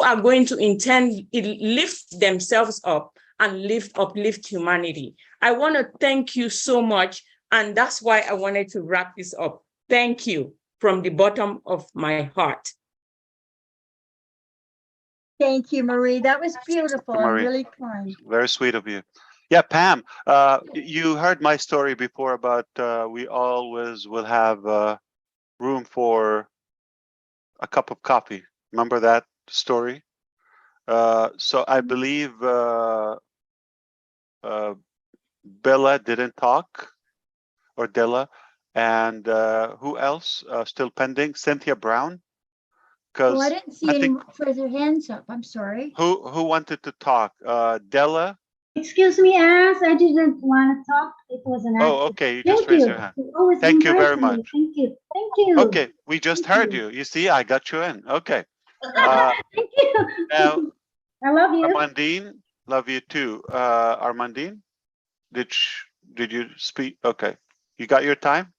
are going to in turn lift themselves up and uplift humanity. I want to thank you so much, and that's why I wanted to wrap this up. Thank you from the bottom of my heart. Thank you, Marie. That was beautiful and Marie, really kind. very sweet of you. Yeah, Pam, you heard my story before about we always will have room for a cup of coffee. Remember that story? So I believe Bella didn't talk, or Della, and who else still pending? Cynthia Brown. Oh, I didn't see any further hands up. I'm sorry. Who wanted to talk? Della? Excuse me, Ash, I didn't want to talk. It was an accident. Oh, okay. You just raised your hand. Thank you very much. Thank you. Thank you. Okay, we just heard you. You see, I got you in. Okay. Thank you. Now, I love you. Armandine, love you too. Armandine, did you speak? Okay, you got your time?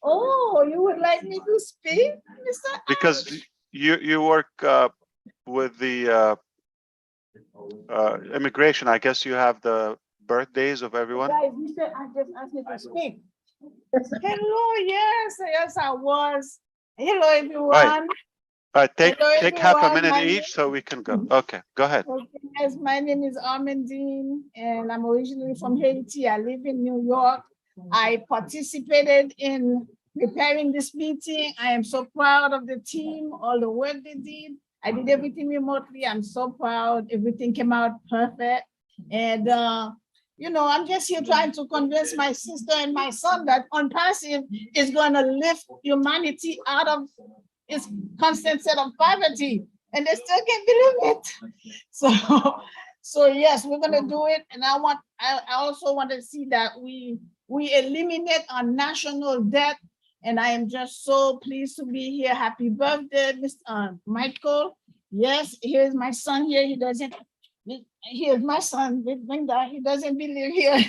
Oh, you would like me to speak, Mr. Because you work with the immigration. I guess you have the birthdays of everyone. Guys, you said I just asked you to speak. Hello, yes, I was. Hello, everyone. Right. All right, take half a minute My each so we can go. Okay, go ahead. Okay, yes, my name is Armandine, and I'm originally from Haiti. I live in New York. I participated in preparing this meeting. I am so proud of the team, all the work they did. I did everything remotely. I'm so proud. Everything came out perfect. And, you know, I'm just here trying to convince my sister and my son that ONPASSIVE is going to lift humanity out of its constant set of poverty. And they still can't believe it. So yes, we're going to do it. And I also want to see that we eliminate our national debt. And I am just so pleased to be here. Happy birthday, Mr. Michael. Yes, here's my son here. Here's my son, he doesn't believe here.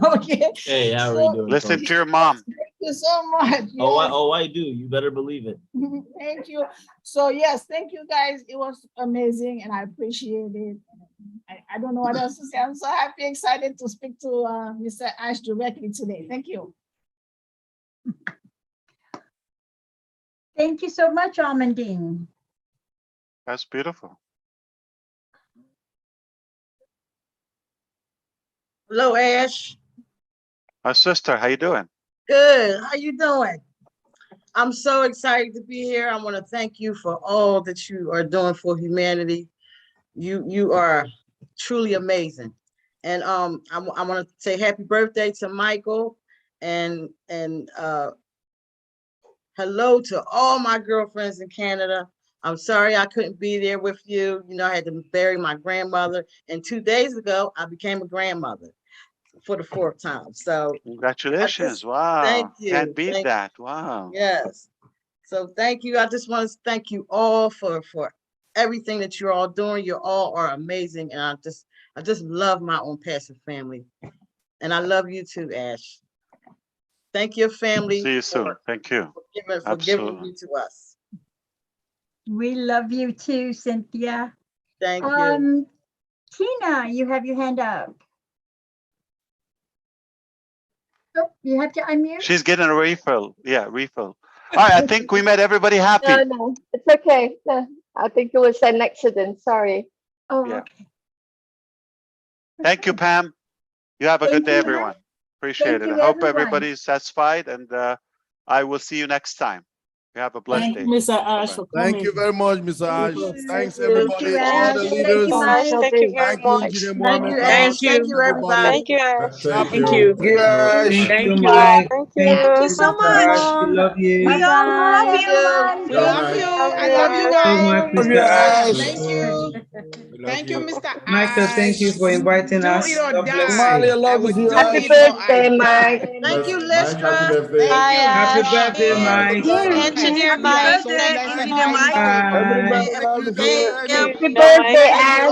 Okay. Hey, how are you doing? Listen to your mom. Thank you so much. Oh, I do. You better believe it. Thank you. So yes, thank you guys. It was amazing and I appreciate it. I don't know what else to say. I'm so happy, excited to speak to Mr. Ash directly today. Thank you. Thank you so much, Armandine. That's beautiful. Hello, Ash. My sister, how you doing? Good. How you doing? I'm so excited to be here. I want to thank you for all that you are doing for humanity. You are truly amazing. And I want to say happy birthday to Michael and hello to all my girlfriends in Canada. I'm sorry I couldn't be there with you. You know, I had to bury my grandmother. And 2 days ago, I became a grandmother for the 4th time. So Congratulations. Wow. thank you. Can't beat Thank- that. Wow. Yes. So thank you. I just want to thank you all for everything that you're all doing. You all are amazing. And I just love my ONPASSIVE family. And I love you too, Ash. Thank your family See you soon. Thank you. for giving you to us. We love you too, Cynthia. Thank you. Tina, you have your hand up. Oh, you have to unmute. She's getting a refill. Yeah, refill. All right, I think we made everybody happy. No, it's okay. No, I think it was an accident. Sorry. Oh, Yeah. okay. Thank you, Pam. You have a good Thank day, you. everyone. Appreciate Thank it. you, I hope everyone. everybody's satisfied, and I will see you next time. You have a blessed Thank day. you, Mr. Ash, for coming. Thank you very much, Mr. Ash. Thanks, Thank everybody, you, all the Ash. leaders. Thank you, Mike. Thank you very Thank you, much. Engineer Thank Mohammed. you, Ash. Thank you, everybody. Thank you, Ash. Thank Thank you. you. Yes. Thank you, Mike. Mike. Thank you so much. Ash, we love you. We all love Bye-bye, you. everyone. We Good love night. you. Love I you, love you Ash. So guys. much, Love Mr. you, Ash. Ash. Thank you. We love Thank you, you. Mr. Michael, thank you Ash. for inviting Do us. it or God bless die. Somalia you. I loves would you, do Happy Ash. it or I birthday, Mike. die. Thank you, Mike, happy Lestra. birthday. Thank you. Happy birthday, Bye. Mike. Bye. Engineer Mike. So blessed and thankful. Everybody Bye. loves you. Thank you. Happy birthday, Ash.